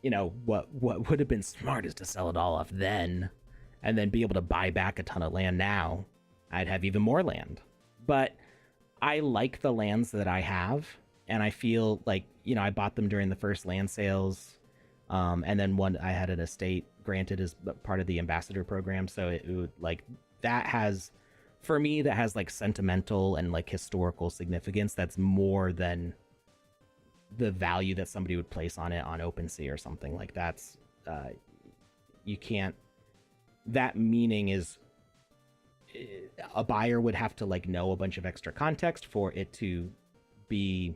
You know, what would have been smart is to sell it all off then, and then be able to buy back a ton of land now. I'd have even more land. But I like the lands that I have, and I feel like, you know, I bought them during the first land sales, and then I had an estate granted as part of the ambassador program, so it would like, that has, for me, that has like sentimental and like historical significance that's more than the value that somebody would place on it on OpenSea or something. Like that's you can't, that meaning is, a buyer would have to like know a bunch of extra context for it to be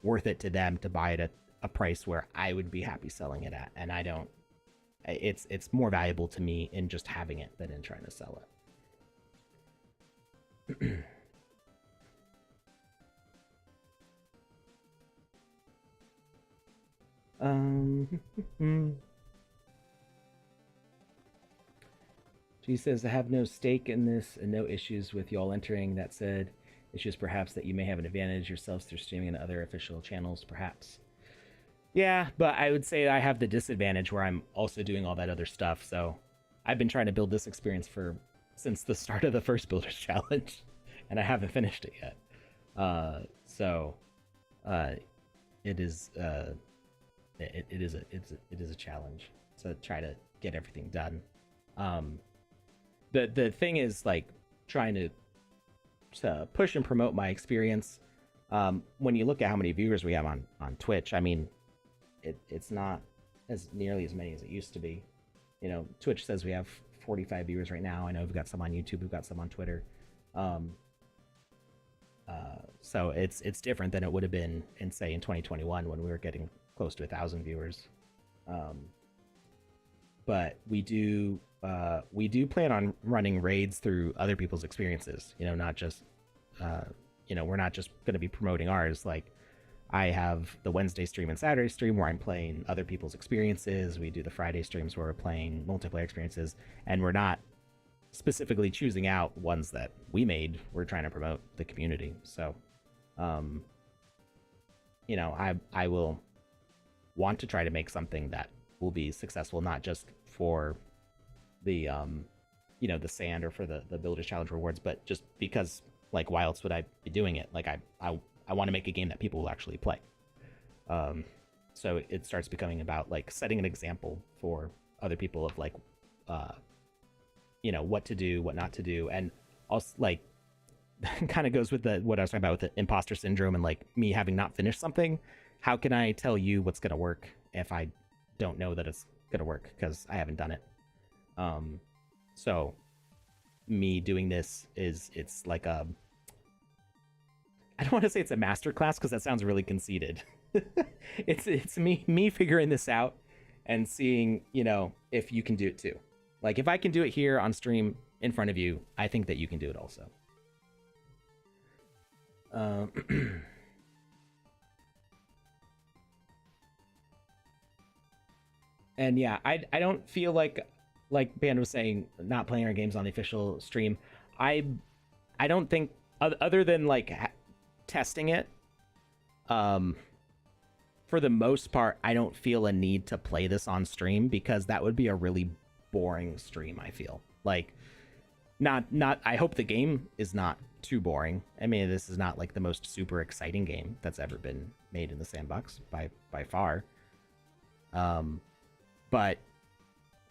worth it to them to buy it at a price where I would be happy selling it at, and I don't. It's more valuable to me in just having it than in trying to sell it. He says, I have no stake in this and no issues with y'all entering. That said, issues perhaps that you may have an advantage yourselves through streaming and other official channels, perhaps. Yeah, but I would say I have the disadvantage where I'm also doing all that other stuff. So I've been trying to build this experience since the start of the first Builders Challenge, and I haven't finished it yet. It is a challenge to try to get everything done. The thing is like trying to push and promote my experience. When you look at how many viewers we have on Twitch, I mean, it's not as nearly as many as it used to be. You know, Twitch says we have 45 viewers right now. I know we've got some on YouTube, we've got some on Twitter. So it's different than it would have been in 2021 when we were getting close to 1,000 viewers. But we do plan on running raids through other people's experiences. You know, not just we're not just going to be promoting ours. Like, I have the Wednesday stream and Saturday stream where I'm playing other people's experiences. We do the Friday streams where we're playing multiplayer experiences, and we're not specifically choosing out ones that we made. We're trying to promote the community. So, I will want to try to make something that will be successful, not just for the, the sand or for the Builders Challenge rewards, but just because, like, why else would I be doing it? Like, I want to make a game that people will actually play. So it starts becoming about like setting an example for other people of like, what to do, what not to do. And also like kind of goes with what I was talking about with the imposter syndrome and like me having not finished something. How can I tell you what's going to work if I don't know that it's going to work because I haven't done it? So me doing this it's like I don't want to say it's a masterclass because that sounds really conceited. It's me figuring this out and seeing, if you can do it too. Like, if I can do it here on stream in front of you, I think that you can do it also. And yeah, I don't feel like Band was saying, not playing our games on the official stream. I don't think, other than like testing it, for the most part, I don't feel a need to play this on stream because that would be a really boring stream. I feel like not I hope the game is not too boring. I mean, this is not like the most super exciting game that's ever been made in the sandbox by far. But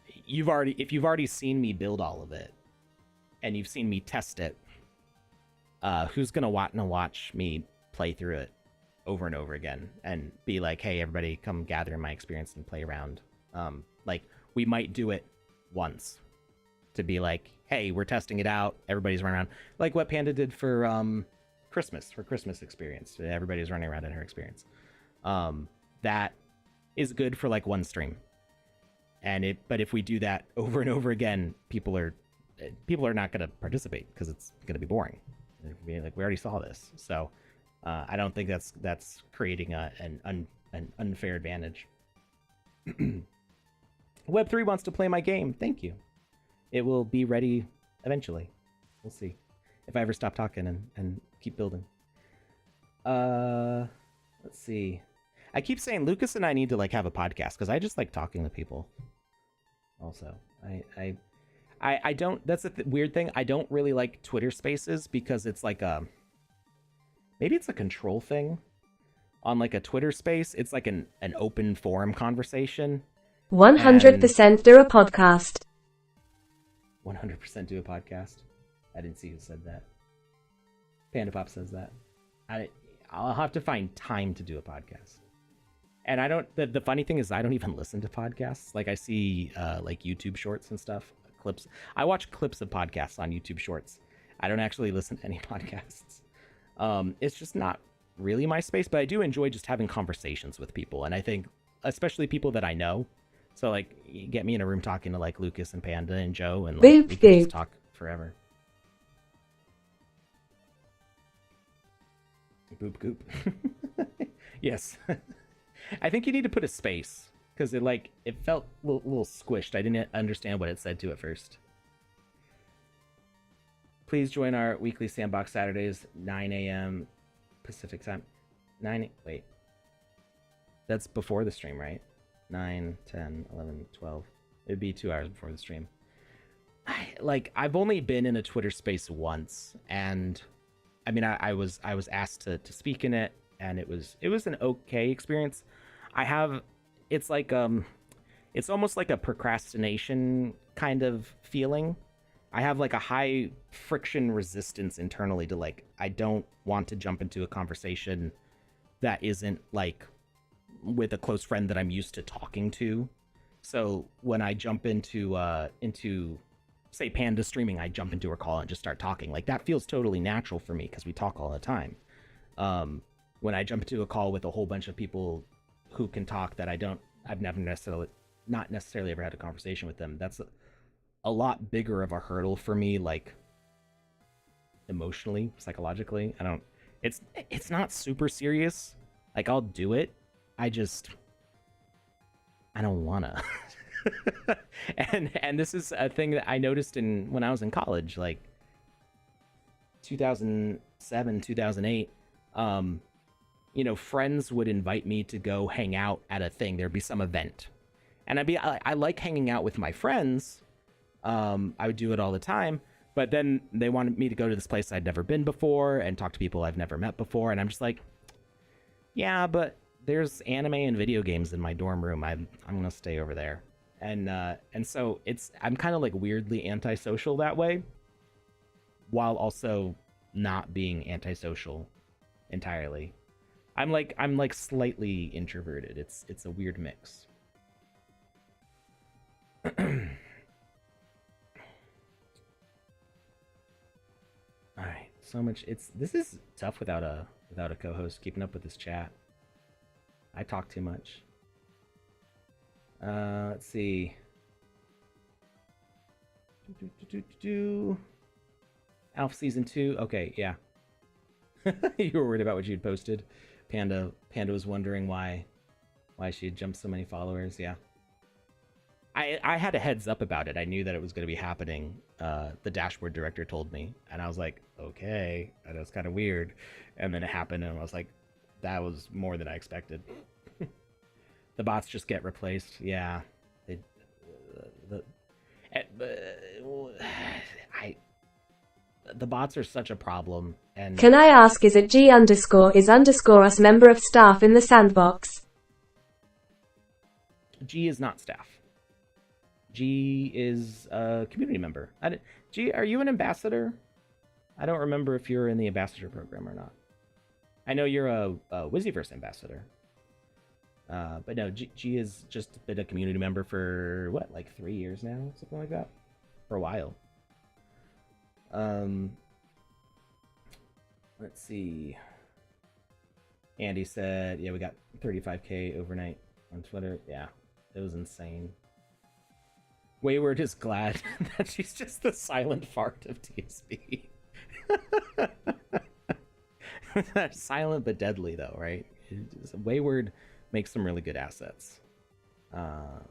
if you've already seen me build all of it and you've seen me test it, who's gonna watch me play through it over and over again and be like, hey, everybody come gather in my experience and play around. Like, we might do it once to be like, hey, we're testing it out, everybody's running around, like what Panda did for Christmas experience. Everybody's running around in her experience. That is good for like one stream. But if we do that over and over again, people are not going to participate because it's going to be boring. Like, we already saw this. So I don't think that's creating an unfair advantage. Web3 wants to play my game. Thank you. It will be ready eventually. We'll see if I ever stop talking and keep building. Let's see. I keep saying Lucas and I need to like have a podcast because I just like talking to people. Also, I don't. That's the weird thing. I don't really like Twitter Spaces because it's like maybe it's a control thing. On like a Twitter Space, it's like an open forum conversation. 100% do a podcast. 100% do a podcast. I didn't see who said that. PandaPops says that. I'll have to find time to do a podcast. And I don't. The funny thing is, I don't even listen to podcasts. Like, I see like YouTube Shorts and stuff, clips. I watch clips of podcasts on YouTube Shorts. I don't actually listen to any podcasts. It's just not really my space. But I do enjoy just having conversations with people, and I think especially people that I know. So like, you get me in a room talking to like Lucas and Panda and Joe, and like, we can just talk forever. Boop goop. Yes. I think you need to put a space because it felt a little squished. I didn't understand what it said to at first. Please join our weekly Sandbox Saturdays, 9 a.m. Pacific time. 9, wait. That's before the stream, right? 9, 10, 11, 12. It'd be 2 hours before the stream. I've only been in a Twitter space once, and I mean, I was asked to speak in it, and it was an okay experience. It's like it's almost like a procrastination kind of feeling. I have like a high friction resistance internally to like, I don't want to jump into a conversation that isn't like with a close friend that I'm used to talking to. So when I jump into say Panda streaming, I jump into her call and just start talking. Like that feels totally natural for me because we talk all the time. When I jump into a call with a whole bunch of people who can talk that I've never not necessarily ever had a conversation with them, that's a lot bigger of a hurdle for me, like emotionally, psychologically. It's not super serious. Like I'll do it. I don't wanna. and this is a thing that I noticed when I was in college, like 2007, 2008. Friends would invite me to go hang out at a thing. There'd be some event, and I like hanging out with my friends. I would do it all the time, but then they wanted me to go to this place I'd never been before and talk to people I've never met before, and I'm just like, yeah, but there's anime and video games in my dorm room. I'm gonna stay over there. And so I'm kind of like weirdly antisocial that way, while also not being antisocial entirely. I'm like slightly introverted. It's a weird mix. All right, so much. This is tough without a co-host keeping up with this chat. I talk too much. Let's see. Alpha Season 2. Okay, yeah. You were worried about what you'd posted. Panda was wondering why she had jumped so many followers. Yeah. I had a heads up about it. I knew that it was going to be happening. The dashboard director told me, and I was like, okay, that was kind of weird. And then it happened, and I was like, that was more than I expected. The bots just get replaced. Yeah. The bots are such a problem. And can I ask, is it G_is_us member of staff in the Sandbox? G is not staff. G is a community member. G, are you an ambassador? I don't remember if you're in the ambassador program or not. I know you're a Wiziverse ambassador. But no, G has just been a community member for what, like 3 years now, something like that, for a while. Let's see. Andy said, yeah, we got 35K overnight on Twitter. Yeah, it was insane. Wayward is glad that she's just the silent fart of TSB. Silent but deadly, though, right? Wayward makes some really good assets. Yeah,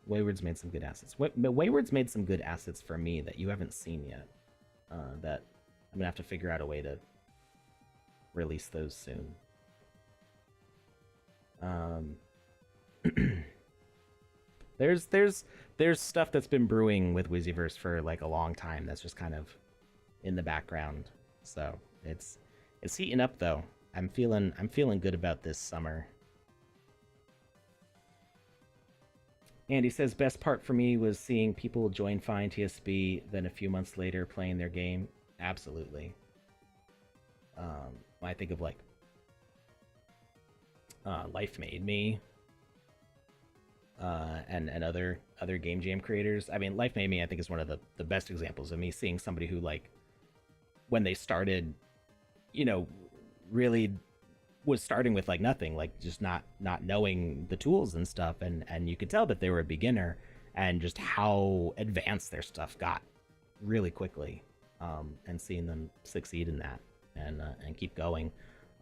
Wayward's made some good assets. Wayward's made some good assets for me that you haven't seen yet. That I'm gonna have to figure out a way to release those soon. There's stuff that's been brewing with Wiziverse for like a long time that's just kind of in the background. So it's heating up though. I'm feeling good about this summer. Andy says, best part for me was seeing people join Fine TSB, then a few months later playing their game. Absolutely. I think of like Life Made Me, and other game jam creators. I mean, Life Made Me I think is one of the best examples of me seeing somebody who, like, when they started, really was starting with like nothing, like just not knowing the tools and stuff, and you could tell that they were a beginner, and just how advanced their stuff got really quickly, and seeing them succeed in that and keep going.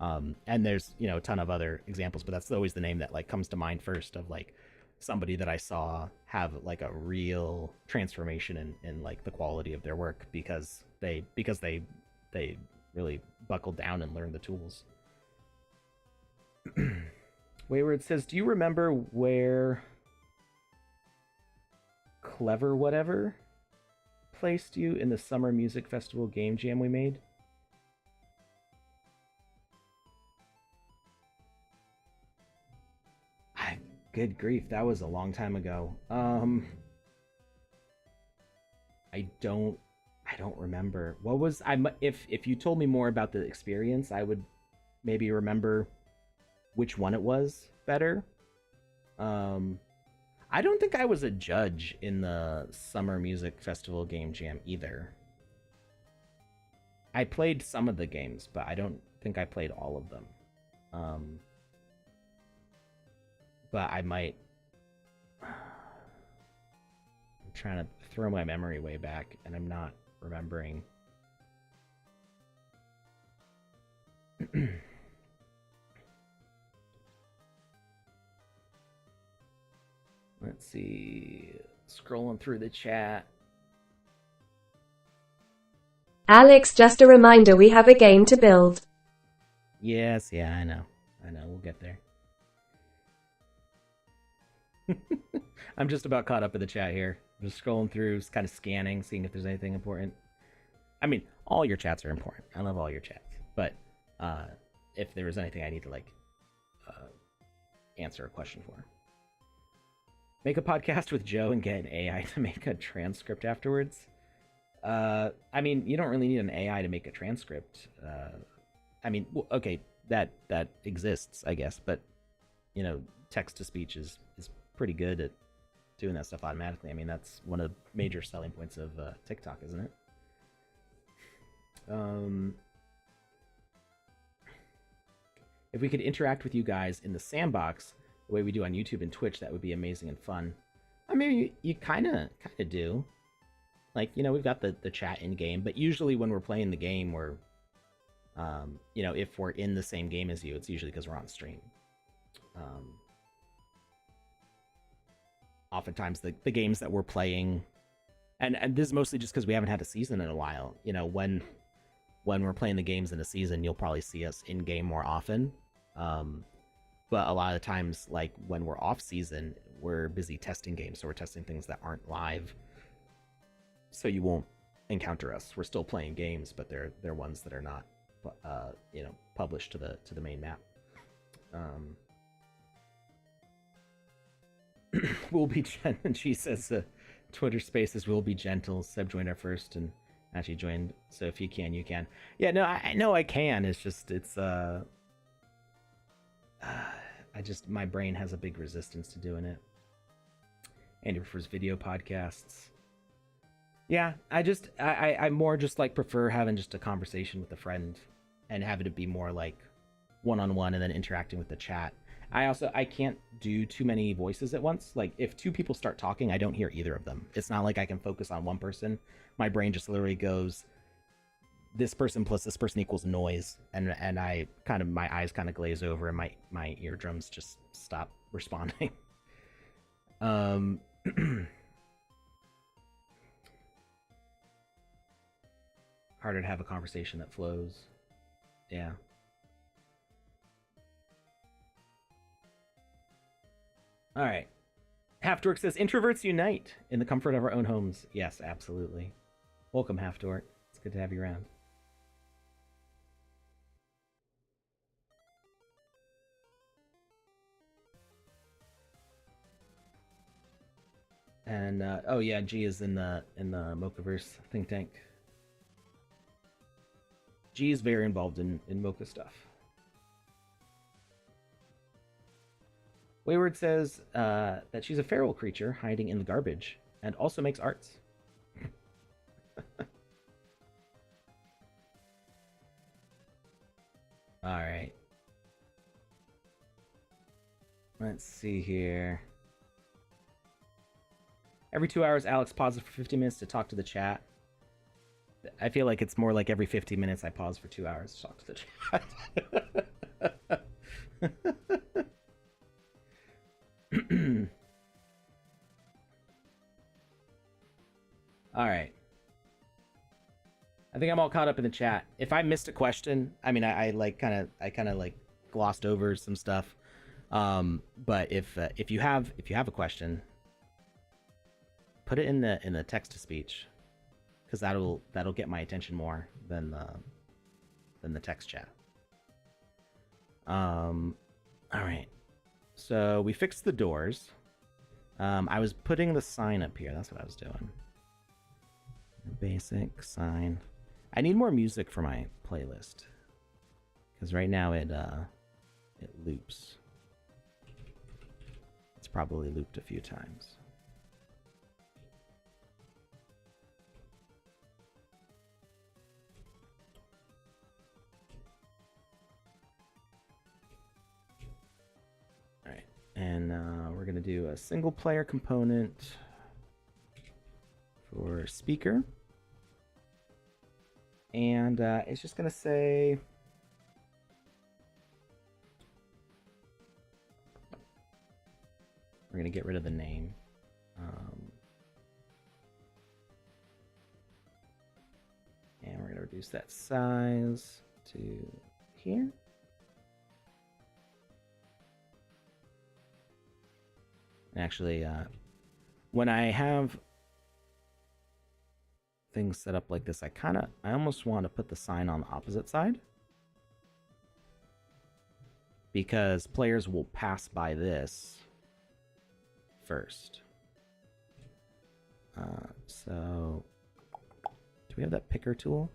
And there's a ton of other examples, but that's always the name that like comes to mind first, of like somebody that I saw have like a real transformation in like the quality of their work because they really buckled down and learned the tools. Wayward says, do you remember where Clever Whatever placed you in the Summer Music Festival game jam we made? Good grief, that was a long time ago. I don't remember. What was if you told me more about the experience, I would maybe remember which one it was better. I don't think I was a judge in the Summer Music Festival game jam either. I played some of the games, but I don't think I played all of them. But I might. I'm trying to throw my memory way back, and I'm not remembering. Let's see. Scrolling through the chat. Alex, just a reminder, we have a game to build. Yes, yeah, I know. We'll get there. I'm just about caught up in the chat here. I'm just scrolling through, just kind of scanning, seeing if there's anything important. I mean, all your chats are important. I love all your chats. But if there was anything I need to like answer a question for. Make a podcast with Joe and get an AI to make a transcript afterwards. I mean, you don't really need an AI to make a transcript. I mean, well, okay, that exists, I guess, but you know, text to speech is pretty good at doing that stuff automatically. I mean, that's one of the major selling points of TikTok, isn't it? If we could interact with you guys in the sandbox the way we do on YouTube and Twitch, that would be amazing and fun. I mean, you kind of do. Like, you know, we've got the chat in game, but usually when we're playing the game, we're, you know, if we're in the same game as you, it's usually because we're on stream. Oftentimes the games that we're playing, and this is mostly just because we haven't had a season in a while. You know, when we're playing the games in a season, you'll probably see us in game more often. But a lot of the times, like when we're off season, we're busy testing games, so we're testing things that aren't live. So you won't encounter us. We're still playing games, but they're ones that are not, you know, published to the main map. We'll be gentle. She says Twitter Spaces will be gentle. Seb joined our first and actually joined. So if you can, you can. Yeah, no, I know I can. It's just my brain has a big resistance to doing it. Andy prefers video podcasts. Yeah, I more just like prefer having just a conversation with a friend and having it be more like one-on-one and then interacting with the chat. I can't do too many voices at once. Like if two people start talking, I don't hear either of them. It's not like I can focus on one person. My brain just literally goes, this person plus this person equals noise, and I kind of, my eyes kind of glaze over and my eardrums just stop responding. Harder to have a conversation that flows. Yeah. All right. Halfdork says, introverts unite in the comfort of our own homes. Yes, absolutely. Welcome, Halfdork. It's good to have you around. And oh yeah, G is in the Mochaverse think tank. G is very involved in Mocha stuff. Wayward says that she's a feral creature hiding in the garbage and also makes arts. All right. Let's see here. Every 2 hours, Alex pauses for 50 minutes to talk to the chat. I feel like it's more like every 50 minutes I pause for 2 hours to talk to the chat. All right. I think I'm all caught up in the chat. If I missed a question, I mean, I kind of like glossed over some stuff. But if you have a question, put it in the text to speech, because that'll get my attention more than the text chat. All right. So we fixed the doors. I was putting the sign up here. That's what I was doing. Basic sign. I need more music for my playlist, because right now it loops. It's probably looped a few times. All right, and we're gonna do a single player component for speaker. And it's just going to say... We're going to get rid of the name. And we're going to reduce that size to here. And actually, when I have things set up like this, I almost want to put the sign on the opposite side, because players will pass by this first. So do we have that picker tool?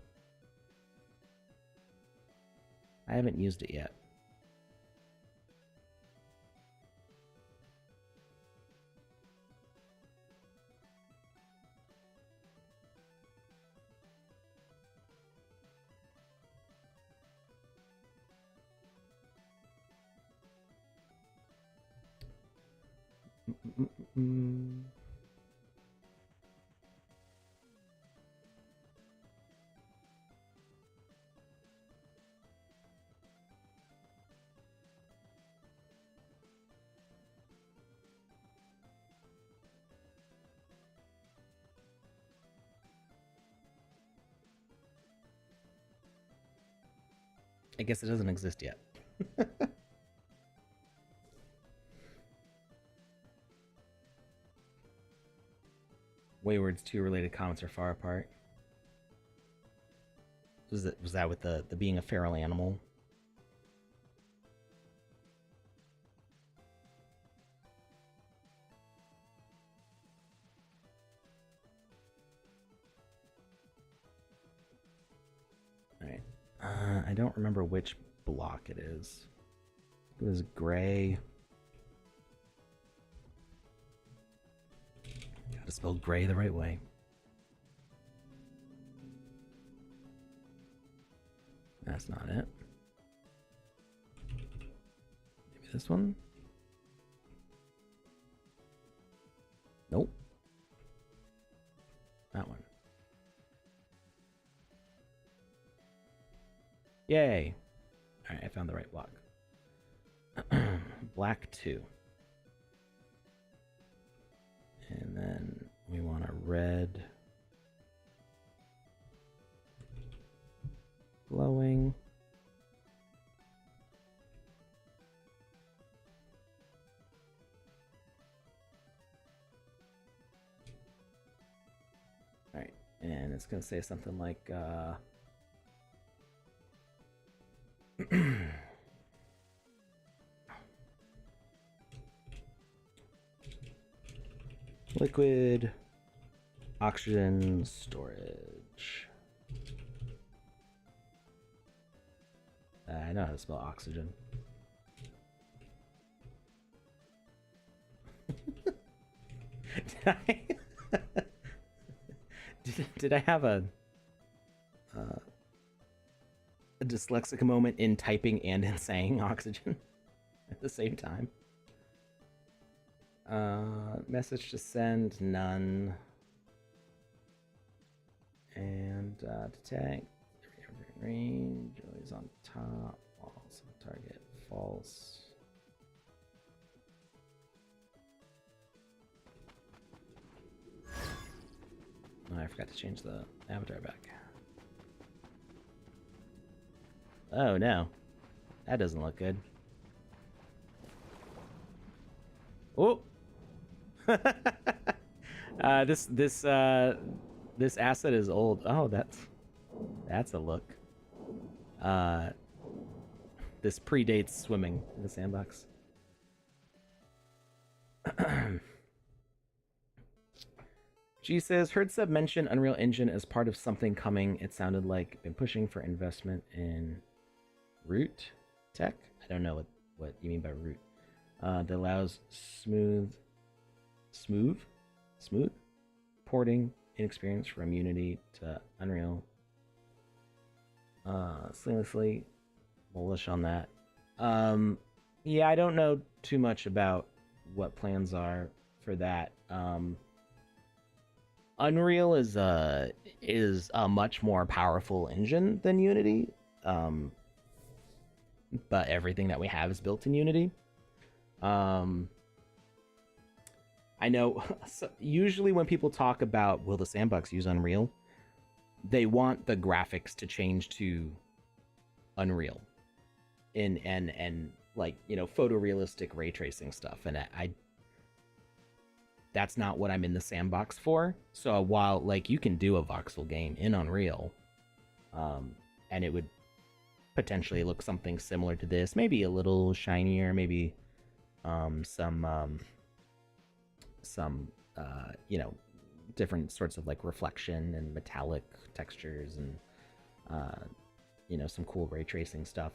I haven't used it yet. I guess it doesn't exist yet. Wayward's two related comments are far apart. Was that with the being a feral animal? All right. I don't remember which block it is. It was gray. Gotta spell gray the right way. That's not it. Maybe this one? Nope. That one. Yay! Alright, I found the right block. Black 2. And then we want a red glowing. Alright, and it's going to say something like, liquid oxygen storage. I know how to spell oxygen. Did I have a dyslexic moment in typing and in saying oxygen at the same time? Message to send, none. And detect range, always on top, also target false. I forgot to change the avatar back. Oh no, that doesn't look good. Oh, this asset is old. Oh, that's a look. This predates swimming in the sandbox. G says, heard Sub mention Unreal Engine as part of something coming. It sounded like been pushing for investment in root tech. I don't know what you mean by root. That allows smooth porting inexperience from Unity to Unreal. Seamlessly bullish on that. Yeah, I don't know too much about what plans are for that. Unreal is a much more powerful engine than Unity, but everything that we have is built in Unity. I know so usually when people talk about will the sandbox use Unreal, they want the graphics to change to Unreal, and like, you know, photorealistic ray tracing stuff, and that's not what I'm in the sandbox for. So while like you can do a voxel game in Unreal, and it would potentially look something similar to this, maybe a little shinier, maybe some you know, different sorts of like reflection and metallic textures, and you know, some cool ray tracing stuff.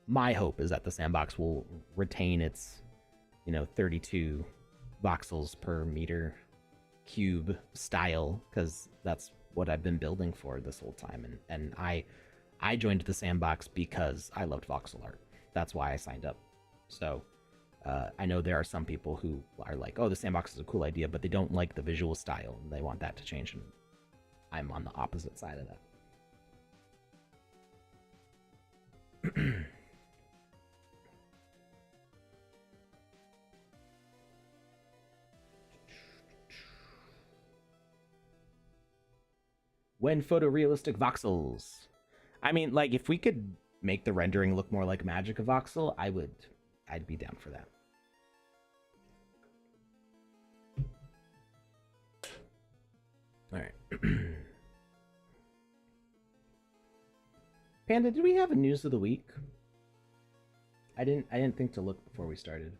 My hope is that the sandbox will retain its, you know, 32 voxels per meter cube style, because that's what I've been building for this whole time. And I joined the sandbox because I loved voxel art. That's why I signed up. So I know there are some people who are like, oh, the sandbox is a cool idea, but they don't like the visual style and they want that to change. And I'm on the opposite side of that. When photorealistic voxels. I mean, like, if we could make the rendering look more like Magic of Voxel, I'd be down for that. All right. Panda, did we have a news of the week? I didn't think to look before we started.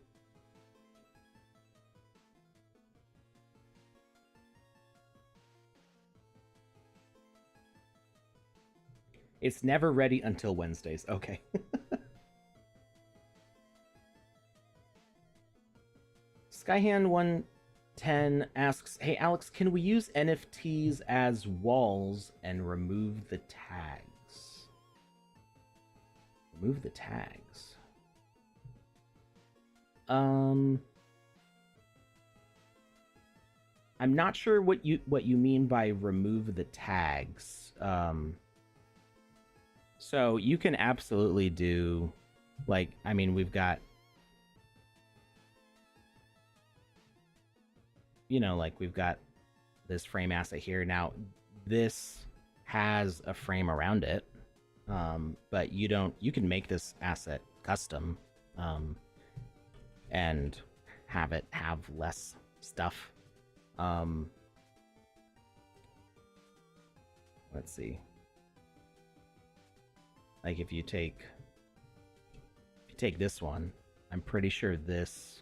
It's never ready until Wednesdays. Okay. Skyhand110 asks, hey Alex, can we use NFTs as walls and remove the tags? Remove the tags. I'm not sure what you mean by remove the tags. So you can absolutely do, like, I mean, we've got, you know, like we've got this frame asset here. Now, this has a frame around it, but you can make this asset custom, and have it have less stuff. Let's see. Like if you take this one, I'm pretty sure this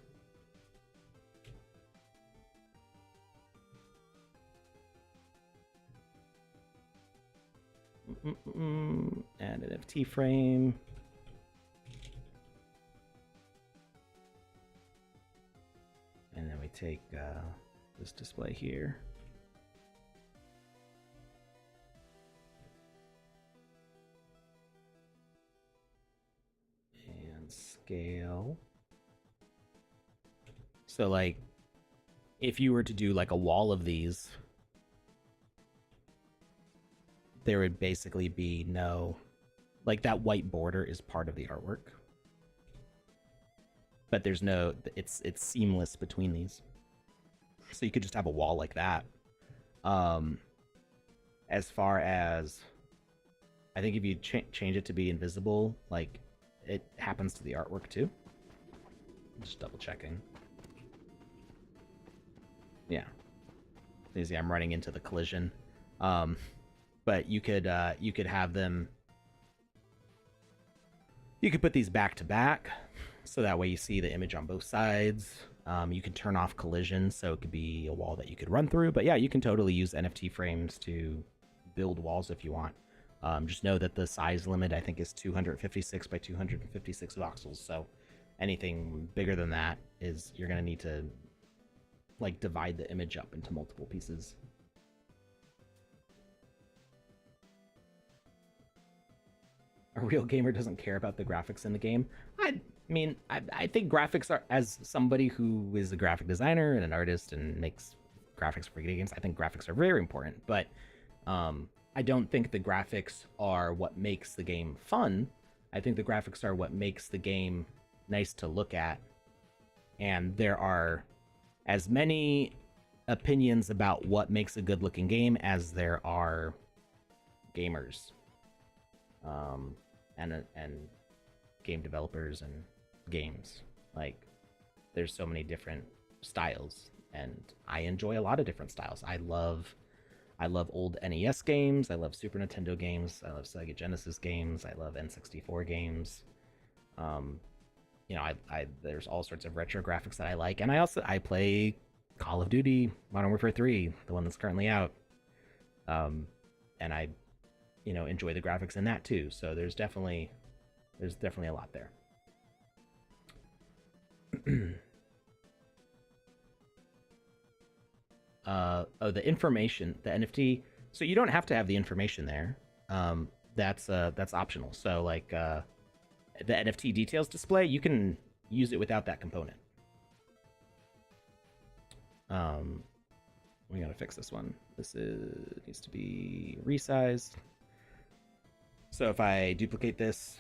and an FT frame. And then we take this display here. And scale. So like, if you were to do like a wall of these, there would basically be no, like that white border is part of the artwork. But there's no, it's seamless between these. So you could just have a wall like that As far as, I think if you change it to be invisible, like, it happens to the artwork too. Just double checking. Yeah. You see, I'm running into the collision. But you could have them. You could put these back to back, so that way you see the image on both sides. You can turn off collision, so it could be a wall that you could run through. But yeah, you can totally use NFT frames to build walls if you want. Just know that the size limit, I think, is 256 by 256 voxels. So anything bigger than that is, you're going to need to like divide the image up into multiple pieces. A real gamer doesn't care about the graphics in the game. I mean, I think graphics are, as somebody who is a graphic designer and an artist and makes graphics for video games, I think graphics are very important. But I don't think the graphics are what makes the game fun. I think the graphics are what makes the game nice to look at. And there are as many opinions about what makes a good looking game as there are gamers. And game developers and games. Like, there's so many different styles, and I enjoy a lot of different styles. I love old NES games, I love Super Nintendo games, I love Sega Genesis games, I love N64 games. You know, I there's all sorts of retro graphics that I like, and I play Call of Duty Modern Warfare 3, the one that's currently out. And I, you know, enjoy the graphics in that too. So there's definitely a lot there. Oh, the information, the NFT. So you don't have to have the information there. That's optional. So like the NFT details display, you can use it without that component. We gotta fix this one. This needs to be resized. So if I duplicate this,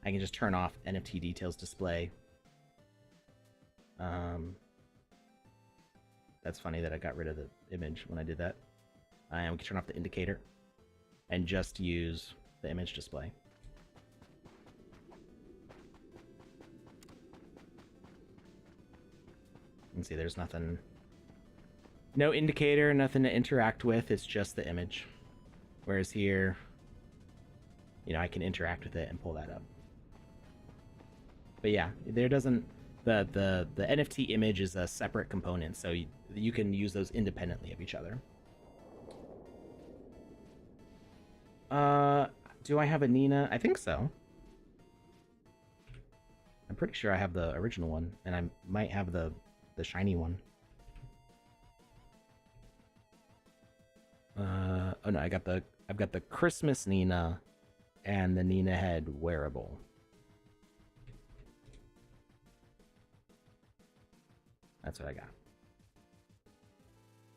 I can just turn off NFT details display. That's funny that I got rid of the image when I did that. And we can turn off the indicator and just use the image display. You can see there's nothing, no indicator, nothing to interact with. It's just the image. Whereas here, you know, I can interact with it and pull that up. But yeah, there doesn't, the NFT image is a separate component, so you can use those independently of each other. Do I have a Nina? I think so. I'm pretty sure I have the original one, and I might have the shiny one. Oh no, I've got the Christmas Nina and the Nina head wearable. That's what I got.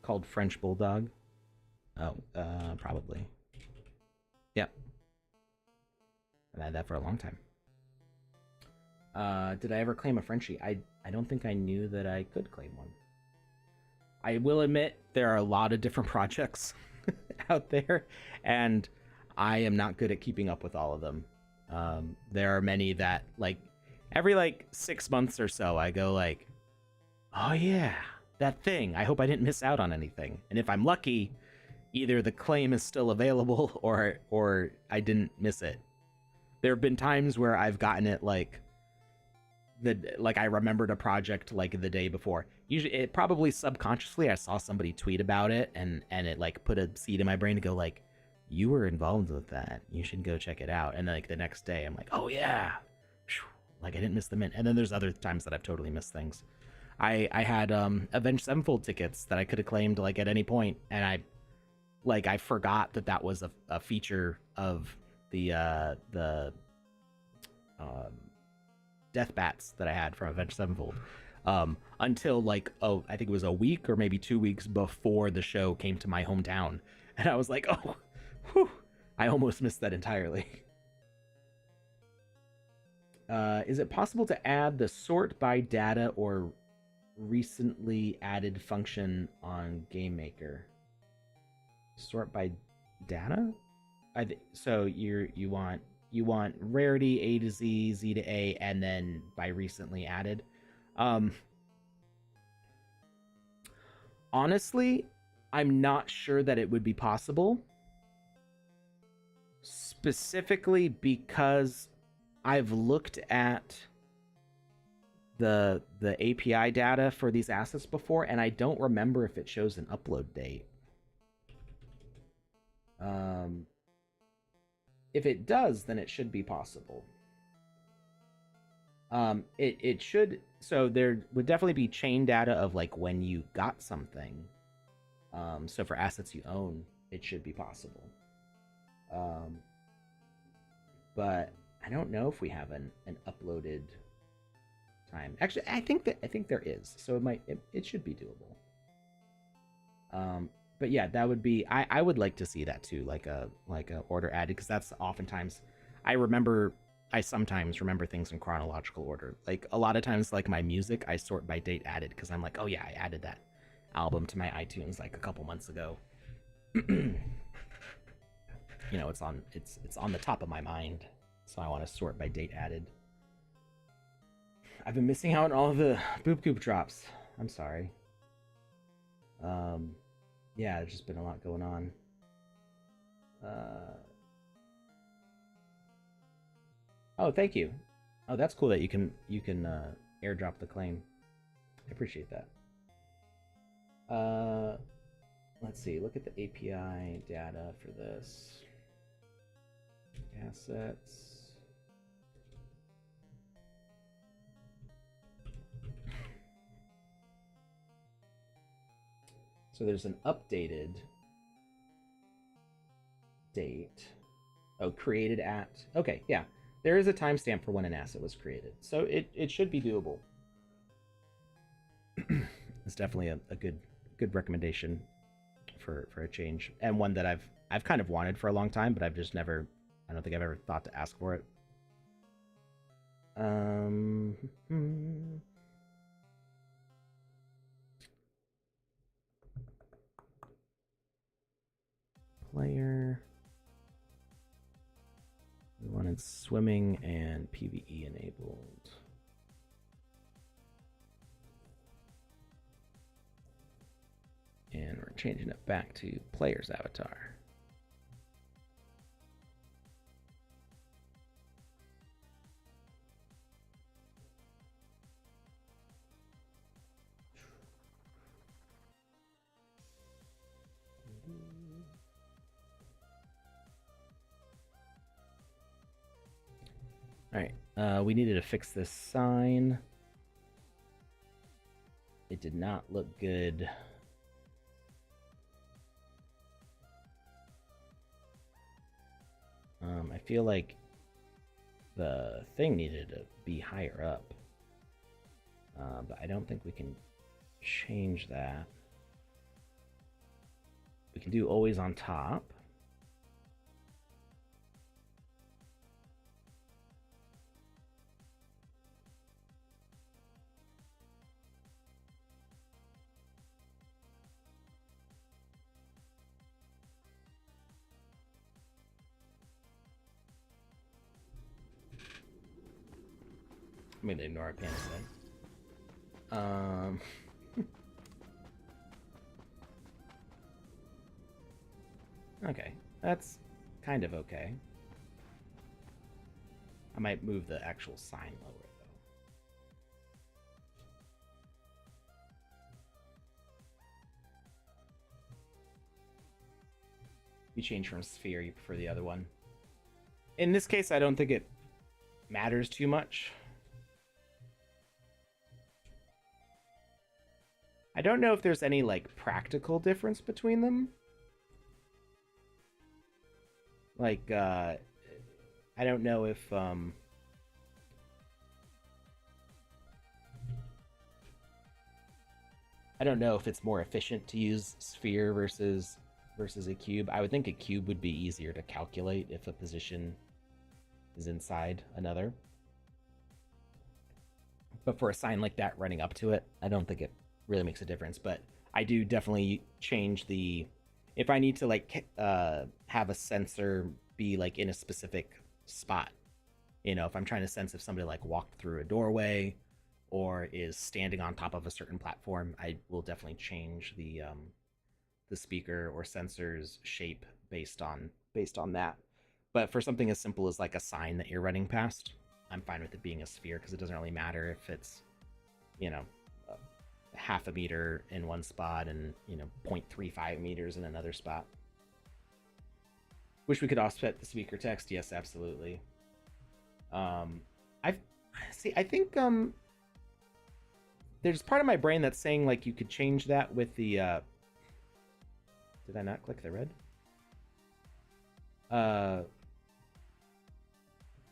Called French Bulldog. Oh, probably. Yep. I've had that for a long time. Did I ever claim a Frenchie? I don't think I knew that I could claim one. I will admit there are a lot of different projects out there, and I am not good at keeping up with all of them. There are many that, like, every 6 months or so, I go like, oh yeah, that thing. I hope I didn't miss out on anything. And if I'm lucky, either the claim is still available or I didn't miss it. There have been times where I've gotten it like I remembered a project like the day before. Usually, it probably subconsciously I saw somebody tweet about it, and it like put a seed in my brain to go like, you were involved with that. You should go check it out. And like the next day, I'm like, oh yeah, like I didn't miss the mint. And then there's other times that I've totally missed things. I had Avenged Sevenfold tickets that I could have claimed like at any point, and I forgot that was a feature of the death bats that I had from Avenged Sevenfold, until like, oh, I think it was a week or maybe 2 weeks before the show came to my hometown, and I was like, oh, whew, I almost missed that entirely. Is it possible to add the sort by data or recently added function on Game Maker. Sort by data? So you want rarity A to Z, Z to A, and then by recently added. Honestly, I'm not sure that it would be possible. Specifically because I've looked at the API data for these assets before, and I don't remember if it shows an upload date. If it does, then it should be possible. It should. So there would definitely be chain data of like when you got something. So for assets you own, it should be possible. But I don't know if we have an uploaded time. Actually, I think there is. So it should be doable. But yeah, that would be. I would like to see that too, like a order added, because that's oftentimes. I sometimes remember things in chronological order. Like a lot of times, like my music, I sort by date added because I'm like, oh yeah, I added that album to my iTunes like a couple months ago. You know, it's on the top of my mind, so I want to sort by date added. I've been missing out on all of the Boop Goop drops. I'm sorry. Yeah, there's just been a lot going on. Oh, thank you. Oh, that's cool that you can airdrop the claim. I appreciate that. Let's see. Look at the API data for this. Assets. So there's an updated date. Oh, created at. Okay, yeah. There is a timestamp for when an asset was created. So it should be doable. It's definitely a good recommendation for a change, and one that I've kind of wanted for a long time, but I've just never, I don't think I've ever thought to ask for it. Player. We wanted swimming and PvE enabled. And we're changing it back to player's avatar. All right, we needed to fix this sign. It did not look good. I feel like the thing needed to be higher up, but I don't think we can change that. We can do always on top. I'm gonna ignore what Panda said. Okay, that's kind of okay. I might move the actual sign lower though. You change from sphere, you prefer the other one. In this case, I don't think it matters too much. I don't know if there's any like practical difference between them. Like, I don't know if I don't know if it's more efficient to use sphere versus a cube. I would think a cube would be easier to calculate if a position is inside another. But for a sign like that running up to it, I don't think it really makes a difference. But I do definitely change the, if I need to like have a sensor be like in a specific spot, you know, if I'm trying to sense if somebody like walked through a doorway or is standing on top of a certain platform, I will definitely change the speaker or sensor's shape based on that. But for something as simple as like a sign that you're running past, I'm fine with it being a sphere because it doesn't really matter if it's, you know, half a meter in one spot and, you know, 0.35 meters in another spot. Wish we could offset the speaker text. Yes, absolutely. I think there's part of my brain that's saying like you could change that with the did I not click the red?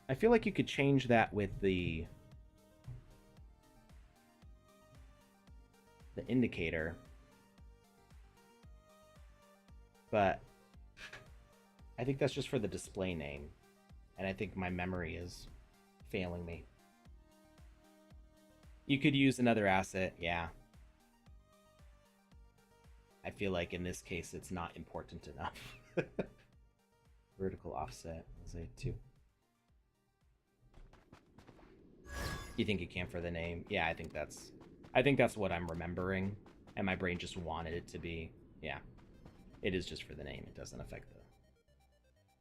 I feel like you could change that with the indicator, but I think that's just for the display name, and I think my memory is failing me. You could use another asset, yeah. I feel like in this case it's not important enough. Vertical offset, say 2. You think you can for the name? Yeah, I think that's what I'm remembering, and my brain just wanted it to be. Yeah, it is just for the name. It doesn't affect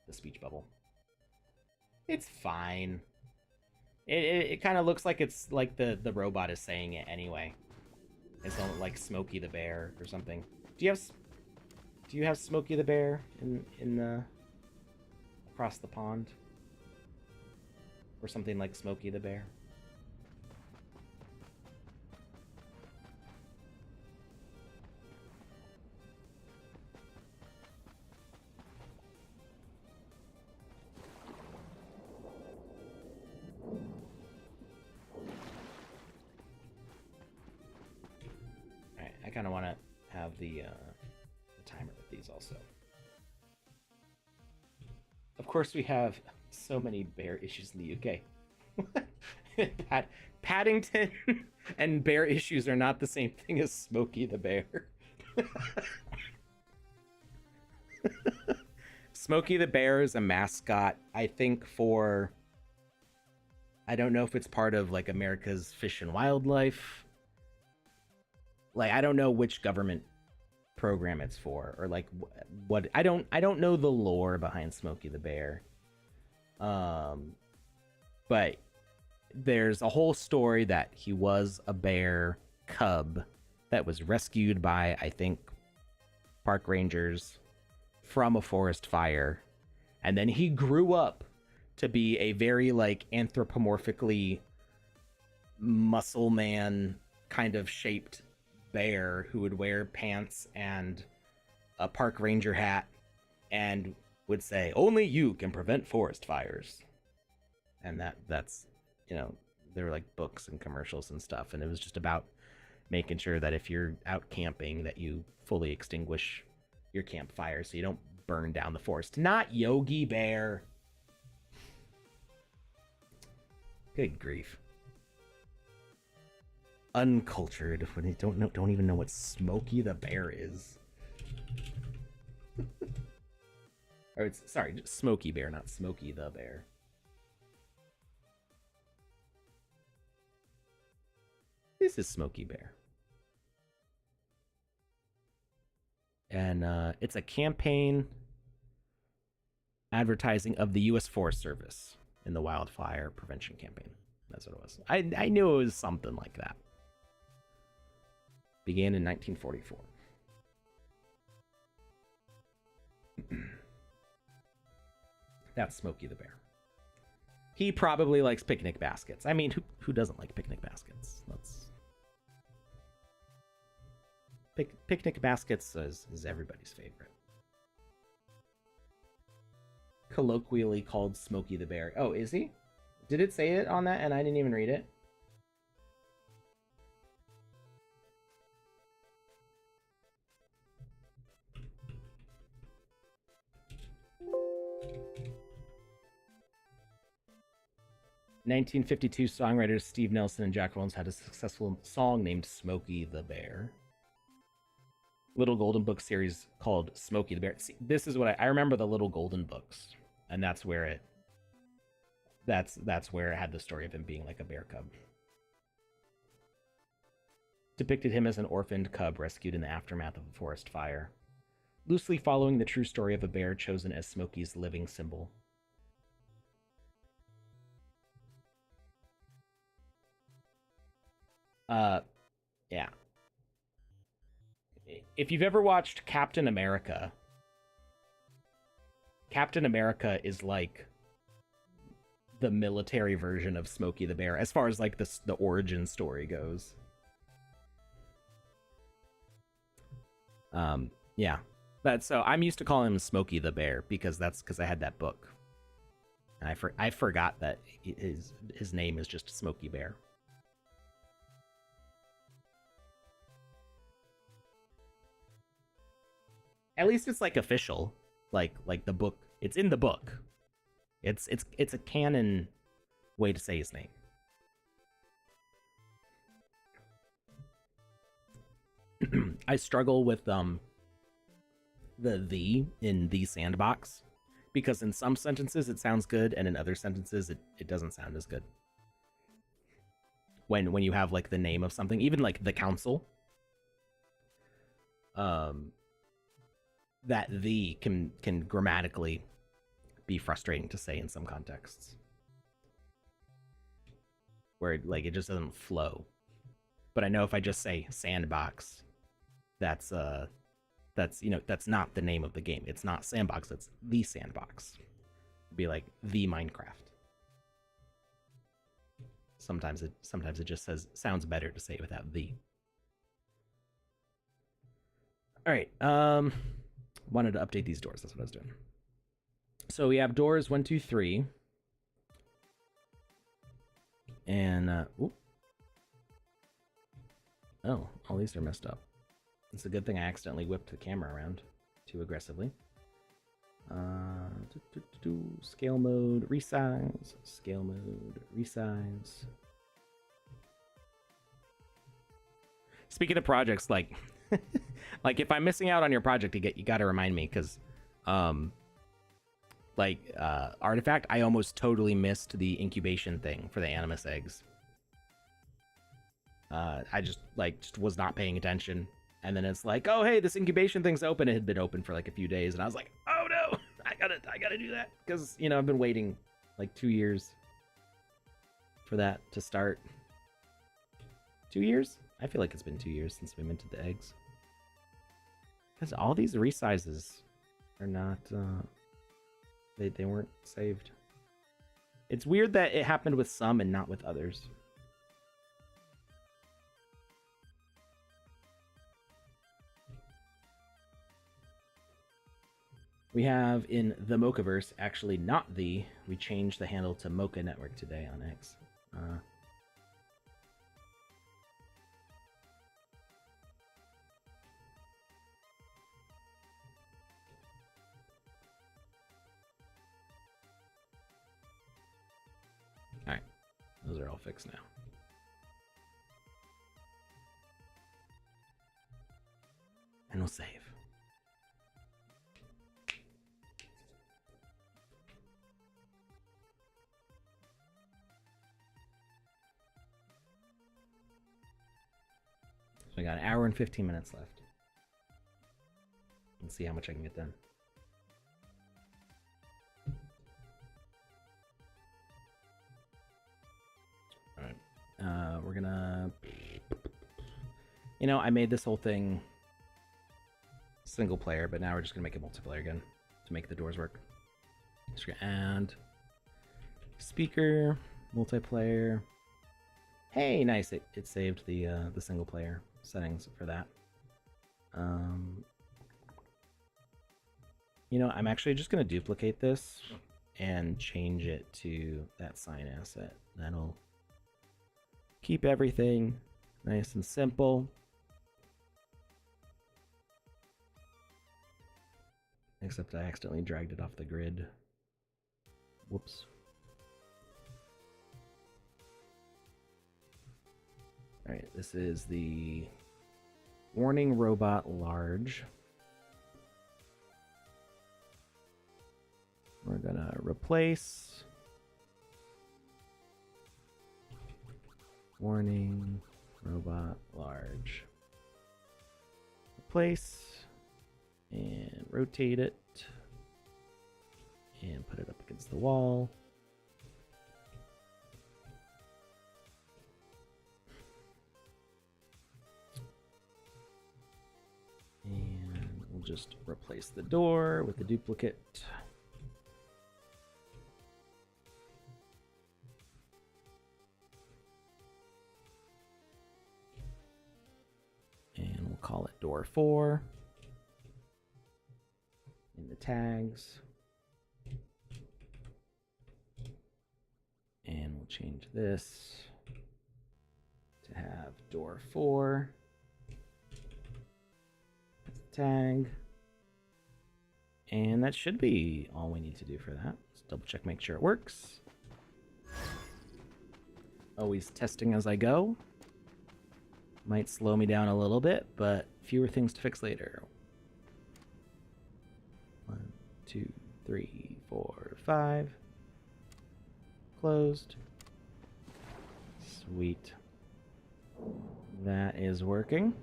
the speech bubble. It's fine. It kind of looks like it's like the robot is saying it anyway. It's not like Smokey the Bear or something. Do you have Smokey the Bear in the across the pond? Or something like Smokey the Bear? Alright, I kind of want to have the timer with these also. Of course, we have so many bear issues in the UK. Paddington and bear issues are not the same thing as Smokey the Bear. Smokey the Bear is a mascot, I think, for... I don't know if it's part of, like, America's Fish and Wildlife. Like, I don't know which government program it's for, or like what I don't know the lore behind Smokey the Bear. But there's a whole story that he was a bear cub that was rescued by, I think, park rangers from a forest fire, and then he grew up to be a very like anthropomorphically muscle man kind of shaped bear who would wear pants and a park ranger hat and would say, only you can prevent forest fires. And that's, you know, there were like books and commercials and stuff, and it was just about making sure that if you're out camping that you fully extinguish your campfire so you don't burn down the forest. Not Yogi Bear. Good grief. Uncultured when they don't even know what Smokey the Bear is. Or it's sorry, just Smokey Bear, not Smokey the Bear. This is Smokey Bear. And it's a campaign advertising of the U.S. Forest Service in the wildfire prevention campaign. That's what it was. I knew it was something like that. Began in 1944. That's Smokey the Bear. He probably likes picnic baskets. I mean, who doesn't like picnic baskets? Picnic baskets is everybody's favorite. Colloquially called Smokey the Bear. Oh, is he? Did it say it on that and I didn't even read it? 1952 songwriters Steve Nelson and Jack Rollins had a successful song named Smokey the Bear. Little Golden Book series called Smokey the Bear. See, this is what I remember, the Little Golden Books, and that's where it had the story of him being like a bear cub. Depicted him as an orphaned cub rescued in the aftermath of a forest fire, loosely following the true story of a bear chosen as Smokey's living symbol. Yeah. If you've ever watched Captain America is like the military version of Smokey the Bear as far as like the origin story goes. Yeah. But so I'm used to calling him Smokey the Bear because I had that book. And I forgot that his name is just Smokey Bear. At least it's like official, like the book. It's in the book. It's a canon way to say his name. I struggle with the in the sandbox because in some sentences it sounds good and in other sentences it doesn't sound as good. When you have like the name of something, even like the council, that the can grammatically be frustrating to say in some contexts where like it just doesn't flow. But I know if I just say sandbox, that's not the name of the game. It's not Sandbox, it's the Sandbox. It'd be like the Minecraft. Sometimes it just sounds better to say it without the. All right. Wanted to update these doors. That's what I was doing. So we have doors 1, 2, 3. And oh, all these are messed up. It's a good thing I accidentally whipped the camera around too aggressively. Scale mode, resize. Scale mode, resize. Speaking of projects, like like if I'm missing out on your project, you gotta remind me, because Artifact, I almost totally missed the incubation thing for the animus eggs. I just was not paying attention, and then it's like, oh hey, this incubation thing's open. It had been open for like a few days, and I was like, oh no, I gotta do that, because I've been waiting like 2 years for that to start. 2 years? I feel like it's been 2 years since we minted the eggs. Because all these resizes are not, they weren't saved. It's weird that it happened with some and not with others. We have in the Mochaverse, actually not we changed the handle to Mocha Network today on X. Alright, those are all fixed now. And we'll save. So I got an hour and 15 minutes left. Let's see how much I can get done. Alright. We're gonna... I made this whole thing single player, but now we're just gonna make it multiplayer again to make the doors work. Just gonna add speaker, multiplayer. Hey, nice! It saved the single player settings for that. I'm actually just gonna duplicate this and change it to that sign asset. That'll keep everything nice and simple. Except I accidentally dragged it off the grid. Whoops. All right, this is the warning robot large. We're gonna replace warning robot large. Replace and rotate it and put it up against the wall. And we'll just replace the door with the duplicate. And we'll call it door 4 in the tags. And we'll change this to have door 4 as a tag. And that should be all we need to do for that. Let's double check, make sure it works. Always testing as I go. Might slow me down a little bit, but fewer things to fix later. 1, 2, 3, 4, 5. Closed. Sweet. That is working.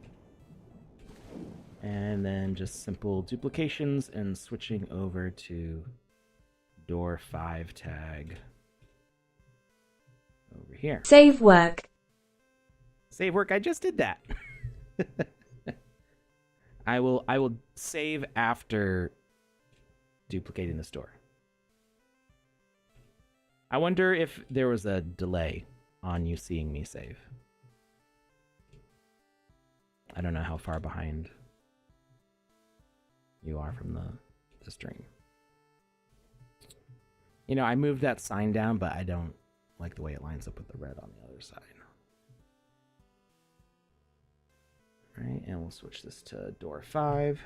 And then just simple duplications and switching over to door 5 tag over here. Save work. Save work. I just did that. I will save after duplicating the store. I wonder if there was a delay on you seeing me save. I don't know how far behind you are from the stream. You know, I moved that sign down, but I don't like the way it lines up with the red on the other side. All right, and we'll switch this to door 5.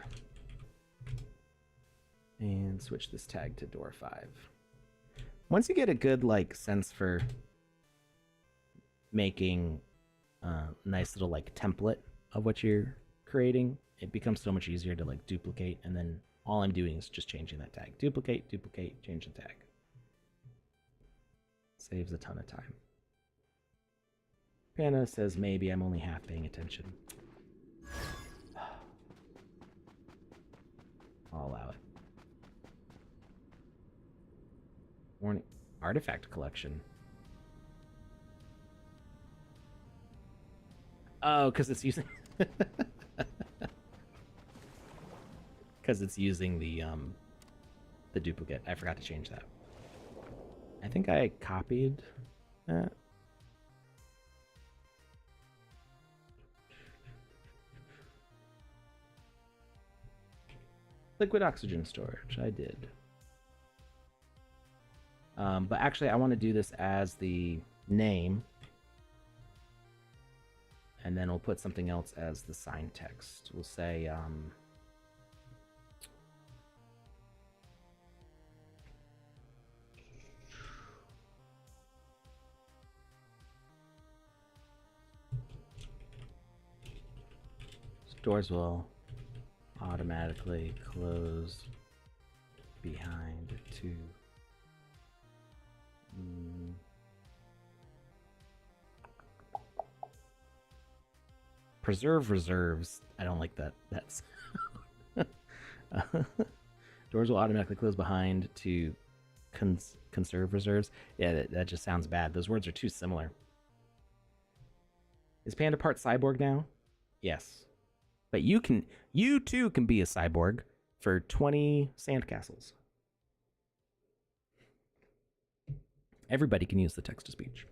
And switch this tag to door 5. Once you get a good sense for making a nice little template of what you're creating, it becomes so much easier to duplicate, and then all I'm doing is just changing that tag. Duplicate, duplicate, change the tag. Saves a ton of time. Panda says maybe I'm only half paying attention. I'll allow it. Warning. Artifact collection. Oh, because it's using... Because it's using the duplicate. I forgot to change that. I think I copied that. Liquid oxygen storage. I did. But actually, I want to do this as the name. And then we'll put something else as the sign text. We'll say... doors will automatically close behind 2. Preserve reserves. I don't like that. That's doors will automatically close behind to conserve reserves. Yeah, that just sounds bad. Those words are too similar. Is Panda part cyborg now? Yes. But you too can be a cyborg for 20 sandcastles. Everybody can use the text-to-speech.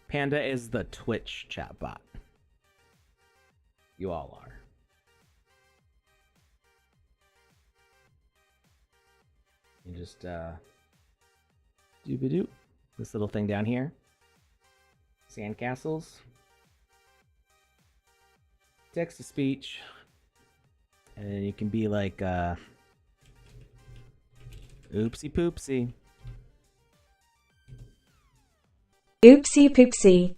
Panda is the Twitch chatbot. You all are. You just dooby-doo this little thing down here. Sandcastles. Text to speech. And then you can be like, oopsie poopsie. Oopsie poopsie.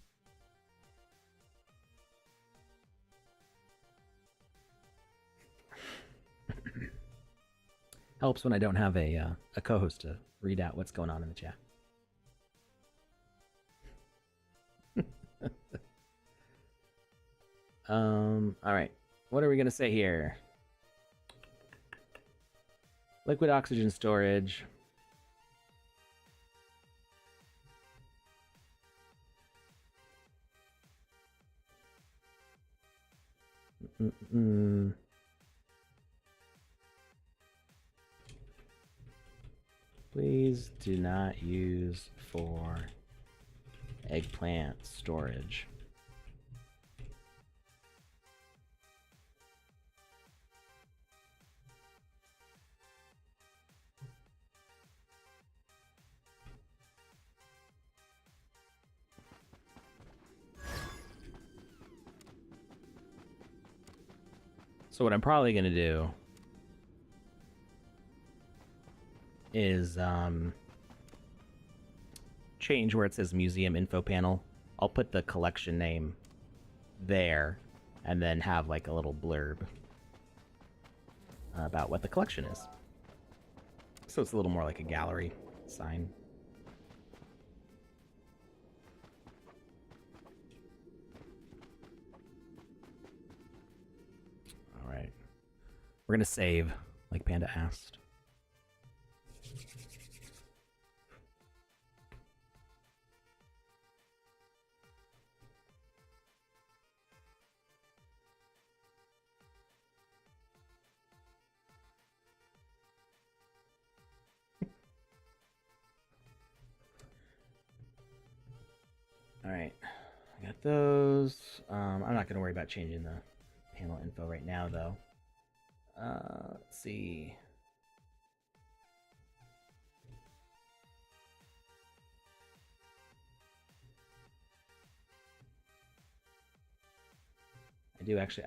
Helps when I don't have a co-host to read out what's going on in the chat. All right. What are we gonna say here? Liquid oxygen storage. Please do not use for eggplant storage. So what I'm probably going to do is change where it says museum info panel. I'll put the collection name there and then have like a little blurb about what the collection is. So it's a little more like a gallery sign. All right. We're going to save, like Panda asked. All right, I got those. I'm not going to worry about changing the panel info right now, though. Let's see.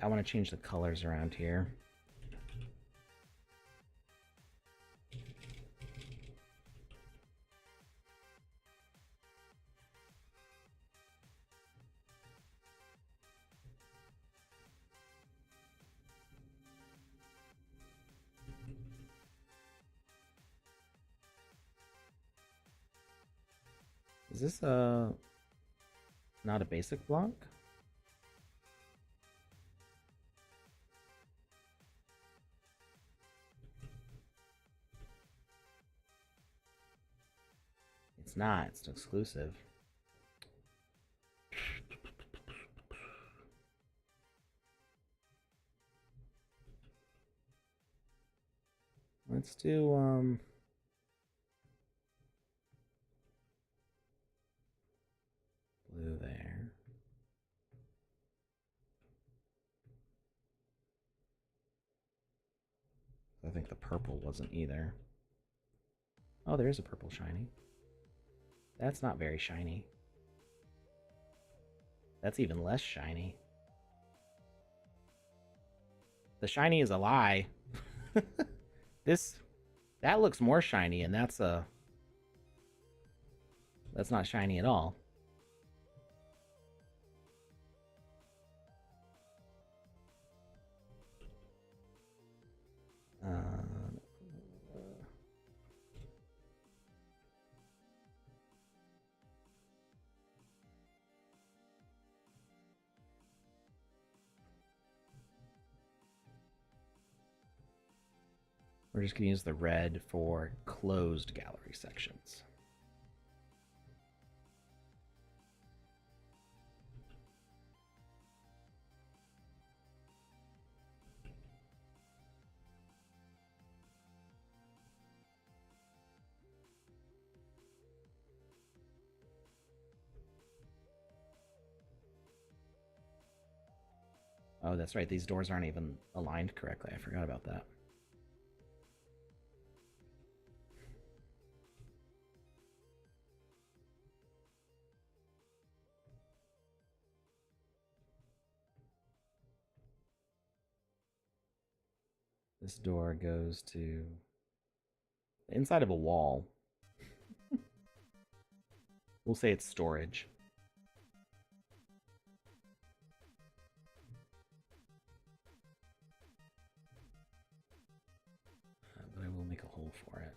I want to change the colors around here. Is this not a basic block? It's not, it's exclusive. Let's do blue there. I think the purple wasn't either. Oh, there is a purple shiny. That's not very shiny. That's even less shiny. The shiny is a lie. That looks more shiny, and that's not shiny at all. We're just going to use the red for closed gallery sections. Oh, that's right. These doors aren't even aligned correctly. I forgot about that. This door goes to the inside of a wall. We'll say it's storage. But I will make a hole for it.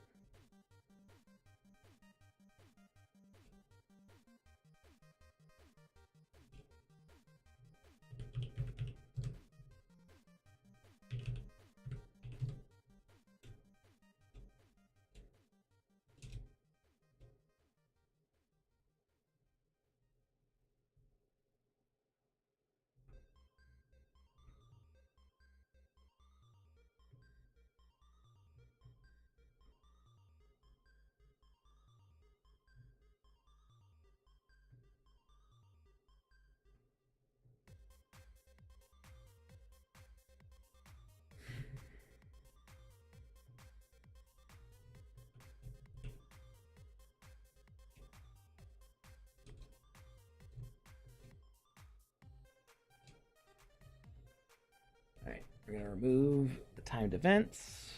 Alright, we're going to remove the timed events.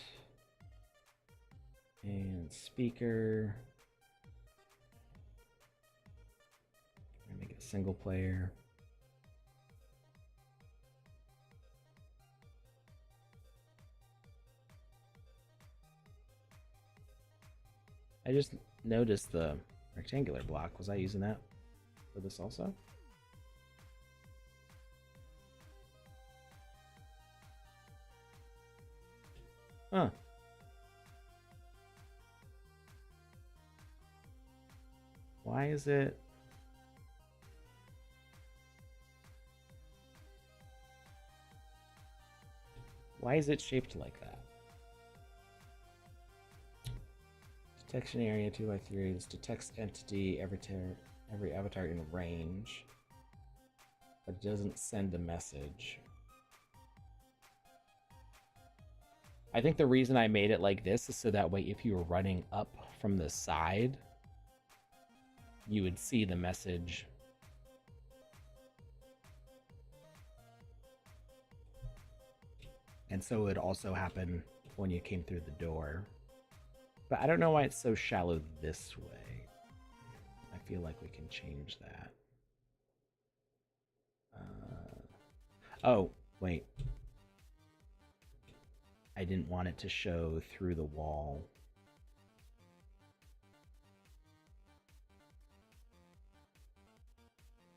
And speaker. We're going to make it a single player. I just noticed the rectangular block. Was I using that for this also? Huh. Why is it? Why is it shaped like that? Detection area 2x3. This detects entity every avatar in range, but it doesn't send a message. I think the reason I made it like this is so that way if you were running up from the side, you would see the message. And so it would also happen when you came through the door. But I don't know why it's so shallow this way. I feel like we can change that. Oh, wait. I didn't want it to show through the wall.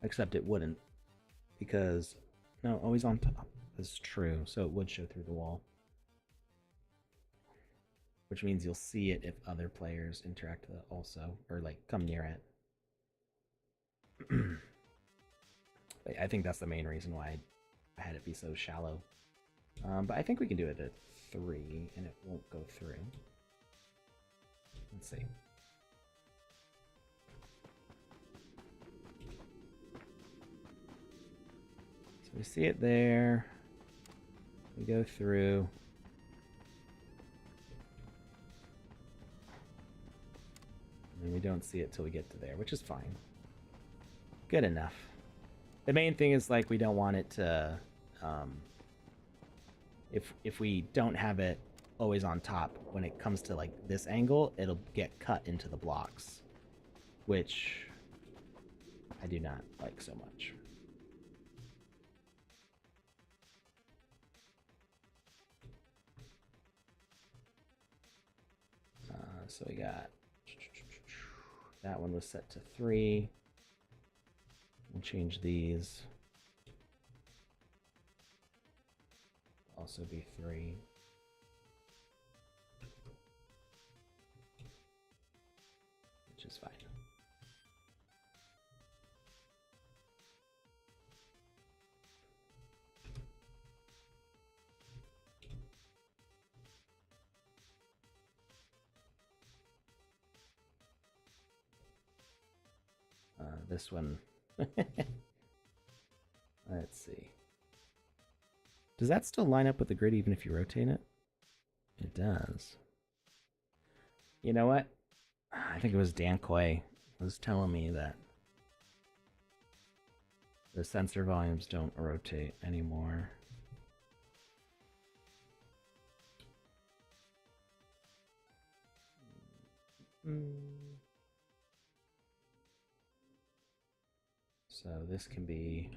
Except it wouldn't. Because, no, always on top is true. So it would show through the wall. Which means you'll see it if other players interact with it also, or like come near it. I think that's the main reason why I had it be so shallow. But I think we can do it at 3 and it won't go through. Let's see. So we see it there. We go through. And we don't see it till we get to there, which is fine. Good enough. The main thing is like we don't want it to if we don't have it always on top, when it comes to like this angle, it'll get cut into the blocks, which I do not like so much. So we got that one was set to 3. We'll change these. Also be 3. Which is fine. This one. Let's see. Does that still line up with the grid even if you rotate it? It does. You know what? I think it was Dan Quay was telling me that the sensor volumes don't rotate anymore. So this can be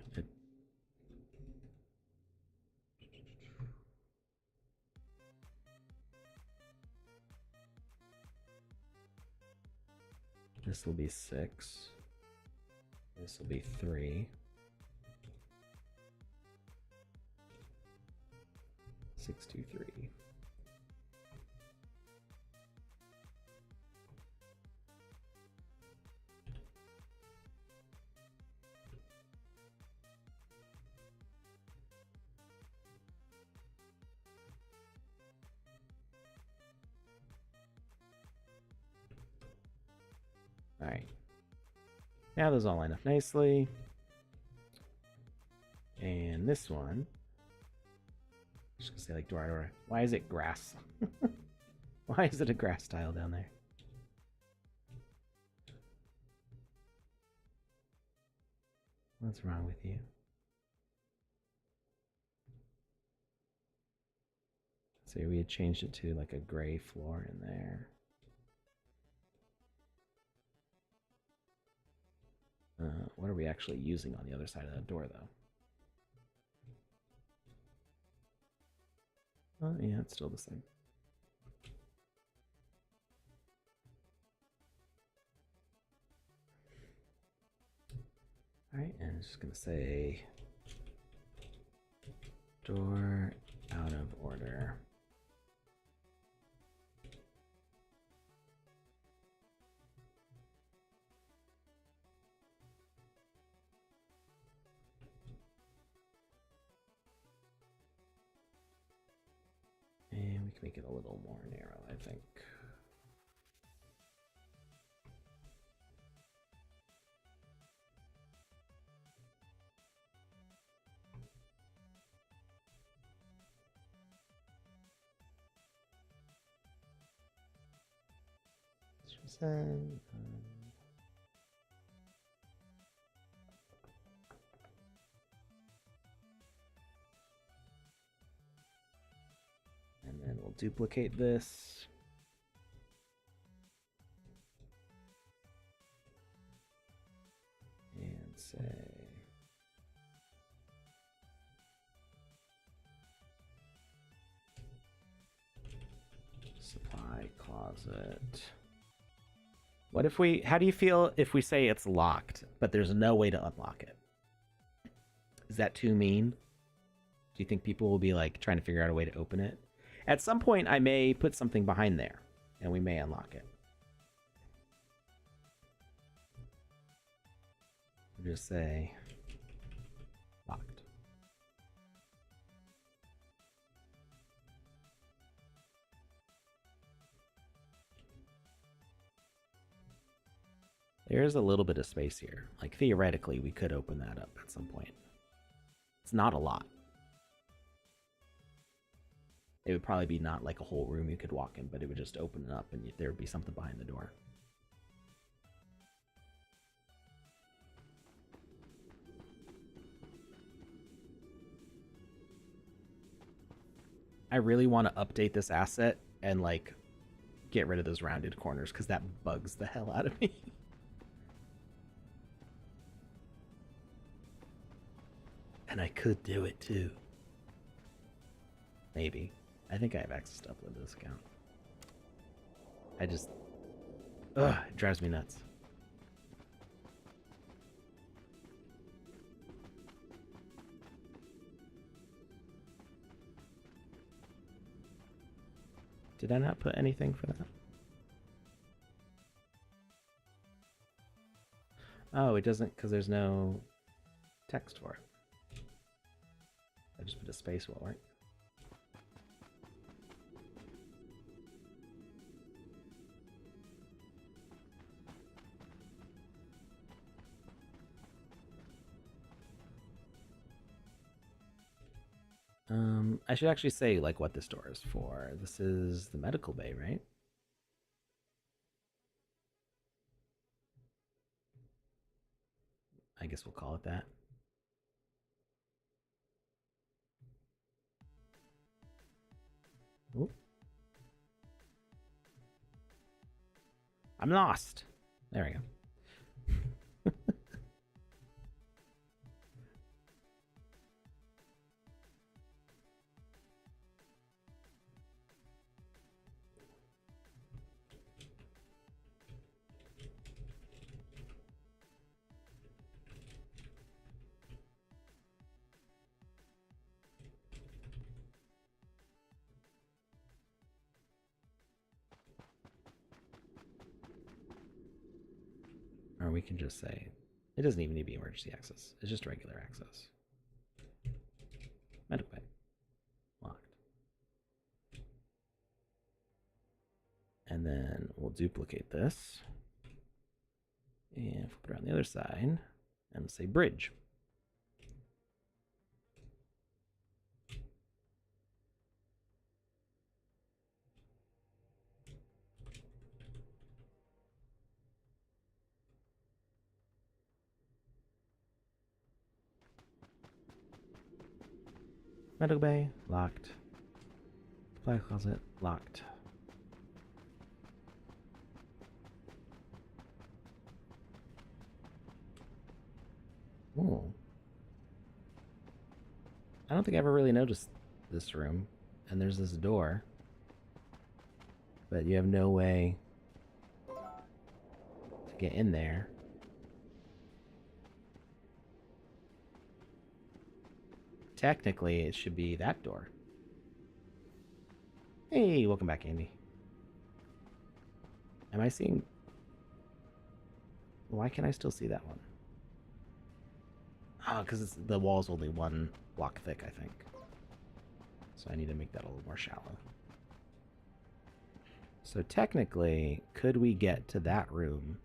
this will be 6. This will be 3. 6, 2, 3. All right. Now those all line up nicely. And this one, just gonna say like door. Why is it grass? Why is it a grass tile down there? What's wrong with you? So we had changed it to like a gray floor in there. What are we actually using on the other side of that door, though? Yeah, it's still the same. All right, and I'm just gonna say door out of order. And we can make it a little more narrow, I think. And then we'll duplicate this. And say supply closet. What if we, how do you feel if we say it's locked, but there's no way to unlock it? Is that too mean? Do you think people will be like trying to figure out a way to open it? At some point, I may put something behind there, and we may unlock it. We'll just say locked. There's a little bit of space here. Like, theoretically, we could open that up at some point. It's not a lot. It would probably be not like a whole room you could walk in, but it would just open it up and there would be something behind the door. I really want to update this asset and like get rid of those rounded corners because that bugs the hell out of me. And I could do it too. Maybe. I think I have access to upload to this account. I just... Ugh, it drives me nuts. Did I not put anything for that? Oh, it doesn't, because there's no text for it. I just put a space wall, right? I should actually say like what this door is for. This is the medical bay, right? I guess we'll call it that. Ooh. I'm lost. There we go. Or we can just say, it doesn't even need to be emergency access. It's just regular access. Medical bay. Locked. And then we'll duplicate this. And flip it around the other side. And say bridge. Medical bay, locked. Supply closet, locked. Oh. I don't think I ever really noticed this room. And there's this door. But you have no way to get in there. Technically, it should be that door. Hey, welcome back, Andy. Am I seeing... Why can I still see that one? Oh, because the wall's only one block thick, I think. So I need to make that a little more shallow. So technically, could we get to that room?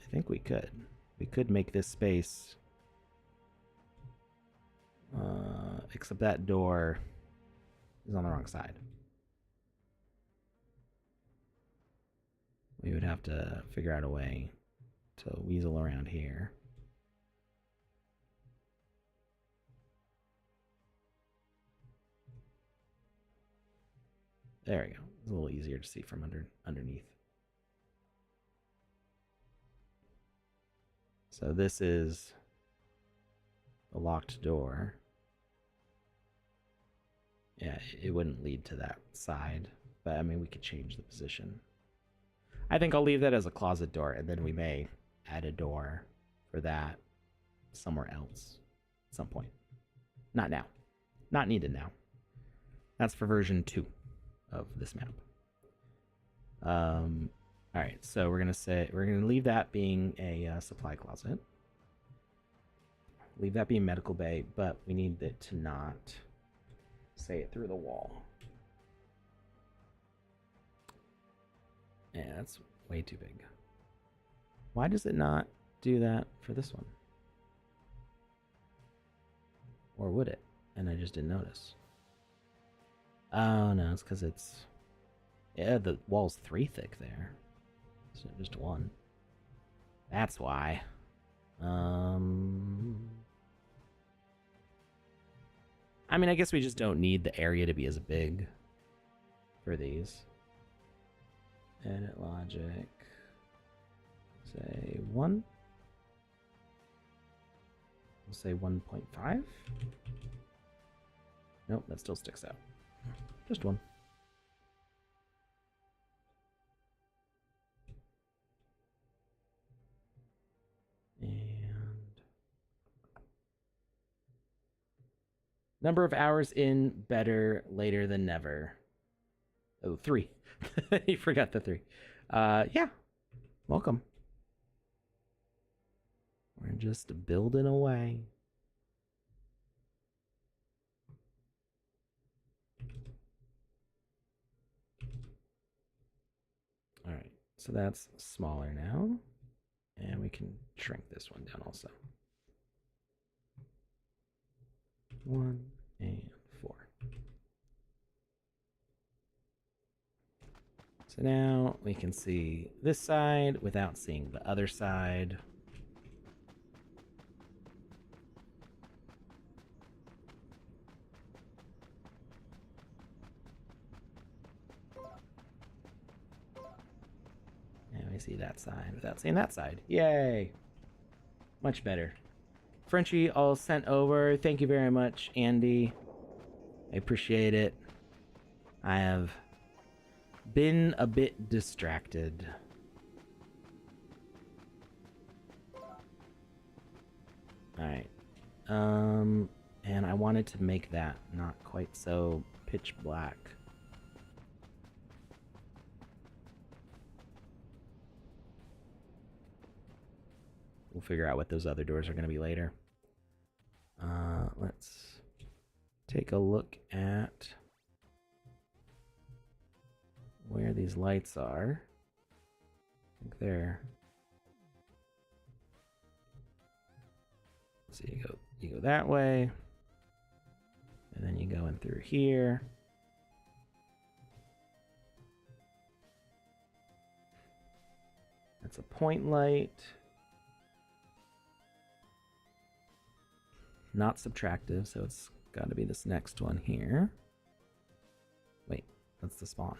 I think we could. We could make this space... except that door is on the wrong side. We would have to figure out a way to weasel around here. There we go. It's a little easier to see from underneath. So this is the locked door. Yeah, it wouldn't lead to that side, but I mean, we could change the position. I think I'll leave that as a closet door, and then we may add a door for that somewhere else at some point. Not now. Not needed now. That's for version 2 of this map. All right, so we're gonna leave that being a supply closet. Leave that being medical bay, but we need it to not say it through the wall. Yeah, that's way too big. Why does it not do that for this one? Or would it? And I just didn't notice. Oh no, it's because it's... Yeah, the wall's 3 thick there. So just 1. That's why. I mean, I guess we just don't need the area to be as big for these. Edit logic. Say 1. We'll say 1.5. Nope, that still sticks out. Just 1. Number of hours in, better, later than never. Oh, 3. You forgot the 3. Yeah. Welcome. We're just building away. All right. So that's smaller now. And we can shrink this one down also. 1 and 4. So now we can see this side without seeing the other side. I see that side without seeing that side. Yay! Much better. Frenchie all sent over. Thank you very much, Andy. I appreciate it. I have been a bit distracted. Alright. And I wanted to make that not quite so pitch black. We'll figure out what those other doors are going to be later. Let's take a look at where these lights are. I think they're... So you go that way, and then you go in through here. That's a point light. Not subtractive, so it's got to be this next one here. Wait, that's the spawn.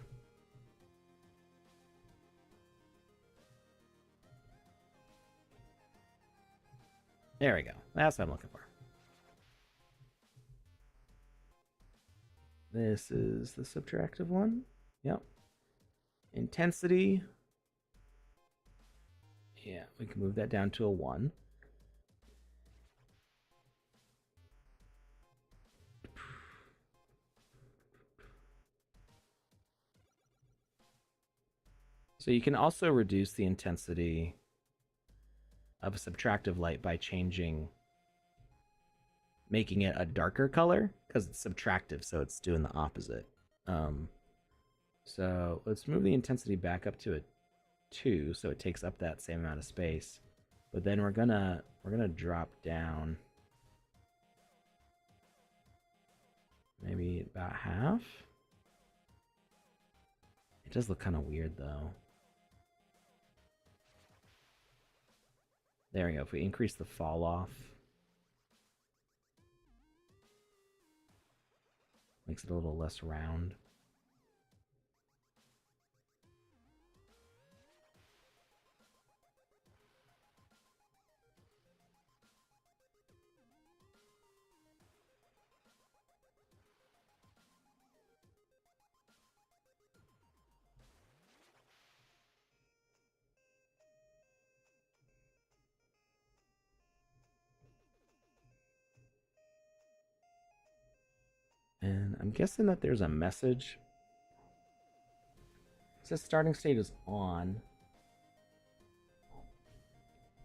There we go. That's what I'm looking for. This is the subtractive one. Yep. Intensity. Yeah, we can move that down to a 1. So you can also reduce the intensity of a subtractive light by making it a darker color, because it's subtractive, so it's doing the opposite. So let's move the intensity back up to a 2, so it takes up that same amount of space. But then we're gonna drop down maybe about half. It does look kind of weird though. There we go. If we increase the fall off, makes it a little less round. And I'm guessing that there's a message. It says starting state is on.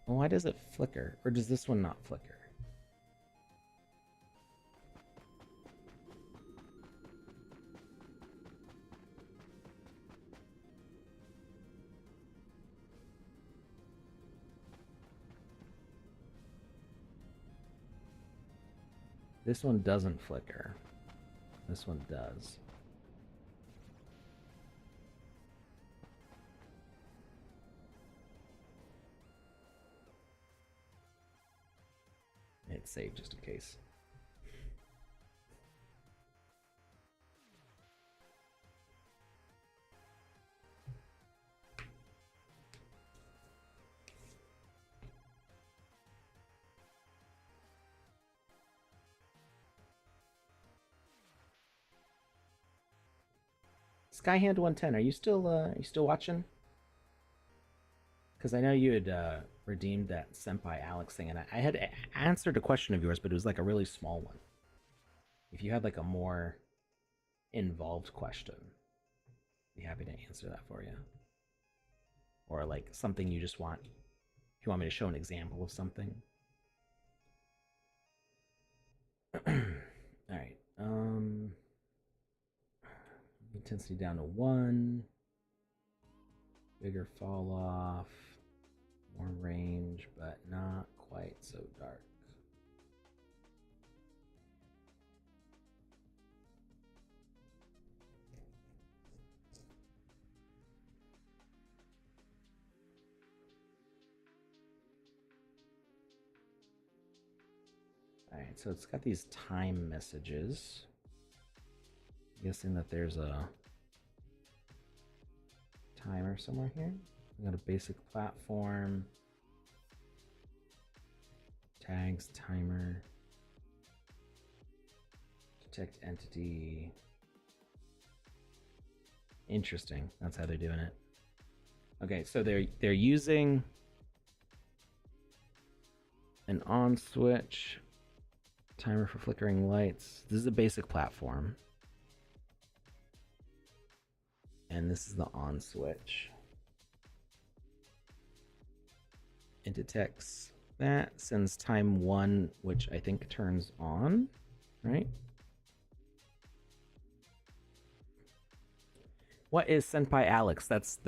Well, why does it flicker? Or does this one not flicker? This one doesn't flicker. This one does. It's saved just in case. Skyhand 110, are you still watching? Because I know you had redeemed that Senpai Alex thing, and I had answered a question of yours, but it was like a really small one. If you had like a more involved question, I'd be happy to answer that for you. Or like something you just want, if you want me to show an example of something. Alright, intensity down to 1. Bigger fall off. More range, but not quite so dark. Alright, so it's got these time messages. I'm guessing that there's a timer somewhere here. We got a basic platform. Tags, timer. Detect entity. Interesting. That's how they're doing it. Okay, so they're using an on switch, timer for flickering lights. This is a basic platform. And this is the on switch. It detects that, sends time 1, which I think turns on, right? What is Senpai Alex? That's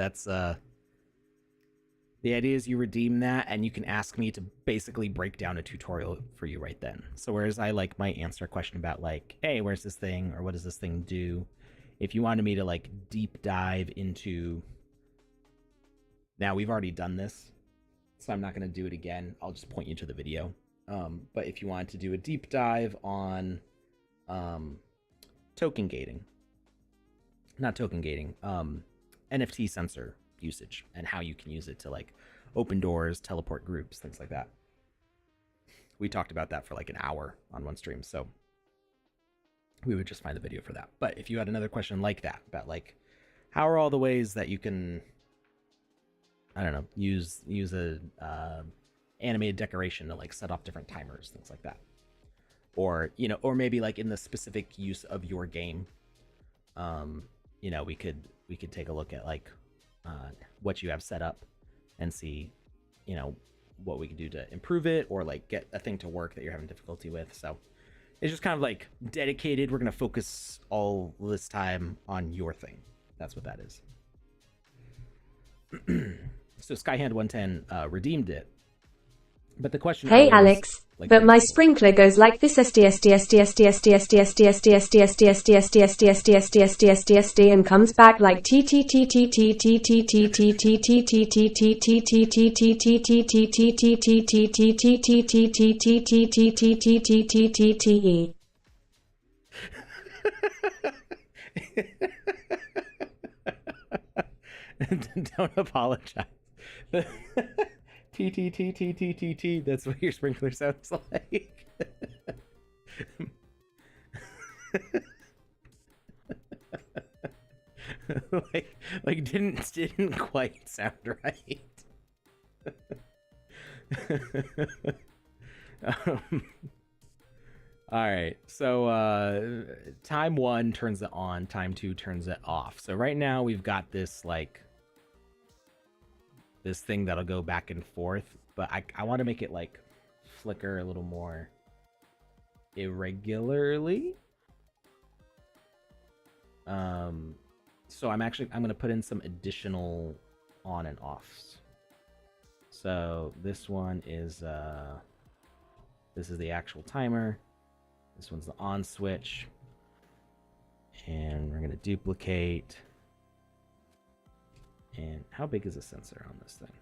the idea is you redeem that and you can ask me to basically break down a tutorial for you right then. So whereas I like might answer a question about like, hey, where's this thing, or what does this thing do? If you wanted me to like deep dive into, now we've already done this, so I'm not going to do it again. I'll just point you to the video. But if you wanted to do a deep dive on token gating, not token gating, NFT sensor usage and how you can use it to like open doors, teleport groups, things like that. We talked about that for like an hour on one stream, so we would just find the video for that. But if you had another question like that, about like how are all the ways that you can, I don't know, use a animated decoration to like set off different timers, things like that, or you know, or maybe like in the specific use of your game, you know, we could take a look at like what you have set up and see, you know, what we can do to improve it or like get a thing to work that you're having difficulty with. So it's just kind of like dedicated. We're going to focus all this time on your thing. That's what that is. So Skyhand110 redeemed it. But the question Hey earlier was, Alex, like, but my sprinkler goes like this SD and comes back like Don't apologize. T. That's what your sprinkler sounds like. like didn't quite sound right. All right, so time 1 turns it on, time 2 turns it off. So right now we've got this like this thing that'll go back and forth, but I want to make it like flicker a little more irregularly. So I'm going to put in some additional on and offs. So this one is this is the actual timer. This one's the on switch. And we're going to duplicate. And how big is the sensor on this thing?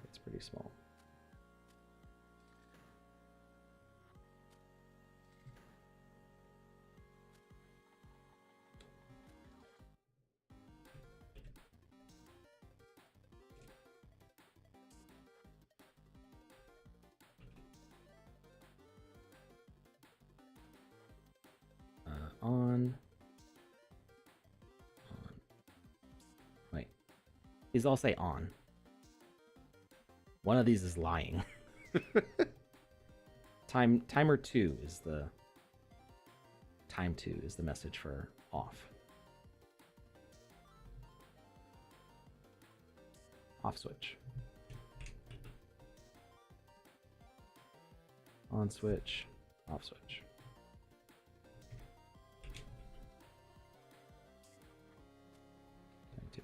It's pretty small. On. Wait. These all say on. One of these is lying. Timer 2 is the... Time 2 is the message for off. Off switch. On switch. Off switch. Time 2.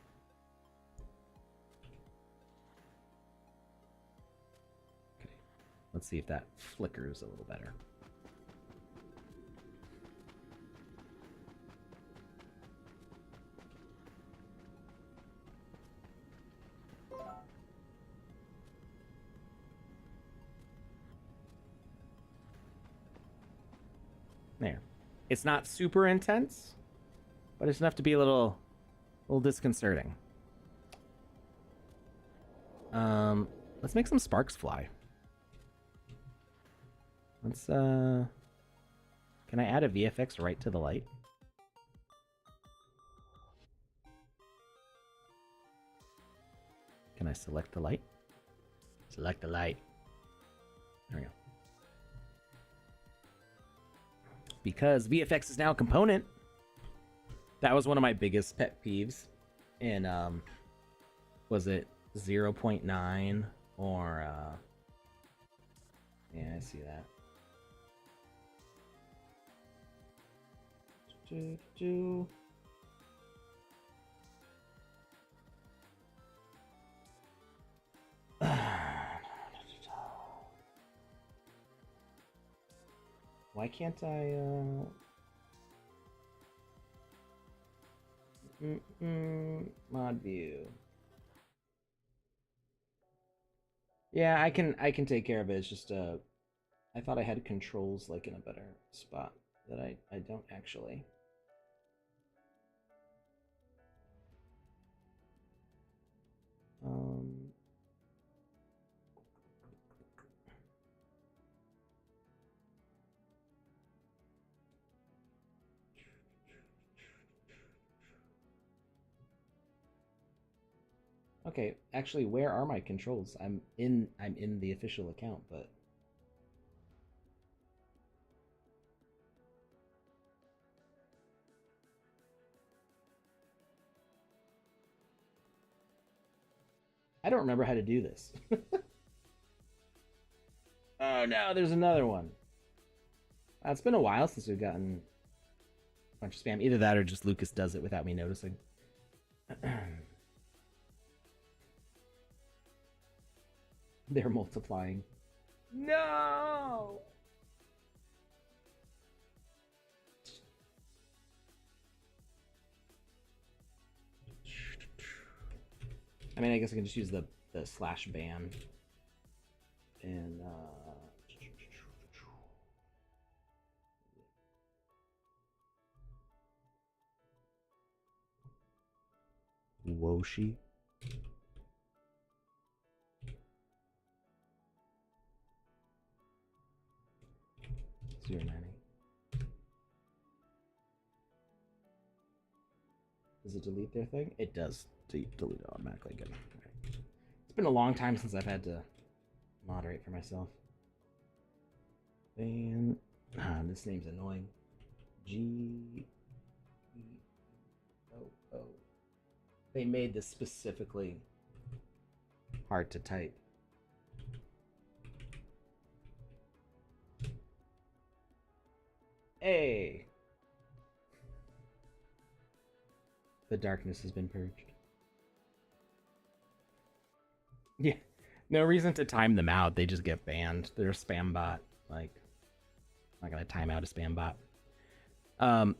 Okay. Let's see if that flickers a little better. There. It's not super intense, but it's enough to be a little disconcerting. Let's make some sparks fly. Let's can I add a VFX right to the light? Can I select the light? Select the light. There we go. Because VFX is now a component. That was one of my biggest pet peeves in was it 0.9 or yeah, I see that. Why can't I mod view? Yeah, I can take care of it. It's just I thought I had controls like in a better spot that I don't actually. Okay, actually, where are my controls? I'm in the official account, but I don't remember how to do this. Oh no, there's another one. It's been a while since we've gotten a bunch of spam. Either that or just Lucas does it without me noticing. They're multiplying. No! I mean, I guess I can just use the slash ban. And, Woshi. 090. Does it delete their thing? It does delete it automatically. Good. Right. It's been a long time since I've had to moderate for myself. And this name's annoying. G O O. They made this specifically hard to type. Hey. The darkness has been purged. Yeah. No reason to time them out. They just get banned. They're a spam bot. Like, I'm not gonna time out a spam bot.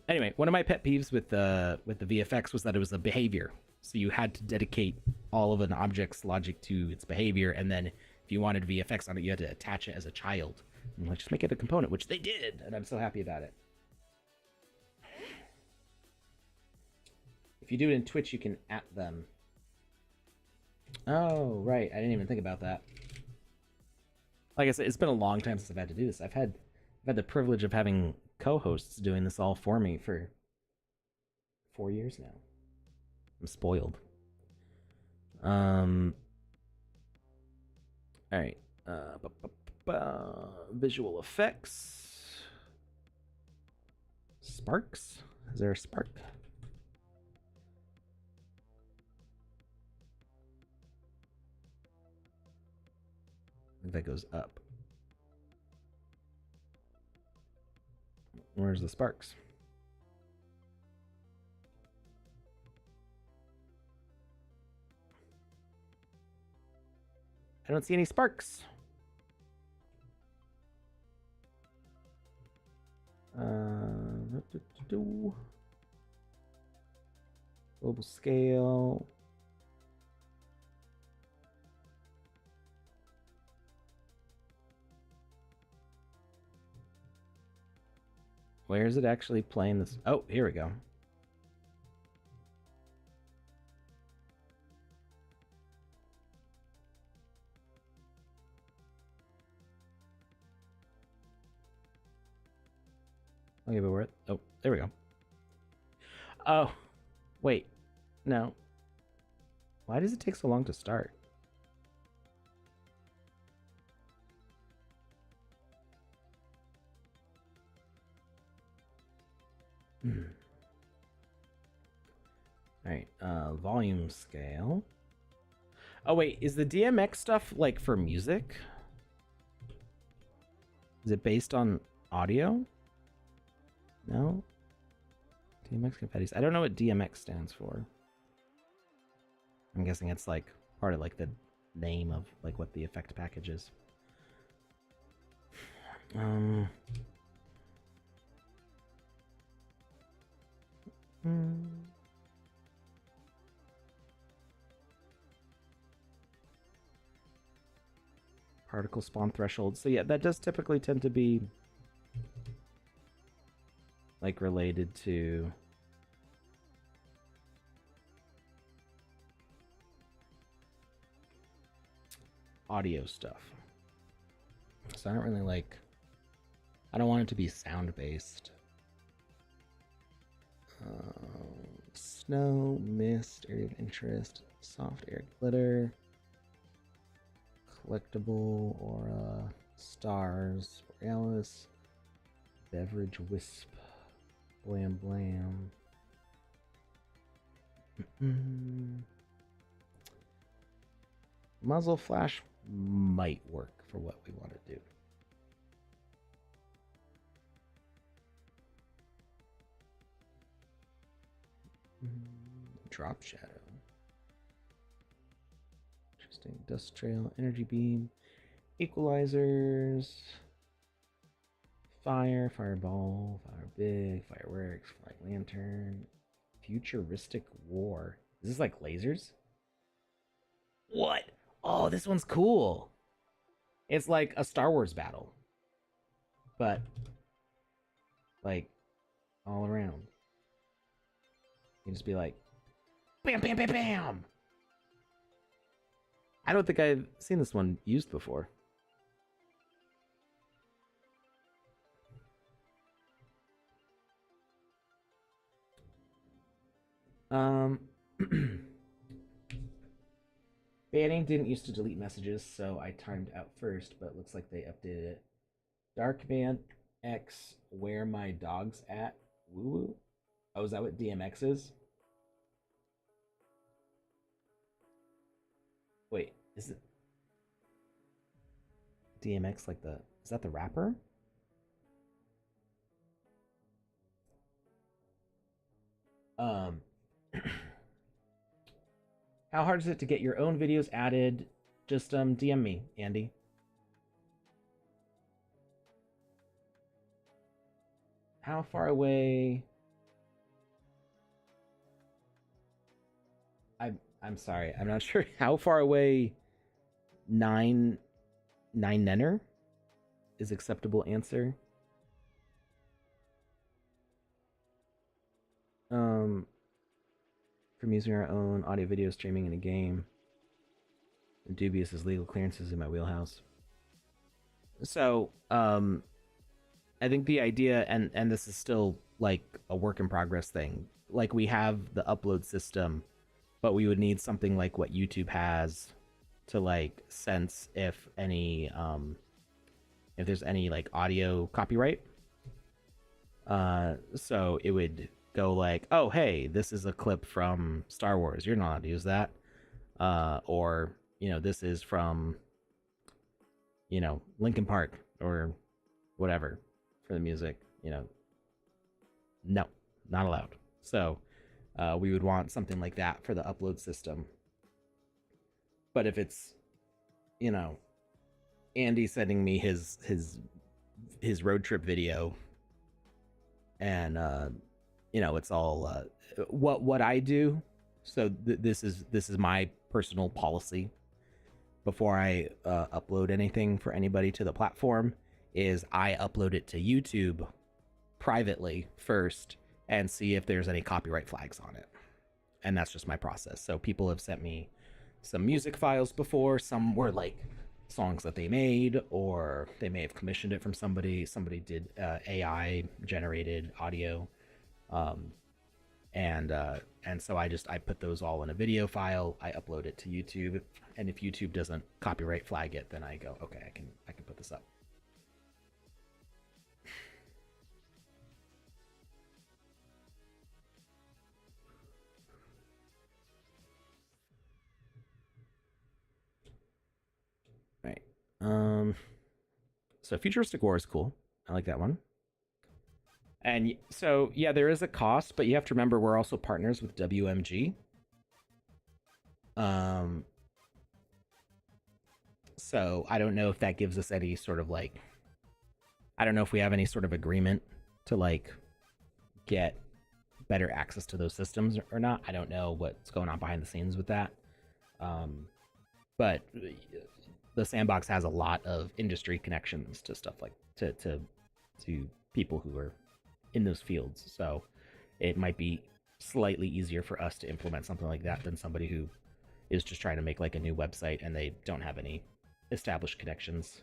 Anyway, one of my pet peeves with the VFX was that it was a behavior. So you had to dedicate all of an object's logic to its behavior, and then if you wanted VFX on it, you had to attach it as a child. And like, just make it a component, which they did, and I'm so happy about it. If you do it in Twitch, you can @ them. Oh, right. I didn't even think about that. Like I said, it's been a long time since I've had to do this. I've had the privilege of having co-hosts doing this all for me for 4 years now. I'm spoiled. All right. Visual effects. Sparks. Is there a spark? I think that goes up. Where's the sparks? I don't see any sparks. Global scale. Where is it actually playing this? Oh, here we go. I'll give it worth. Oh, there we go. Oh, wait. No. Why does it take so long to start? Alright, volume scale. Oh wait, is the DMX stuff like for music? Is it based on audio? No? DMX confettis. I don't know what DMX stands for. I'm guessing it's like part of like the name of like what the effect package is. Particle spawn threshold. So yeah, that does typically tend to be like related to audio stuff. So I don't really like, I don't want it to be sound based. Snow, mist, area of interest, soft air glitter, collectible, aura, stars, borealis, beverage wisp, blam blam. Muzzle flash might work for what we want to do. Drop shadow. Interesting. Dust trail, energy beam, equalizers, fire, fireball, fire big, fireworks, flying lantern, futuristic war. Is this like lasers? What? Oh, this one's cool. It's like a Star Wars battle, but like all around. You can just be like, bam, bam, bam, bam. I don't think I've seen this one used before. Banning didn't used to delete messages, so I timed out first, but it looks like they updated it. Darkman X, where my dog's at? Woo woo. Oh, is that what DMX is? Wait, is it DMX like the, is that the rapper? How hard is it to get your own videos added? Just DM me, Andy. How far away? I'm sorry, I'm not sure how far away 9 Nenner is acceptable answer. From using our own audio video streaming in a game. Dubious as legal clearances in my wheelhouse. So, I think the idea, and this is still like a work in progress thing, like we have the upload system, but we would need something like what YouTube has to like sense if any, if there's any like audio copyright. So it would go like, oh, hey, this is a clip from Star Wars. You're not allowed to use that. Or, you know, this is from, you know, Linkin Park or whatever for the music, you know. No, not allowed. So we would want something like that for the upload system. But if it's, you know, Andy sending me his road trip video, and you know, it's all what I do. So this is my personal policy before I upload anything for anybody to the platform. Is I upload it to YouTube privately first and see if there's any copyright flags on it, and that's just my process. So people have sent me some music files before. Some were like songs that they made, or they may have commissioned it from somebody. Somebody did AI generated audio, um, and so I put those all in a video file. I upload it to YouTube, and if YouTube doesn't copyright flag it, then I go, okay, I can put this up. Right. So Futuristic War is cool. I like that one. And so yeah, there is a cost, but you have to remember we're also partners with WMG. Um, so I don't know if that gives us any sort of like, I don't know if we have any sort of agreement to like get better access to those systems or not. I don't know what's going on behind the scenes with that. Um, but the Sandbox has a lot of industry connections to stuff like to people who are in those fields. So it might be slightly easier for us to implement something like that than somebody who is just trying to make like a new website and they don't have any established connections.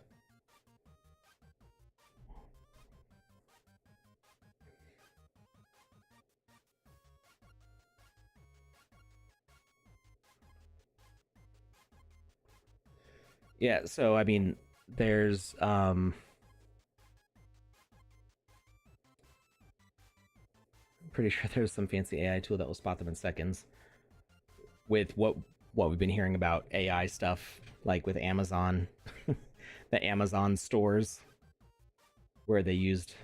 Yeah, so I mean, there's pretty sure there's some fancy AI tool that will spot them in seconds. With what we've been hearing about AI stuff, like with Amazon, the Amazon stores, where they used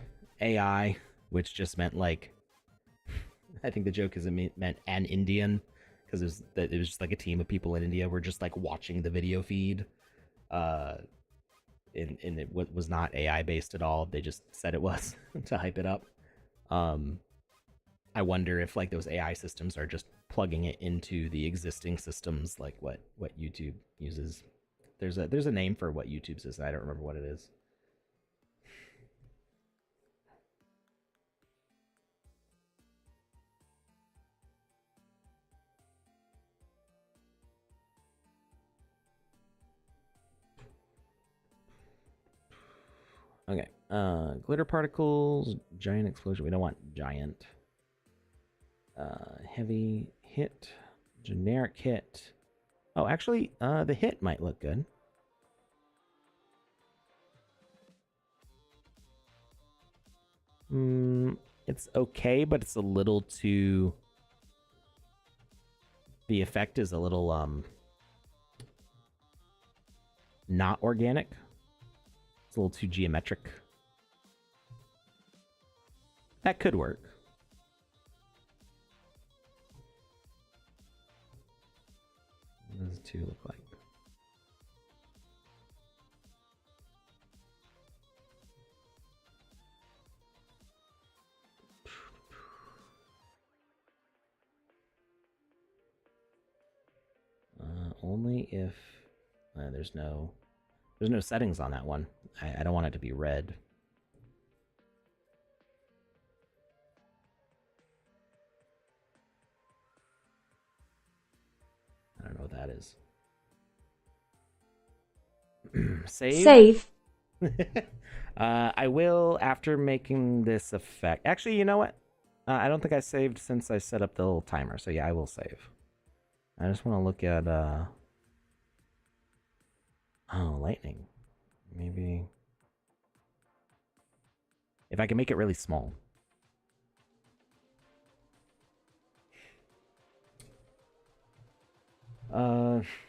AI, which just meant like, I think the joke is it meant an Indian, because it was just like a team of people in India were just like watching the video feed, uh, and it was not AI based at all. They just said it was to hype it up. Um, I wonder if like those AI systems are just plugging it into the existing systems, like what YouTube uses. There's a name for what YouTube is. I don't remember what it is. Okay. Glitter particles, giant explosion. We don't want giant. Heavy hit, generic hit. Oh, actually, the hit might look good. It's okay, but it's a little too. The effect is a little not organic. It's a little too geometric. That could work. What does the two look like? Only if there's no settings on that one. I don't want it to be red. I don't know what that is. Save. I will after making this effect. Actually, you know what? I don't think I saved since I set up the little timer. So yeah, I will save. I just want to look at oh, lightning. Maybe if I can make it really small.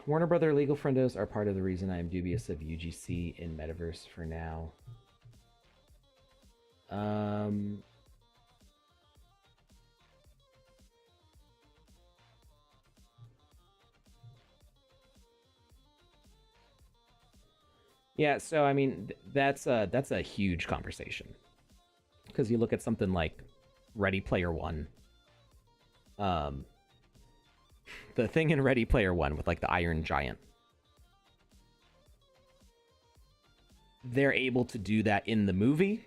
Warner Brother legal friendos are part of the reason I am dubious of UGC in Metaverse for now. Yeah, so I mean that's a huge conversation because you look at something like Ready Player One. The thing in Ready Player One with like the Iron Giant, they're able to do that in the movie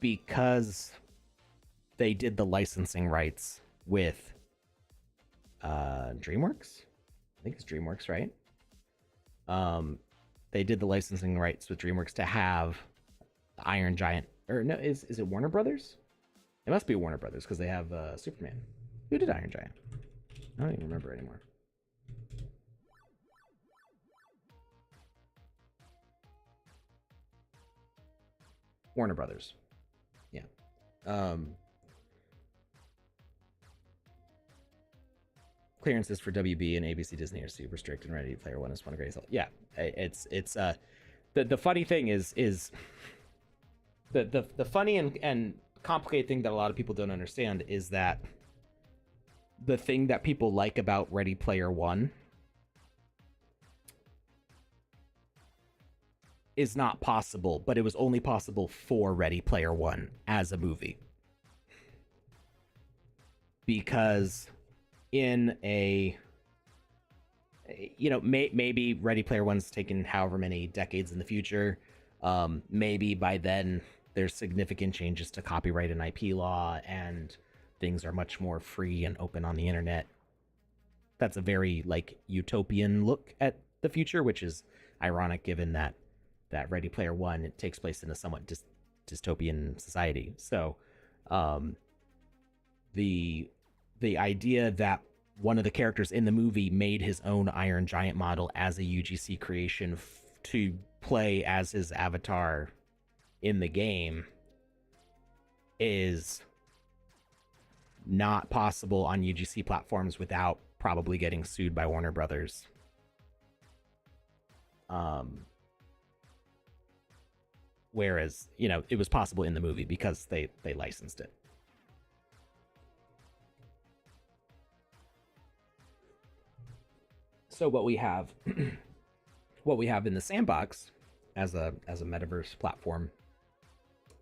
because they did the licensing rights with DreamWorks. I think it's DreamWorks, right? they did the licensing rights with DreamWorks to have the Iron Giant. Or no, is it Warner Brothers? It must be Warner Brothers because they have Superman. Who did Iron Giant? I don't even remember anymore. Warner Brothers. Yeah. Clearances for WB and ABC Disney are super strict, and Ready Player One is one of greatest. Yeah, it's the funny thing is the funny and complicated thing that a lot of people don't understand is that the thing that people like about Ready Player One is not possible, but it was only possible for Ready Player One as a movie. Because in a, you know, maybe Ready Player One's taken however many decades in the future. Maybe by then there's significant changes to copyright and IP law, and things are much more free and open on the internet. That's a very like utopian look at the future, which is ironic given that Ready Player One, it takes place in a somewhat dystopian society. So the idea that one of the characters in the movie made his own Iron Giant model as a UGC creation to play as his avatar in the game is not possible on UGC platforms without probably getting sued by Warner Brothers. Whereas, you know, it was possible in the movie because they licensed it. So what we have in the Sandbox as a metaverse platform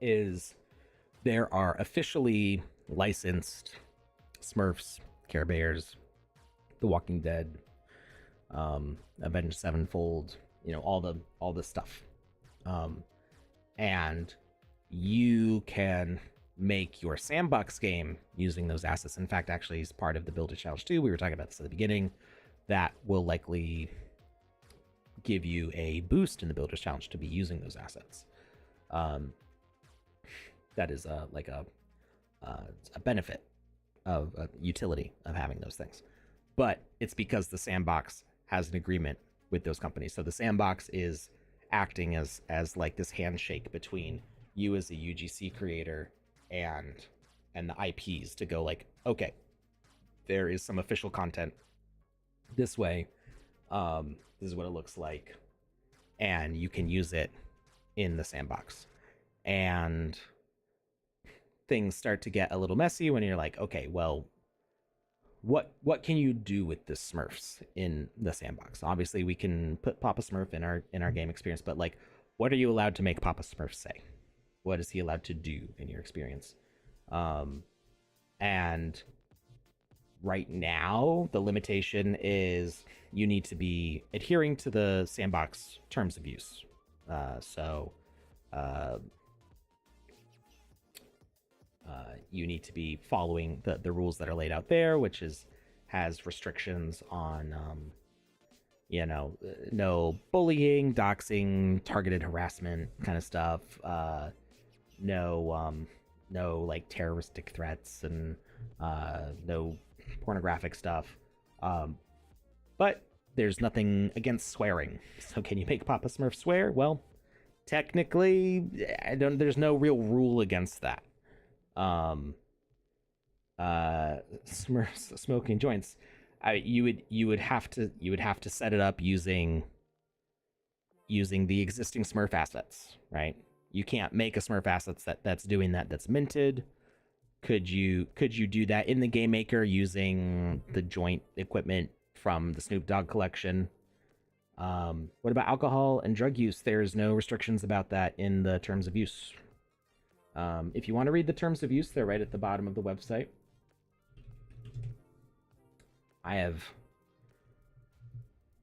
is there are officially licensed Smurfs, Care Bears, The Walking Dead, Avenged Sevenfold, you know, all the stuff. And you can make your Sandbox game using those assets. In fact, actually, as part of the Builder Challenge 2, we were talking about this at the beginning, that will likely give you a boost in the Builders Challenge to be using those assets. That is like a benefit of a utility of having those things. But it's because the Sandbox has an agreement with those companies. So the Sandbox is acting as like this handshake between you as a UGC creator and the IPs to go like, okay, there is some official content this way. This is what it looks like, and you can use it in the Sandbox. And things start to get a little messy when you're like, okay, well, what can you do with the Smurfs in the Sandbox? Obviously, we can put Papa Smurf in our game experience, but like, what are you allowed to make Papa Smurf say? What is he allowed to do in your experience? And right now, the limitation is you need to be adhering to the Sandbox terms of use. You need to be following the rules that are laid out there, which has restrictions on, no bullying, doxing, targeted harassment kind of stuff. No like terroristic threats, and no pornographic stuff. But there's nothing against swearing. So can you make Papa Smurf swear? Well, technically, there's no real rule against that. Smurfs smoking joints. You would have to set it up using the existing Smurf assets, right? You can't make a Smurf assets that's doing that's minted. Could you do that in the Game Maker using the joint equipment from the Snoop Dogg collection? What about alcohol and drug use? There's no restrictions about that in the terms of use. If you want to read the terms of use, they're right at the bottom of the website. I have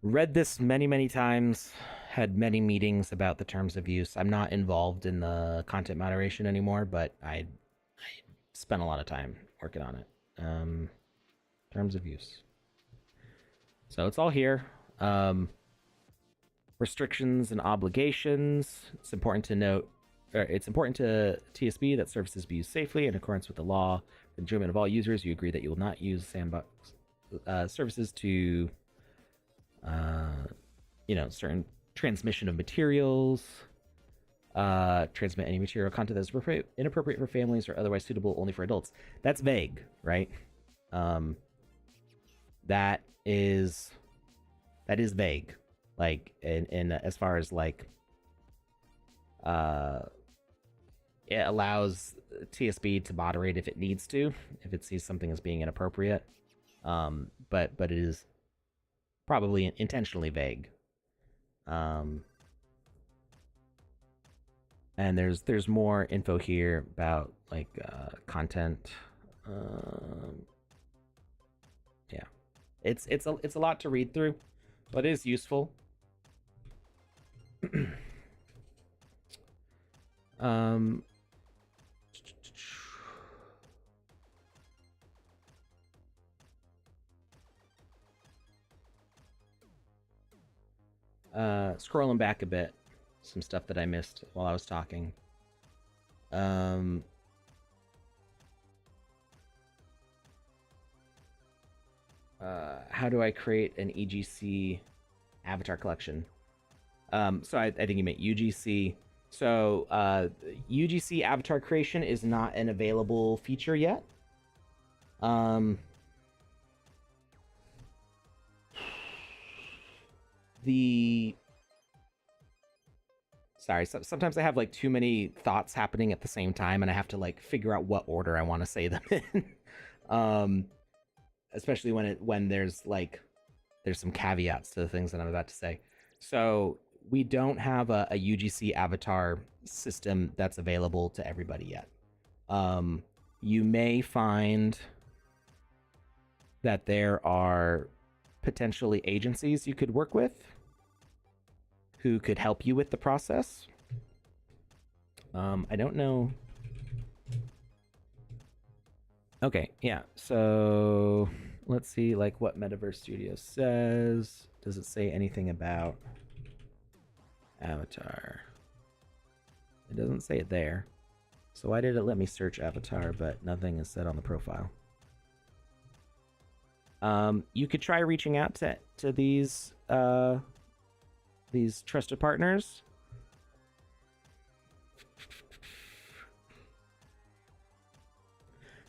read this many times, had many meetings about the terms of use. I'm not involved in the content moderation anymore, but I spent a lot of time working on it. Terms of use. So it's all here. We're Restrictions and obligations. It's important to TSB that services be used safely in accordance with the law. For the enjoyment of all users, you agree that you will not use Sandbox services to, certain transmission of materials, transmit any material content that is inappropriate for families or otherwise suitable only for adults. That's vague, right? That is vague. Like in as far as like it allows TSB to moderate if it needs to, if it sees something as being inappropriate. But it is probably intentionally vague. And there's more info here about like content. Yeah, it's a lot to read through, but it is useful. Scrolling back a bit, some stuff that I missed while I was talking. How do I create an EGC avatar collection? So I think you meant UGC. So UGC avatar creation is not an available feature yet. Sometimes I have like too many thoughts happening at the same time, and I have to like figure out what order I want to say them in. Especially when there's some caveats to the things that I'm about to say. So we don't have a UGC avatar system that's available to everybody yet. You may find that there are potentially agencies you could work with who could help you with the process. I don't know. Okay, yeah, so let's see like what Metaverse Studio says. Does it say anything about avatar? It doesn't say it there. So why did it let me search avatar, but nothing is said on the profile? You could try reaching out to these trusted partners.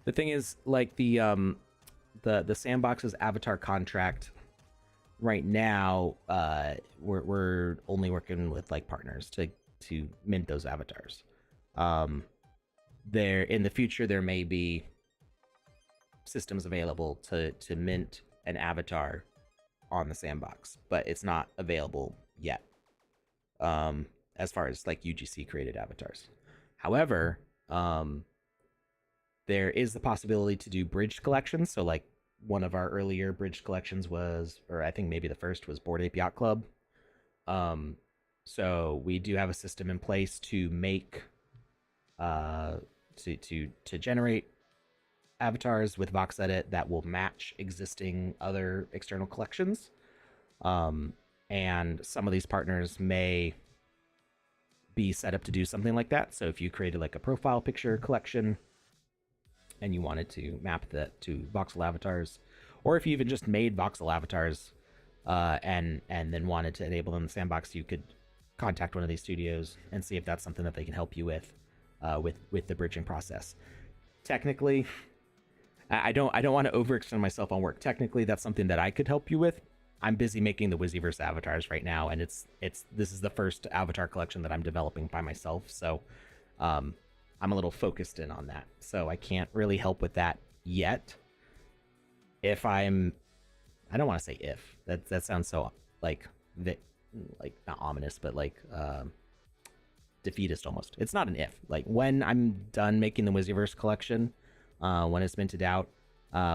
The thing is, like the Sandbox's avatar contract right now, we're only working with like partners to mint those avatars. There in the future there may be systems available to mint an avatar on the Sandbox, but it's not available yet. As far as like UGC created avatars. However, there is the possibility to do bridged collections. So like one of our earlier bridged collections was, or I think maybe the first was Bored Ape Yacht Club. So we do have a system in place to make to generate avatars with VoxEdit that will match existing other external collections. And some of these partners may be set up to do something like that. So if you created like a profile picture collection and you wanted to map that to voxel avatars, or if you even just made voxel avatars and then wanted to enable them in the Sandbox, you could contact one of these studios and see if that's something that they can help you with the bridging process. Technically, I don't want to overextend myself on work. Technically, that's something that I could help you with. I'm busy making the Wizzyverse avatars right now, and this is the first avatar collection that I'm developing by myself. So I'm a little focused in on that. So I can't really help with that yet. I don't want to say if. That sounds so like not ominous, but like defeatist almost. It's not an if. Like when I'm done making the Wizzyverse collection, when it's minted out,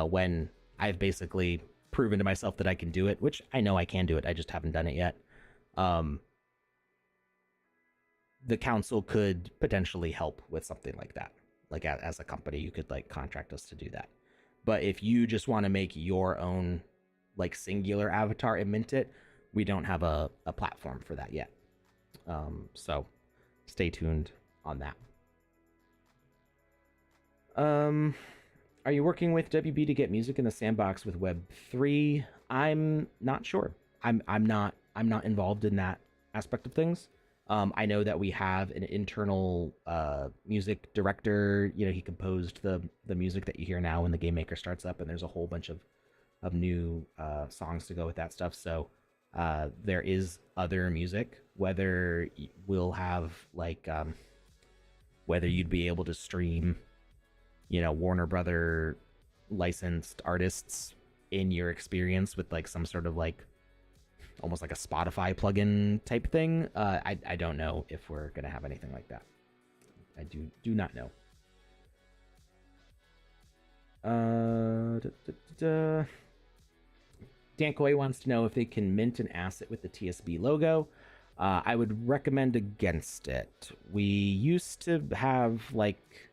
when I've basically proven to myself that I can do it, which I know I can do it, I just haven't done it yet. The council could potentially help with something like that. Like as a company, you could like contract us to do that. But if you just want to make your own like singular avatar and mint it, we don't have a platform for that yet. So stay tuned on that. Are you working with WB to get music in the sandbox with Web3? I'm not sure. I'm not involved in that aspect of things. I know that we have an internal music director. You know, he composed the music that you hear now when the Game Maker starts up, and there's a whole bunch of new songs to go with that stuff. So there is other music. Whether we'll have like whether you'd be able to stream, you know, Warner Brother licensed artists in your experience with like some sort of like almost like a Spotify plugin type thing. I don't know if we're gonna have anything like that. I do not know. Dan Coy wants to know if they can mint an asset with the TSB logo. I would recommend against it. We used to have like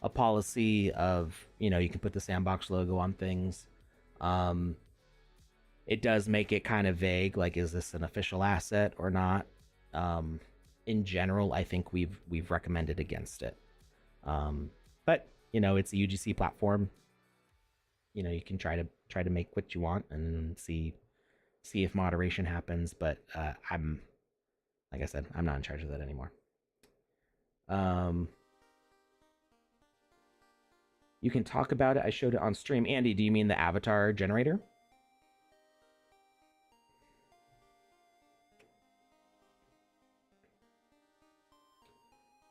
a policy of, you know, you can put the Sandbox logo on things. It does make it kind of vague, like, is this an official asset or not? In general, I think we've recommended against it. But you know, it's a UGC platform. You know, you can try to make what you want and see if moderation happens. But I'm, like I said, I'm not in charge of that anymore. You can talk about it. I showed it on stream. Andy, do you mean the avatar generator?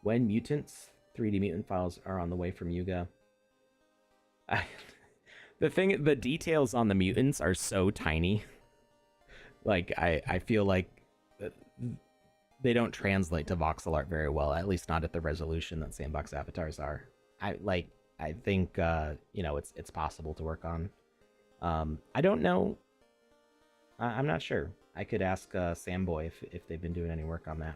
When mutants, 3D mutant files are on the way from Yuga. The details on the mutants are so tiny. Like, I feel like they don't translate to voxel art very well, at least not at the resolution that Sandbox avatars are. I think you know, it's possible to work on. I don't know. I'm not sure. I could ask Samboy if they've been doing any work on that.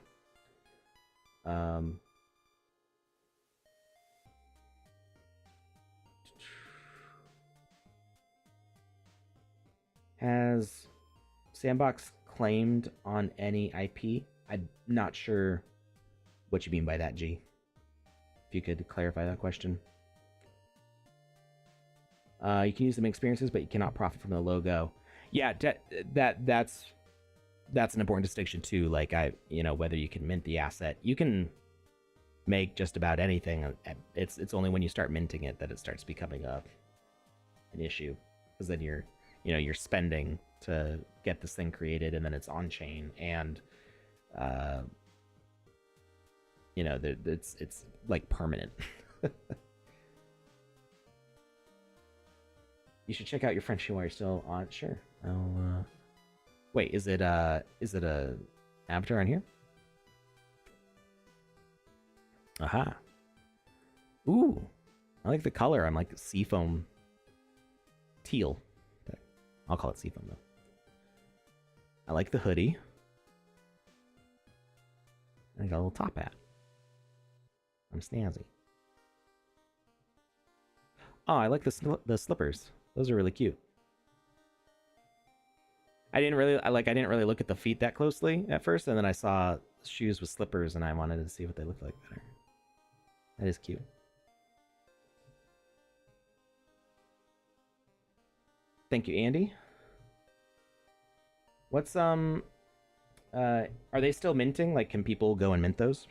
Has Sandbox claimed on any IP? I'm not sure what you mean by that, G. If you could clarify that question. You can use them in experiences, but you cannot profit from the logo. Yeah, that's an important distinction too. Like, you know, whether you can mint the asset, you can make just about anything. It's only when you start minting it that it starts becoming an issue, because then you're spending to get this thing created, and then it's on chain, and you know, it's like permanent. You should check out your Frenchie while you're still on. Sure. I'll wait, is it a avatar on here? Aha. Ooh. I like the color. I'm like seafoam teal. I'll call it seafoam though. I like the hoodie. I got a little top hat. I'm snazzy. Oh, I like the slippers. Those are really cute. I didn't really look at the feet that closely at first, and then I saw shoes with slippers, and I wanted to see what they looked like better. That is cute. Thank you, Andy. What's are they still minting? Like, can people go and mint those?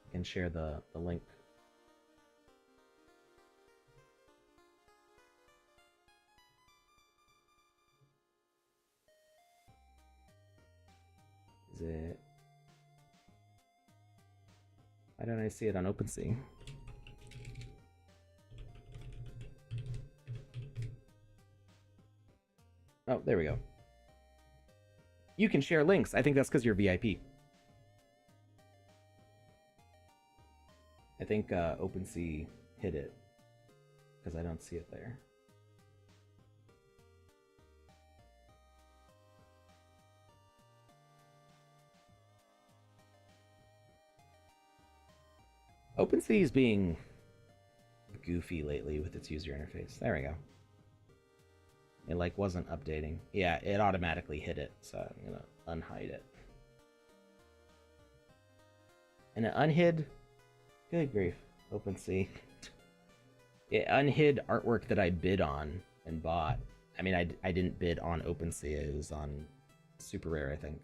I can share the link. Is it? Why don't I see it on OpenSea? Oh, there we go. You can share links. I think that's because you're VIP. I think OpenSea hid it because I don't see it there. OpenSea is being goofy lately with its user interface. There we go. It like wasn't updating. Yeah, it automatically hid it, so I'm gonna unhide it. And it unhid. Good grief, OpenSea. It unhid artwork that I bid on and bought. I mean, I didn't bid on OpenSea. It was on Super Rare, I think.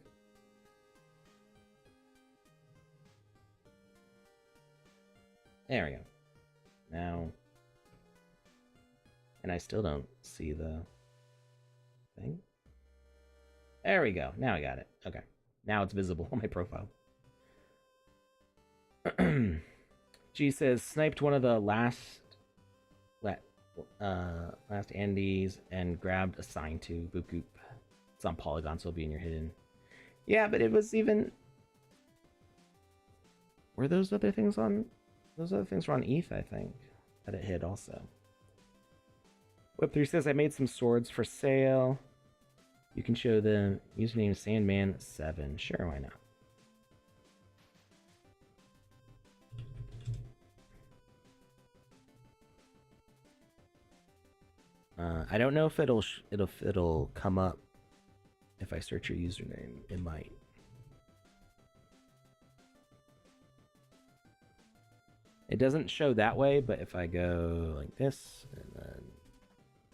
There we go. Now, and I still don't see the thing. There we go. Now I got it. Okay. Now it's visible on my profile. G says, sniped one of the last Andes and grabbed a sign to Boop Goop. It's on Polygon, so it'll be in your hidden. Yeah, but it was even... Were those other things on... Those other things were on ETH, I think, that it hid also. Whip3 says, I made some swords for sale. You can show the username Sandman7. Sure, why not? I don't know if it'll come up if I search your username. It might. It doesn't show that way, but if I go like this and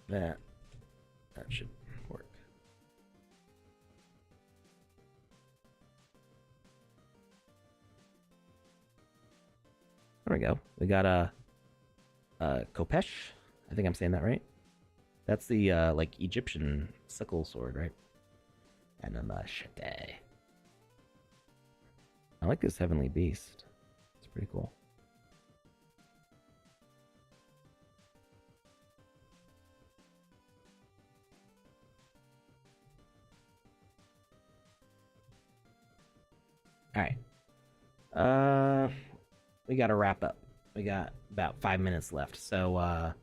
then that should work. There we go. We got a Kopesh. I think I'm saying that right. That's the like Egyptian sickle sword, right? And a machete. I like this heavenly beast. It's pretty cool. All right. We got to wrap up. We got about 5 minutes left. So,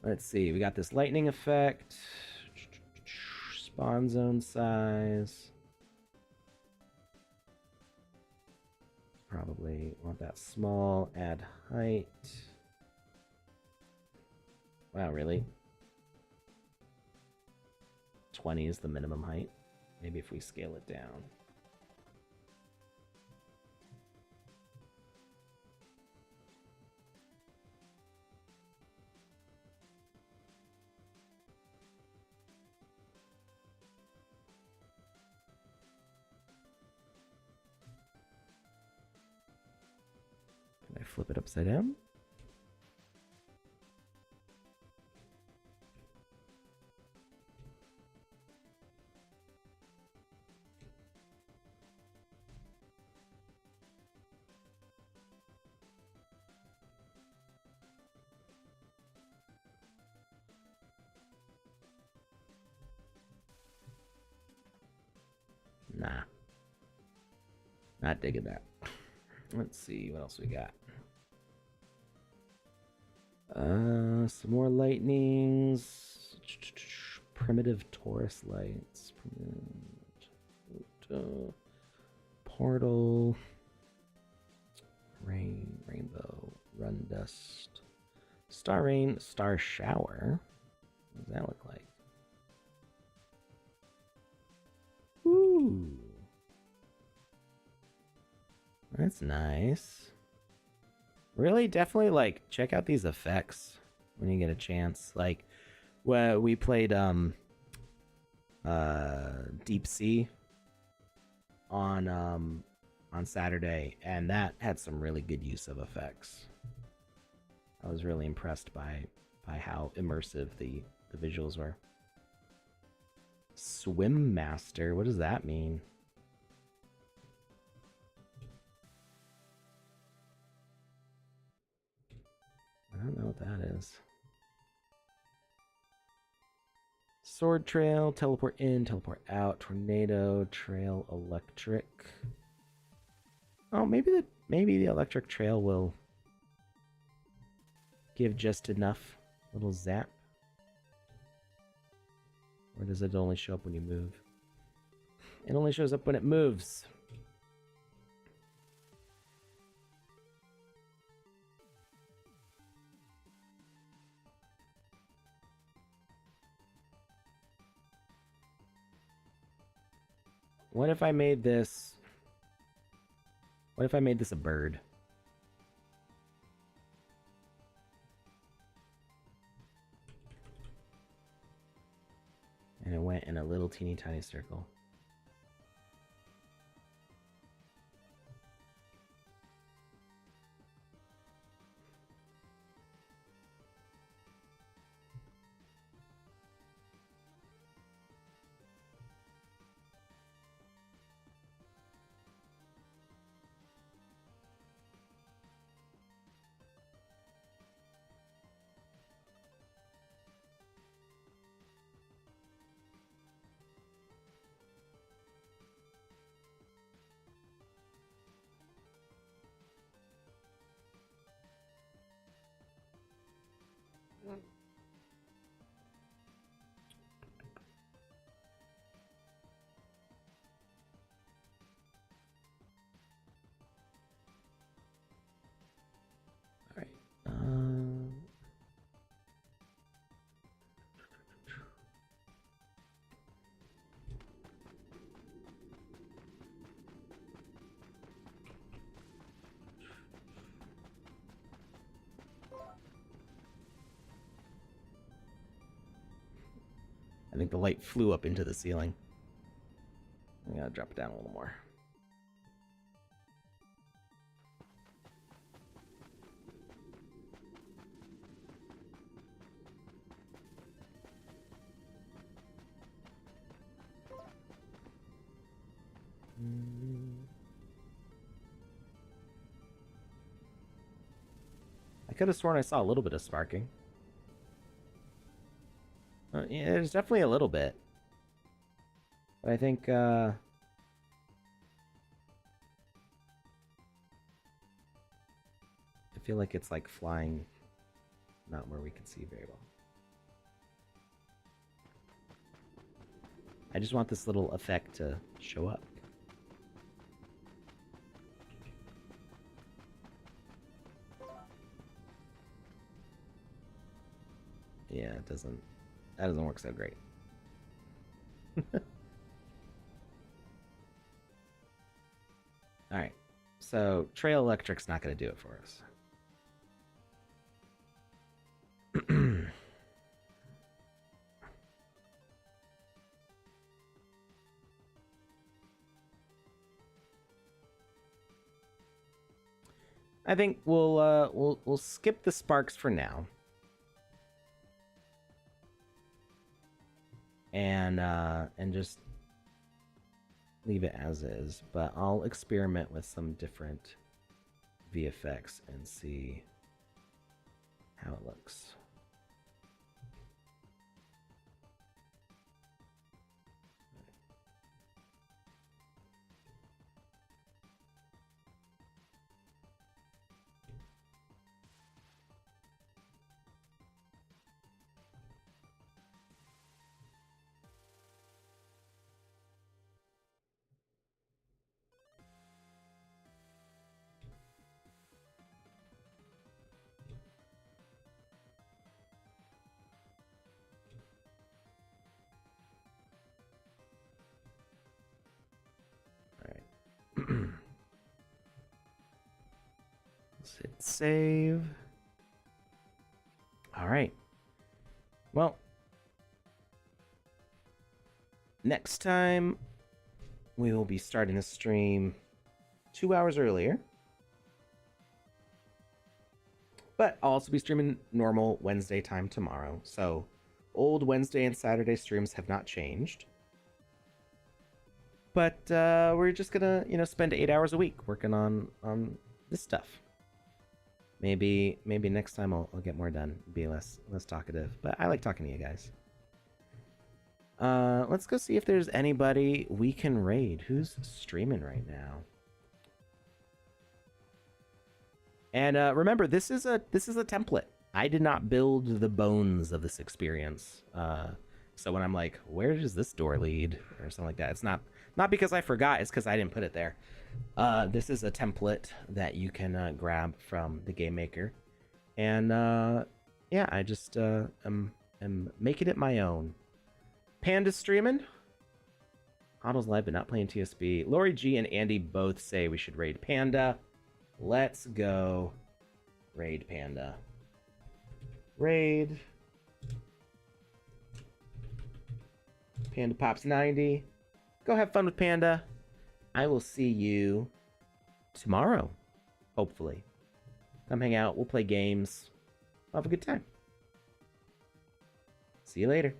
let's see. We got this lightning effect. Spawn zone size. Probably want that small. Add height. Wow, really? 20 is the minimum height. Maybe if we scale it down. Can I flip it upside down? Nah. Not digging that. Let's see what else we got. Some more lightnings. Primitive Taurus lights. Portal. Rain, rainbow, run dust. Star rain, star shower. What does that look like? Ooh. That's nice. Really, definitely, like, check out these effects when you get a chance. Like, when we played, Deep Sea on Saturday, and that had some really good use of effects. I was really impressed by how immersive the visuals were. Swim Master, what does that mean? I don't know what that is. Sword Trail, teleport in, teleport out, tornado, trail, electric. Oh, maybe the electric trail will give just enough little zap. Or does it only show up when you move? It only shows up when it moves. What if I made this... What if I made this a bird? And it went in a little teeny tiny circle. Alright. I think the light flew up into the ceiling. I gotta drop it down a little more. I could have sworn I saw a little bit of sparking. Yeah, there's definitely a little bit. But I think, I feel like it's like flying, not where we can see very well. I just want this little effect to show up. Yeah, that doesn't work so great. All right, so Trail Electric's not going to do it for us. I think we'll skip the sparks for now. And just leave it as is, but I'll experiment with some different VFX and see how it looks. Let's hit save. All right. Well, next time we will be starting the stream 2 hours earlier. But I'll also be streaming normal Wednesday time tomorrow. So old Wednesday and Saturday streams have not changed. But we're just gonna, spend 8 hours a week working on this stuff. Maybe next time I'll get more done, be less talkative. But I like talking to you guys. Let's go see if there's anybody we can raid. Who's streaming right now? And remember, this is a template. I did not build the bones of this experience. So when I'm like, where does this door lead, or something like that, it's not because I forgot. It's because I didn't put it there. This is a template that you can grab from the Game Maker, and yeah, I just am making it my own. Panda streaming. Toddles Live, but not playing TSB. Lori G and Andy both say we should raid Panda. Let's go raid Panda. Raid. PandaPops 90. Go have fun with Panda. I will see you tomorrow, hopefully. Come hang out. We'll play games. Have a good time. See you later.